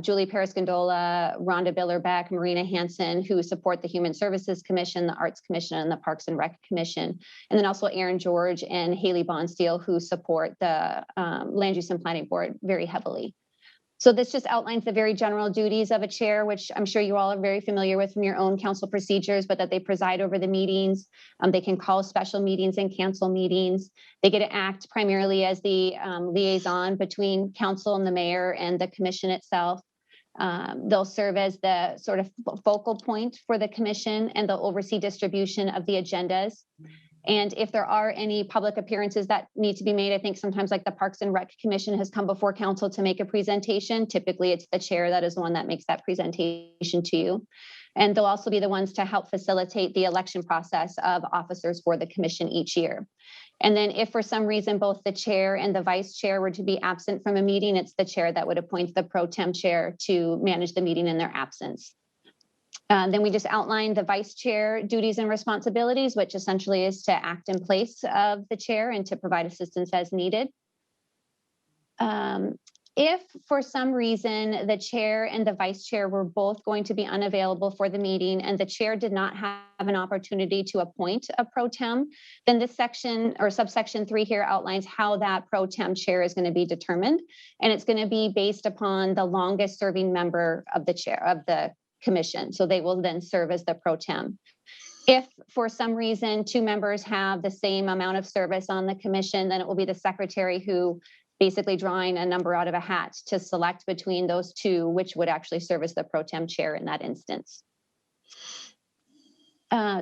Julie Paris-Gondola, Rhonda Billerbeck, Marina Hansen, who support the Human Services Commission, the Arts Commission, and the Parks and Rec Commission. And then also Aaron George and Haley Bonsteel, who support the Land Use and Planning Board very heavily. So this just outlines the very general duties of a chair, which I'm sure you all are very familiar with from your own council procedures, but that they preside over the meetings. They can call special meetings and cancel meetings. They get to act primarily as the liaison between council and the mayor and the commission itself. They'll serve as the sort of focal point for the commission, and they'll oversee distribution of the agendas. And if there are any public appearances that need to be made, I think sometimes like the Parks and Rec Commission has come before council to make a presentation. Typically, it's the chair that is the one that makes that presentation to you. And they'll also be the ones to help facilitate the election process of officers for the commission each year. And then if for some reason both the chair and the vice chair were to be absent from a meeting, it's the chair that would appoint the pro tem chair to manage the meeting in their absence. Then we just outlined the vice chair duties and responsibilities, which essentially is to act in place of the chair and to provide assistance as needed. If for some reason the chair and the vice chair were both going to be unavailable for the meeting and the chair did not have an opportunity to appoint a pro tem, then this section or subsection 3 here outlines how that pro tem chair is going to be determined. And it's going to be based upon the longest serving member of the chair of the commission. So they will then serve as the pro tem. If for some reason 2 members have the same amount of service on the commission, then it will be the secretary who basically drawing a number out of a hat to select between those 2, which would actually serve as the pro tem chair in that instance.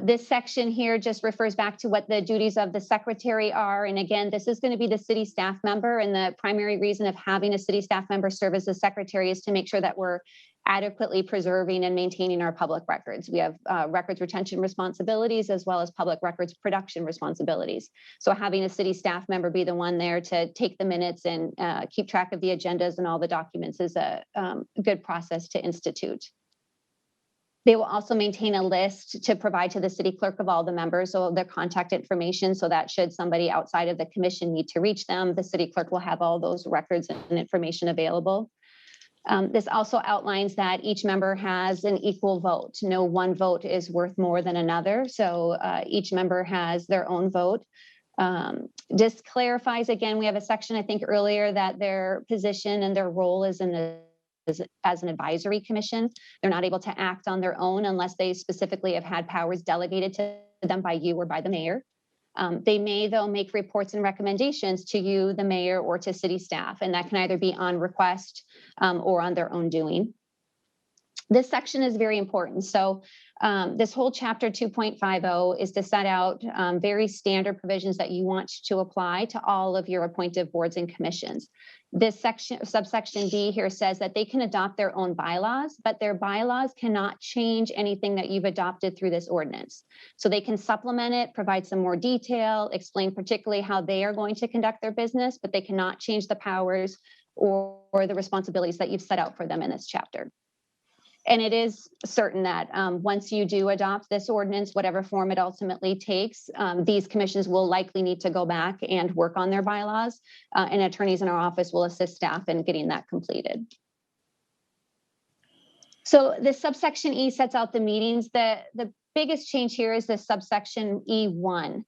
This section here just refers back to what the duties of the secretary are. And again, this is going to be the city staff member. And the primary reason of having a city staff member serve as the secretary is to make sure that we're adequately preserving and maintaining our public records. We have records retention responsibilities as well as public records production responsibilities. So having a city staff member be the one there to take the minutes and keep track of the agendas and all the documents is a good process to institute. They will also maintain a list to provide to the city clerk of all the members, so their contact information, so that should somebody outside of the commission need to reach them, the city clerk will have all those records and information available. This also outlines that each member has an equal vote. No one vote is worth more than another. So each member has their own vote. Just clarifies again, we have a section, I think earlier, that their position and their role is as an advisory commission. They're not able to act on their own unless they specifically have had powers delegated to them by you or by the mayor. They may, though, make reports and recommendations to you, the mayor, or to city staff, and that can either be on request or on their own doing. This section is very important. So this whole chapter 2.50 is to set out very standard provisions that you want to apply to all of your appointed boards and commissions. This section, subsection D here, says that they can adopt their own bylaws, but their bylaws cannot change anything that you've adopted through this ordinance. So they can supplement it, provide some more detail, explain particularly how they are going to conduct their business, but they cannot change the powers or the responsibilities that you've set out for them in this chapter. And it is certain that once you do adopt this ordinance, whatever form it ultimately takes, these commissions will likely need to go back and work on their bylaws, and attorneys in our office will assist staff in getting that completed. So the subsection E sets out the meetings. The biggest change here is the subsection E1.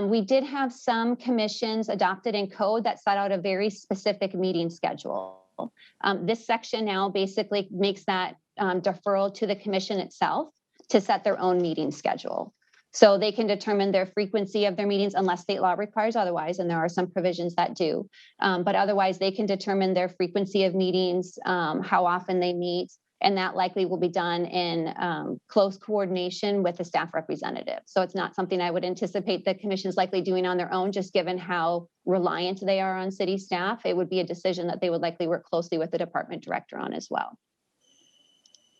We did have some commissions adopted in code that set out a very specific meeting schedule. This section now basically makes that deferral to the commission itself to set their own meeting schedule. So they can determine their frequency of their meetings unless state law requires otherwise, and there are some provisions that do. But otherwise, they can determine their frequency of meetings, how often they meet, and that likely will be done in close coordination with the staff representative. So it's not something I would anticipate the commission is likely doing on their own, just given how reliant they are on city staff. It would be a decision that they would likely work closely with the department director on as well.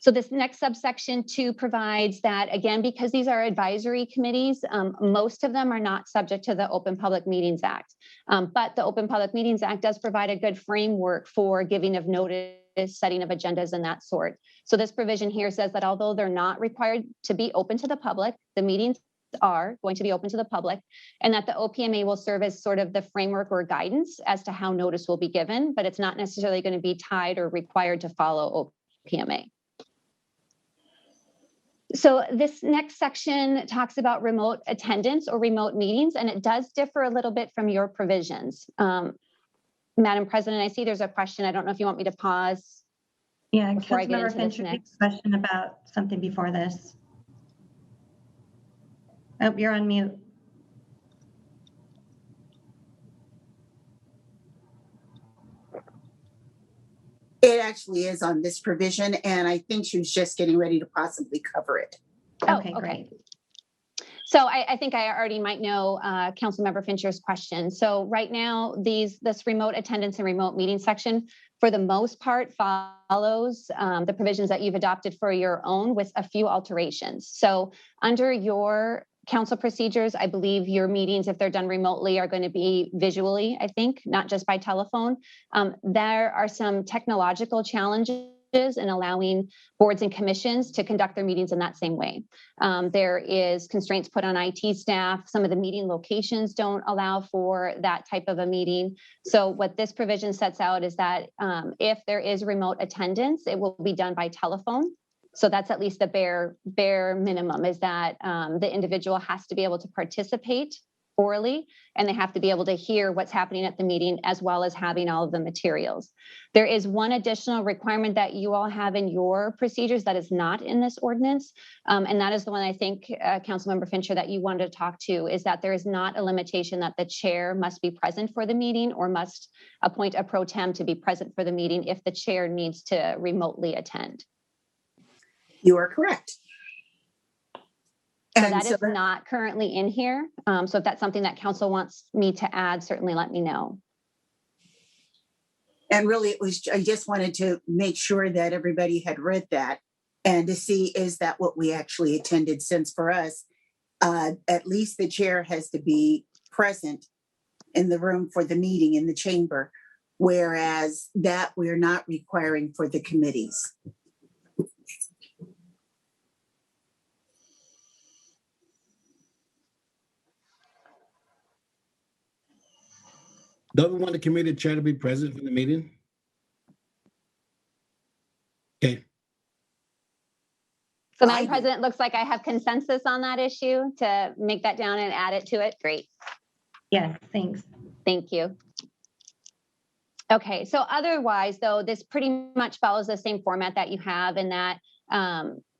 So this next subsection 2 provides that, again, because these are advisory committees, most of them are not subject to the Open Public Meetings Act. But the Open Public Meetings Act does provide a good framework for giving of notice, setting of agendas and that sort. So this provision here says that although they're not required to be open to the public, the meetings are going to be open to the public, and that the OPMA will serve as sort of the framework or guidance as to how notice will be given, but it's not necessarily going to be tied or required to follow OPMA. So this next section talks about remote attendance or remote meetings, and it does differ a little bit from your provisions. Madam President, I see there's a question. I don't know if you want me to pause. Yeah, before I get Councilmember into this Fincher, next. question about something before this. Oh, you're on mute. Oh, It actually is on this provision, and I think she was just getting ready to possibly cover it. Okay, great. So I think I already might know Councilmember Fincher's question. So right now, this remote attendance and remote meeting section, for the most part, follows the provisions that you've adopted for your own with a few alterations. So under your council procedures, I believe your meetings, if they're done remotely, are going to be visually, I think, not just by telephone. There are some technological challenges in allowing boards and commissions to conduct their meetings in that same way. There is constraints put on IT staff. Some of the meeting locations don't allow for that type of a meeting. So what this provision sets out is that if there is remote attendance, it will be done by telephone. So that's at least the bare minimum, is that the individual has to be able to participate orally, and they have to be able to hear what's happening at the meeting, as well as having all of the materials. There is one additional requirement that you all have in your procedures that is not in this ordinance, and that is the one I think, Councilmember Fincher, that you wanted to talk to, is that there is not a limitation that the chair must be present for the meeting or must appoint a pro tem to be present for the meeting if the chair needs to remotely attend. You are correct. So and that so is not currently in here. So if that's something that council wants me to add, certainly let me know. And really, I just wanted to make sure that everybody had read that and to see, is that what we actually attended? Since for us, at least the chair has to be present in the room for the meeting in the chamber, whereas that we're not requiring for the committees. Don't we want the committee chair to be present for the meeting? Okay. So Madam President, looks like I have consensus on that issue to make that down and add it to it. Great. Yes, thanks. Thank you. Okay, so otherwise, though, this pretty much follows the same format that you have, in that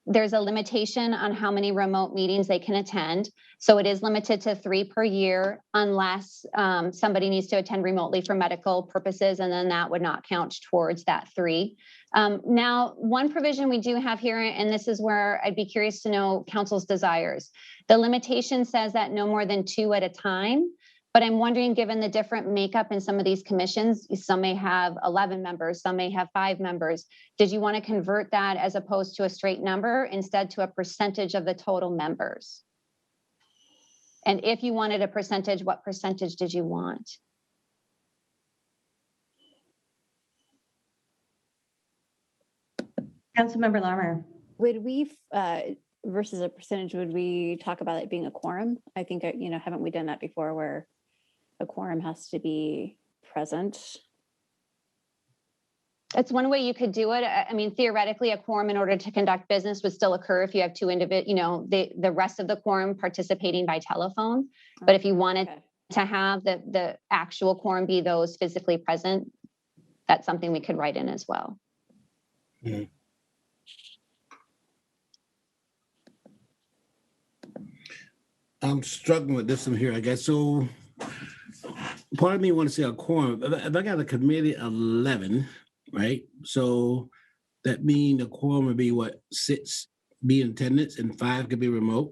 there's a limitation on how many remote meetings they can attend. So it is limited to 3 per year, unless somebody needs to attend remotely for medical purposes, and then that would not count towards that 3. Now, one provision we do have here, and this is where I'd be curious to know council's desires. The limitation says that no more than 2 at a time. But I'm wondering, given the different makeup in some of these commissions, some may have 11 members, some may have 5 members. Did you want to convert that, as opposed to a straight number, instead to a percentage of the total members? And if you wanted a percentage, what percentage did you want? Councilmember Larmer. Would we, versus a percentage, would we talk about it being a quorum? I think, haven't we done that before where a quorum has to be present? That's one way you could do it. I mean, theoretically, a quorum in order to conduct business would still occur if you have two individuals, the rest of the quorum participating by telephone. But if you wanted to have the actual quorum be those physically present, that's something we could write in as well. Yeah. I'm struggling with this one here, I guess. So part of me want to say a quorum. If I got a committee of 11, right? So that means a quorum would be what, 6 be in attendance and 5 could be remote?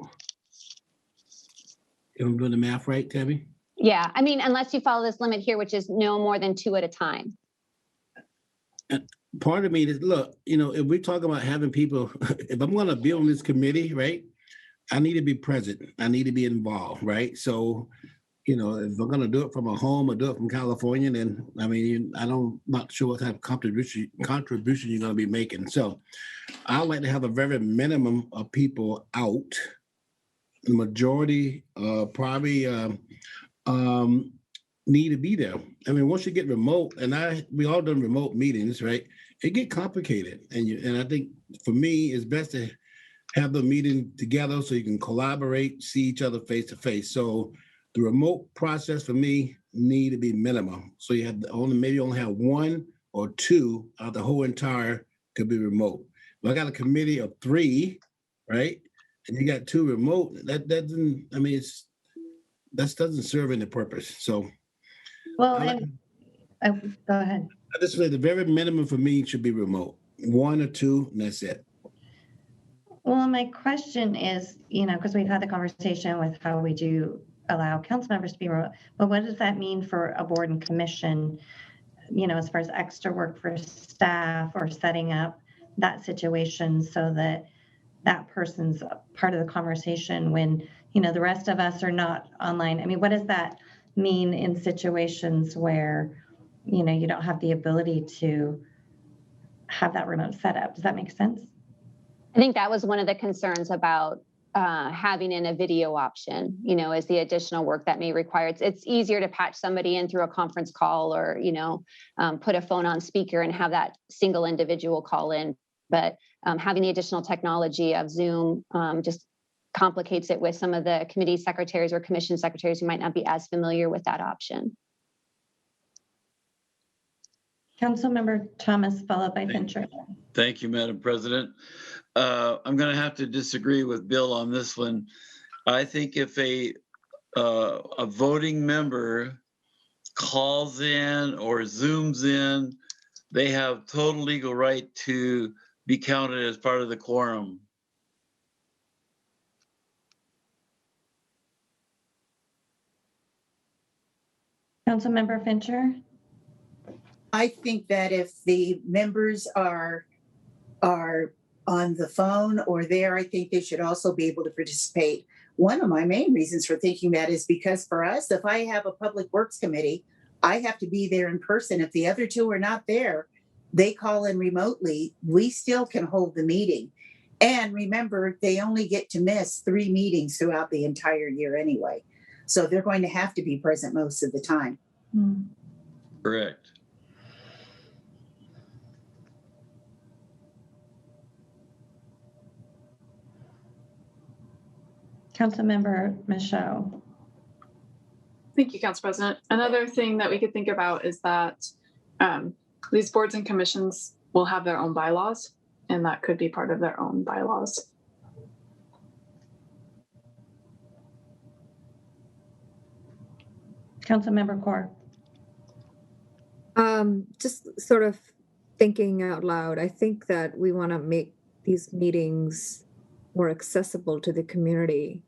If I'm doing the math right, Tabby? Yeah, I mean, unless you follow this limit here, which is no more than 2 at a time. And part of me is, look, if we talk about having people, if I'm going to be on this committee, right, I need to be present. I need to be involved, right? So, if I'm going to do it from a home or do it from California, then, I mean, not sure what type of contribution you're going to be making. So I like to have a very minimum of people out. The majority probably need to be there. I mean, once you get remote, and we all done remote meetings, right? It get complicated. And I think for me, it's best to have the meeting together so you can collaborate, see each other face to face. So the remote process for me need to be minimum. So you have maybe only have 1 or 2 out of the whole entire could be remote. But I got a committee of 3, right? And you got 2 remote. That doesn't. I mean, that doesn't serve any purpose. So, Well, go ahead. I just say the very minimum for me should be remote. 1 or 2, and that's it. Well, my question is, because we've had the conversation with how we do allow council members to be remote, but what does that mean for a board and commission, as far as extra work for staff or setting up that situation so that that person's part of the conversation when, the rest of us are not online? I mean, what does that mean in situations where, you don't have the ability to have that remote setup? Does that make sense? I think that was one of the concerns about having in a video option, is the additional work that may require. It's easier to patch somebody in through a conference call or, put a phone on speaker and have that single individual call in. But having the additional technology of Zoom just complicates it with some of the committee secretaries or commission secretaries who might not be as familiar with that option. Councilmember Thomas, followed by Fincher. Thank you, Madam President. I'm going to have to disagree with Bill on this one. I think if a voting member calls in or Zooms in, they have total legal right to be counted as part of the quorum. Councilmember Fincher. I think that if the members are on the phone or there, I think they should also be able to participate. One of my main reasons for thinking that is because for us, if I have a public works committee, I have to be there in person. If the other 2 are not there, they call in remotely, we still can hold the meeting. And remember, they only get to miss 3 meetings throughout the entire year anyway. So they're going to have to be present most of the time. Correct. Councilmember Michaud. Thank you, Council President. Another thing that we could think about is that these boards and commissions will have their own bylaws, and that could be part of their own bylaws. Councilmember Core. Just sort of thinking out loud, I think that we want to make these meetings more accessible to the community.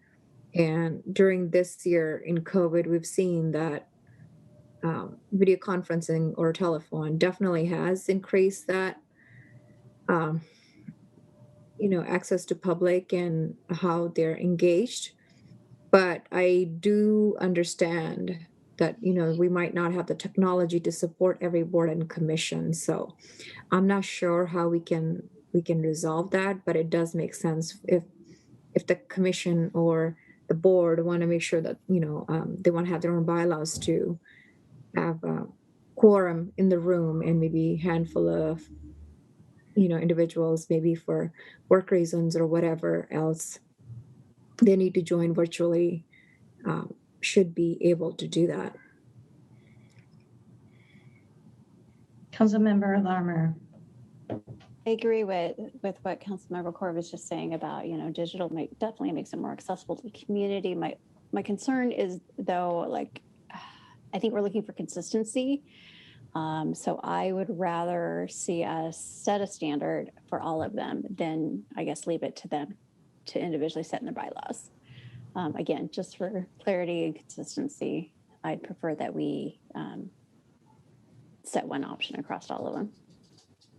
And during this year in COVID, we've seen that video conferencing or telephone definitely has increased that, access to public and how they're engaged. But I do understand that, we might not have the technology to support every board and commission. So I'm not sure how we can we can resolve that, but it does make sense if the commission or the board want to make sure that, they want to have their own bylaws to have a quorum in the room and maybe a handful of, individuals, maybe for work reasons or whatever else, they need to join virtually, should be able to do that. Councilmember Larmer. I agree with what Councilmember Core was just saying about, digital definitely makes it more accessible to the community. My concern is, though, like, I think we're looking for consistency. So I would rather see us set a standard for all of them than, I guess, leave it to them to individually set in their bylaws. Again, just for clarity and consistency, I'd prefer that we set one option across all of them.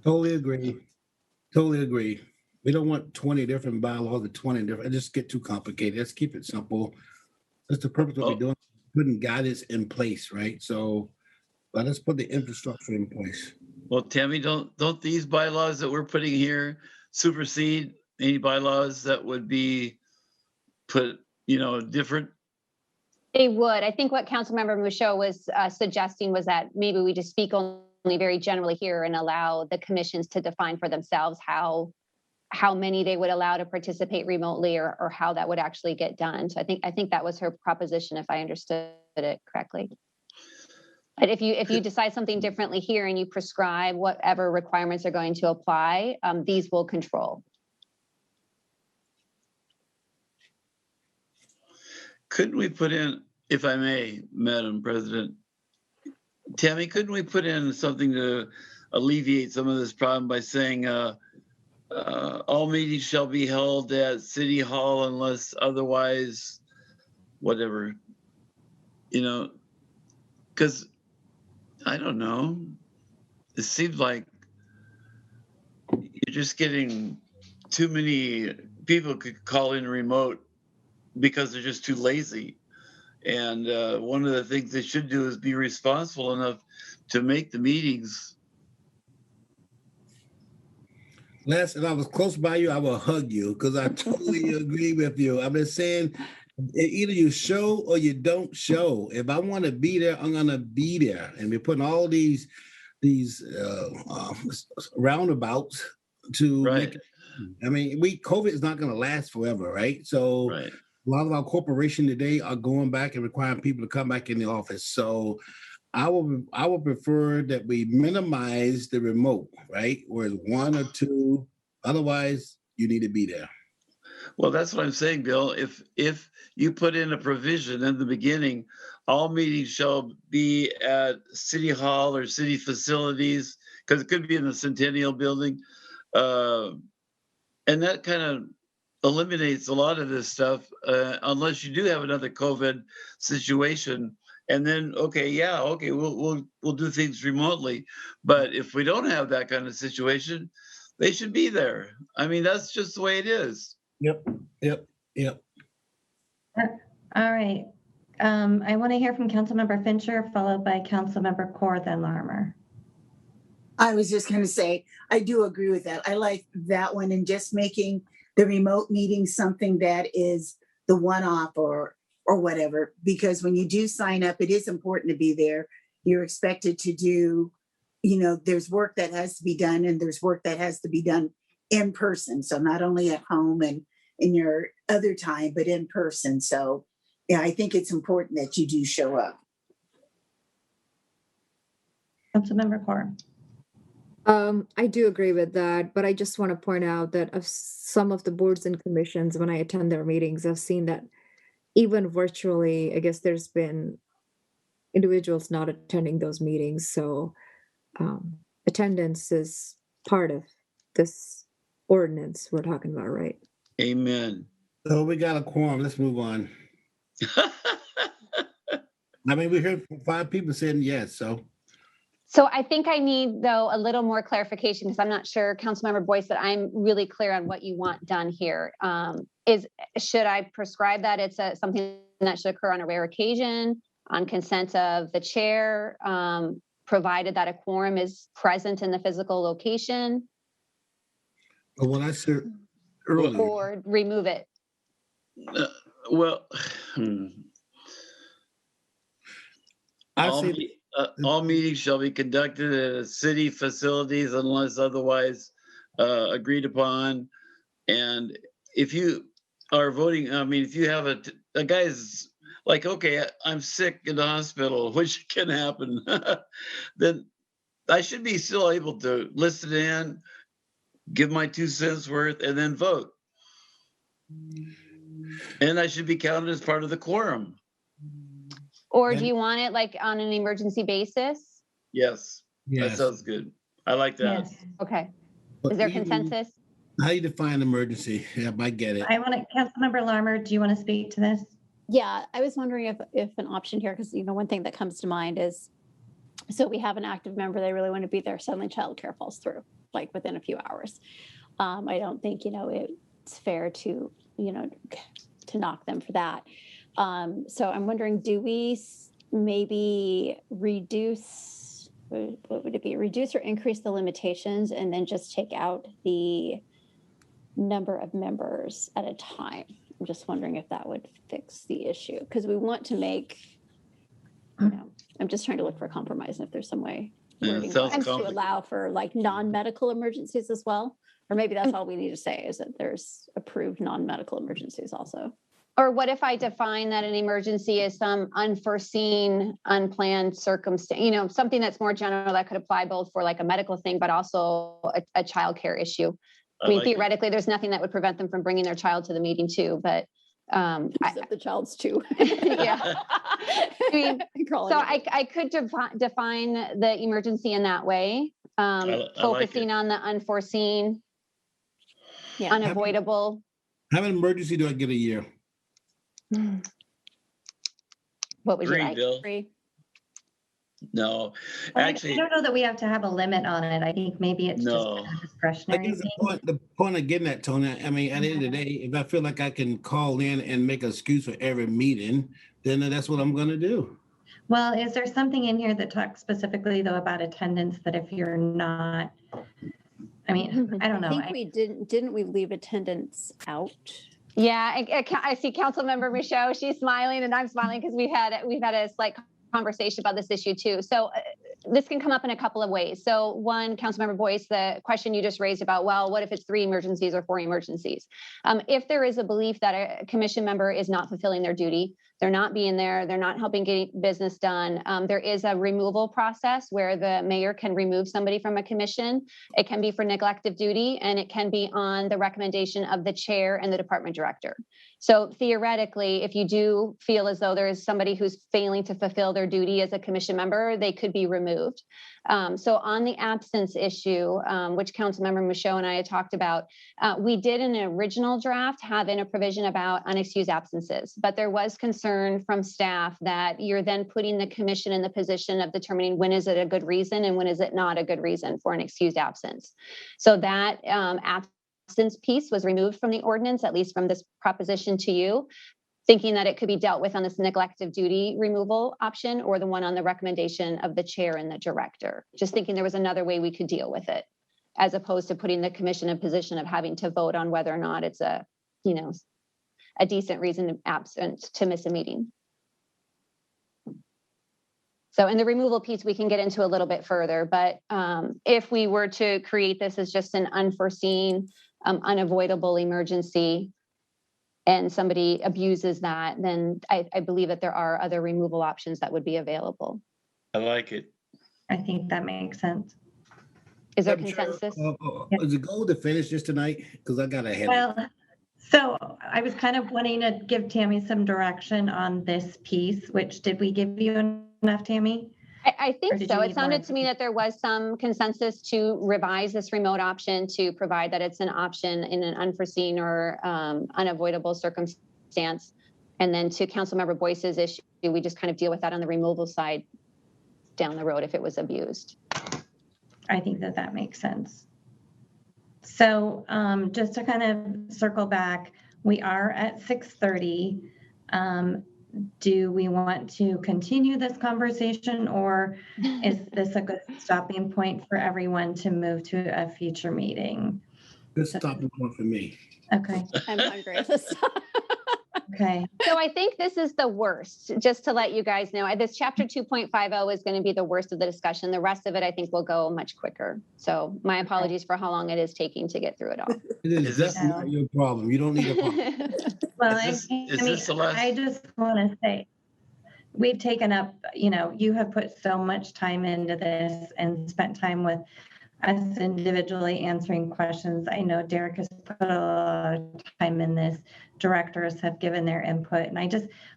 Totally agree. We don't want 20 different bylaws or 20 different, it just get too complicated. Let's keep it simple. That's the purpose of what we're doing, putting guidance in place, right? So let us put the infrastructure in place. Well, Tammy, don't these bylaws that we're putting here supersede any bylaws that would be put, different? They would. I think what Councilmember Michaud was suggesting was that maybe we just speak only very generally here and allow the commissions to define for themselves how many they would allow to participate remotely or how that would actually get done. So I think that was her proposition, if I understood it correctly. But if you decide something differently here and you prescribe whatever requirements are going to apply, these will control. Couldn't we put in, if I may, Madam President, Tammy, couldn't we put in something to alleviate some of this problem by saying all meetings shall be held at City Hall unless otherwise, whatever, because I don't know, it seems like you're just getting too many people could call in remote because they're just too lazy. And one of the things they should do is be responsible enough to make the meetings. Les, if I was close by you, I will hug you because I totally agree with you. I've been saying either you show or you don't show. If I want to be there, I'm gonna be there. And we're putting all these roundabouts to make it. I mean, COVID is not gonna last forever, right? So a lot of our corporations today are going back and requiring people to come back in the office. So I would prefer that we minimize the remote, right? Whereas one or two, otherwise you need to be there. Well, that's what I'm saying, Bill. If you put in a provision in the beginning, all meetings shall be at City Hall or city facilities, because it could be in the Centennial Building, and that kind of eliminates a lot of this stuff, unless you do have another COVID situation. And then, we'll do things remotely. But if we don't have that kind of situation, they should be there. I mean, that's just the way it is. Yep. All right. I want to hear from Councilmember Fincher, followed by Councilmember Core, then Larmer. I was just going to say, I do agree with that. I like that one, and just making the remote meeting something that is the one-off or whatever, because when you do sign up, it is important to be there. You're expected to do, there's work that has to be done, and there's work that has to be done in person. So not only at home and in your other time, but in person. So yeah, I think it's important that you do show up. Councilmember Core. I do agree with that, but I just want to point out that of some of the boards and commissions, when I attend their meetings, I've seen that even virtually, I guess there's been individuals not attending those meetings. So attendance is part of this ordinance we're talking about, right? Amen. So we got a quorum. Let's move on. I mean, we heard from 5 people saying yes, so. So I think I need, though, a little more clarification, because I'm not sure, Councilmember Boyce, that I'm really clear on what you want done here. Should I prescribe that it's something that should occur on a rare occasion, on consent of the chair, provided that a quorum is present in the physical location? What I said earlier. or remove it? Well, I all, say all meetings shall be conducted at city facilities unless otherwise agreed upon. And if you are voting, I mean, if you have a guy's like, okay, I'm sick in the hospital, which can happen, then I should be still able to listen in, give my 2 cents worth, and then vote. And I should be counted as part of the quorum. Or do you want it like on an emergency basis? Yes, yes. that sounds good. I like that. Yes. Okay. But Is there even- consensus? How you define emergency? Yeah, I get it. I want to, Councilmember Larmer, do you want to speak to this? Yeah, I was wondering if an option here, because one thing that comes to mind is, so we have an active member, they really want to be there, suddenly childcare falls through, like within a few hours. I don't think, it's fair to, to knock them for that. So I'm wondering, do we maybe reduce, what would it be? Reduce or increase the limitations and then just take out the number of members at a time? I'm just wondering if that would fix the issue, because we want to make, I'm just trying to look for a compromise, and if there's some way Sounds to complicated. allow for like non-medical emergencies as well. Or maybe that's all we need to say, is that there's approved non-medical emergencies also. Or what if I define that an emergency is some unforeseen, unplanned circumstance, something that's more general that could apply both for like a medical thing, but also a childcare issue. I mean, theoretically, there's nothing that would prevent them from bringing their child to the meeting too, but except the child's too. Yeah. I mean, so I could define the emergency in that way, focusing on the unforeseen, unavoidable. How many emergency do I get a year? What would you Three, like? Bill. 3? No, I actually, don't know that we have to have a limit on it. I think maybe it's just No. kind of I discretionary guess thing. the point of getting that, Tony, I mean, at the end of the day, if I feel like I can call in and make an excuse for every meeting, then that's what I'm going to do. Well, is there something in here that talks specifically though about attendance, that if you're not, I mean, I don't know. I think we didn't we leave attendance out? Yeah, I see Councilmember Michaud. She's smiling and I'm smiling because we've had a slight conversation about this issue too. So this can come up in a couple of ways. So one, Councilmember Boyce, the question you just raised about, well, what if it's 3 emergencies or 4 emergencies? If there is a belief that a commission member is not fulfilling their duty, they're not being there, they're not helping get business done, there is a removal process where the mayor can remove somebody from a commission. It can be for neglect of duty, and it can be on the recommendation of the chair and the department director. So theoretically, if you do feel as though there is somebody who's failing to fulfill their duty as a commission member, they could be removed. So on the absence issue, which Councilmember Michaud and I had talked about, we did in an original draft have in a provision about unexcused absences, but there was concern from staff that you're then putting the commission in the position of determining when is it a good reason and when is it not a good reason for an excused absence. So that absence piece was removed from the ordinance, at least from this proposition to you, thinking that it could be dealt with on this neglect of duty removal option or the one on the recommendation of the chair and the director. Just thinking there was another way we could deal with it, as opposed to putting the commission in a position of having to vote on whether or not it's a decent reason absent to miss a meeting. So in the removal piece, we can get into a little bit further, but if we were to create this as just an unforeseen, unavoidable emergency, and somebody abuses that, then I believe that there are other removal options that would be available. I like it. I think that makes sense. Is there Madam consensus? Chair, is it goal to finish this tonight? Because I got a headache. Well, so I was kind of wanting to give Tammy some direction on this piece, which did we give you enough, Tammy? I think so. It sounded to me that there was some consensus to revise this remote option to provide that it's an option in an unforeseen or unavoidable circumstance. And then to Councilmember Boyce's issue, we just kind of deal with that on the removal side down the road if it was abused. I think that makes sense. So just to kind of circle back, we are at 6:30. Do we want to continue this conversation, or is this a good stopping point for everyone to move to a future meeting? Good stopping point for me. Okay, I'm hungry. okay. So I think this is the worst, just to let you guys know. This chapter 2.50 is going to be the worst of the discussion. The rest of it, I think, will go much quicker. So my apologies for how long it is taking to get through it all. It is definitely not your problem. You don't need a problem. Well, Is this the last? I just want to say, we've taken up, you have put so much time into this and spent time with us individually answering questions. I know Derek has put a lot of time in this. Directors have given their input. And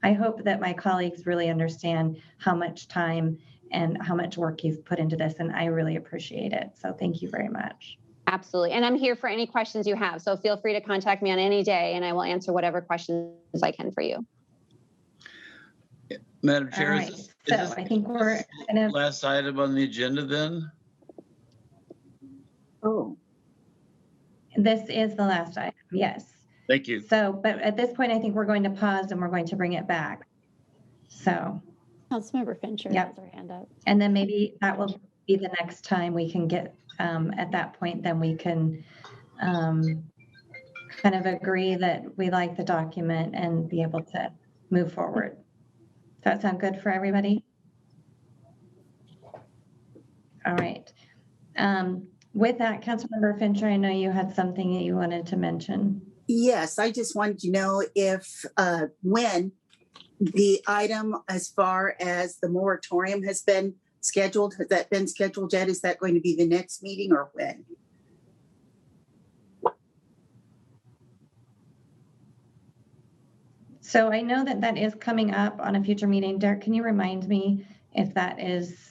I hope that my colleagues really understand how much time and how much work you've put into this. And I really appreciate it. So thank you very much. Absolutely. And I'm here for any questions you have. So feel free to contact me on any day and I will answer whatever questions I can for you. Madam Chair, All right. So I think we're kind of last item on the agenda then? Oh. This is the last item, yes. Thank you. So, but at this point, I think we're going to pause and we're going to bring it back. So. Councilmember Fincher has her hand up. And then maybe that will be the next time we can get, at that point, then we can kind of agree that we like the document and be able to move forward. Does that sound good for everybody? All right. With that, Councilmember Fincher, I know you had something that you wanted to mention. Yes, I just wanted to know if, when the item as far as the moratorium has been scheduled, has that been scheduled yet? Is that going to be the next meeting or when? So I know that that is coming up on a future meeting. Derek, can you remind me if that is?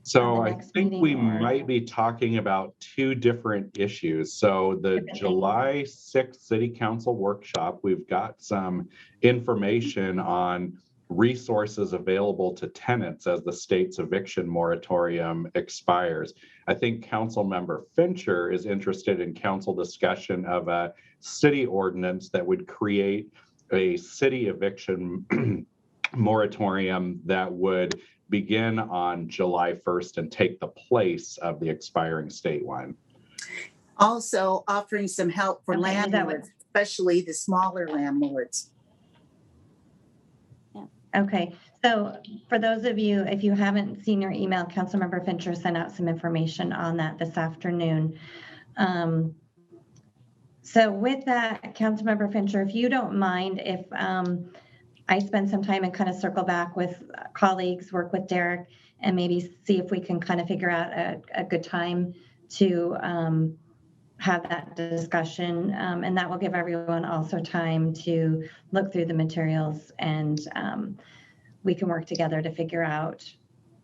So I think we might be talking about two different issues. So the July 6th City Council workshop, we've got some information on resources available to tenants as the state's eviction moratorium expires. I think Councilmember Fincher is interested in council discussion of a city ordinance that would create a city eviction moratorium that would begin on July 1st and take the place of the expiring state one. Also offering some help for landlords, especially the smaller landlords. Okay, so for those of you, if you haven't seen your email, Councilmember Fincher sent out some information on that this afternoon. So with that, Councilmember Fincher, if you don't mind, if I spend some time and kind of circle back with colleagues, work with Derek, and maybe see if we can kind of figure out a good time to have that discussion. And that will give everyone also time to look through the materials, and we can work together to figure out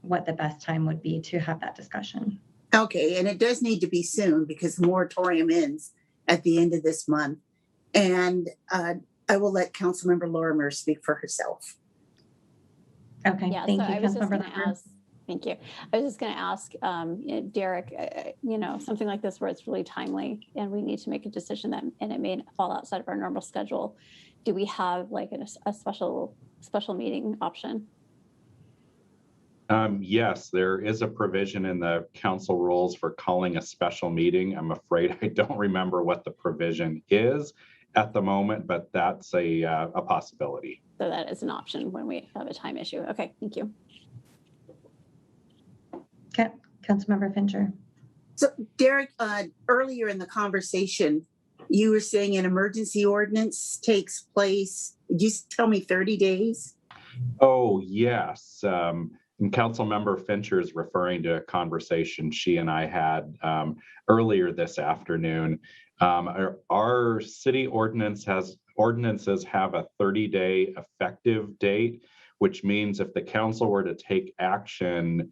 what the best time would be to have that discussion. Okay, and it does need to be soon because the moratorium ends at the end of this month. And I will let Councilmember Lorimer speak for herself. Okay, Yeah, thank so you, I was just going Councilmember. to ask, thank you. I was just going to ask Derek, something like this where it's really timely and we need to make a decision that, and it may fall outside of our normal schedule. Do we have like a special meeting option? Yes, there is a provision in the council rules for calling a special meeting. I'm afraid I don't remember what the provision is at the moment, but that's a possibility. So that is an option when we have a time issue. Okay, thank you. Okay, Councilmember Fincher. So Derek, earlier in the conversation, you were saying an emergency ordinance takes place, did you tell me 30 days? Oh, yes. And Councilmember Fincher is referring to a conversation she and I had earlier this afternoon. Our city ordinances have a 30-day effective date, which means if the council were to take action,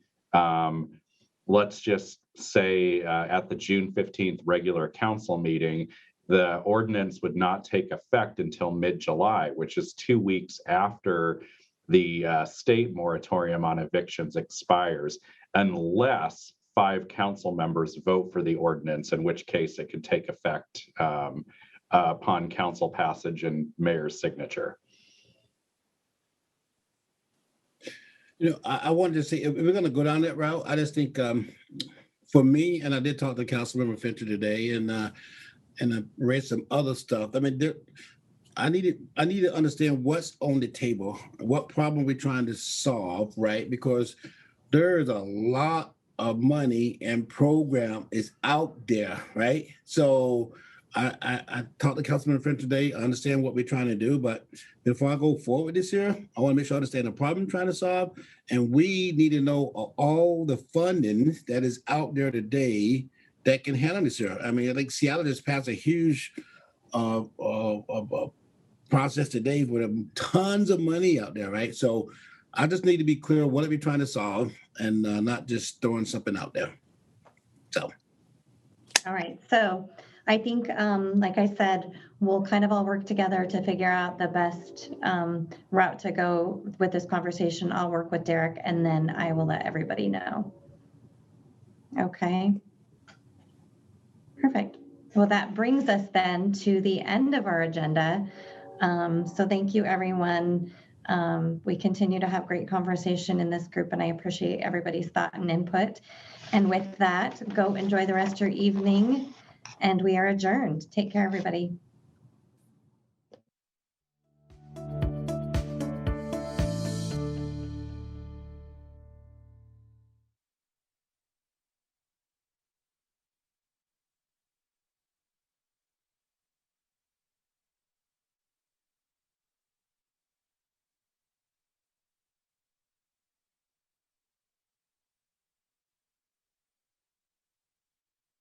let's just say at the June 15th regular council meeting, the ordinance would not take effect until mid-July, which is 2 weeks after the state moratorium on evictions expires, unless 5 council members vote for the ordinance, in which case it could take effect upon council passage and mayor's signature. I wanted to say, if we're going to go down that route, I just think for me, and I did talk to Councilmember Fincher today, and I read some other stuff. I mean, I need to understand what's on the table, what problem we're trying to solve, right? Because there is a lot of money and program is out there, right? So I talked to Councilman Finch today. I understand what we're trying to do, but before I go forward this year, I want to make sure I understand the problem I'm trying to solve. And we need to know all the funding that is out there today that can handle this year. I mean, I think Seattle just passed a huge process today with tons of money out there, right? So I just need to be clear what are we trying to solve and not just throwing something out there. So. All right. So I think, like I said, we'll kind of all work together to figure out the best route to go with this conversation. I'll work with Derek and then I will let everybody know. Okay. Perfect. Well, that brings us then to the end of our agenda. So thank you, everyone. We continue to have great conversation in this group and I appreciate everybody's thought and input. And with that, go enjoy the rest of your evening and we are adjourned. Take care, everybody.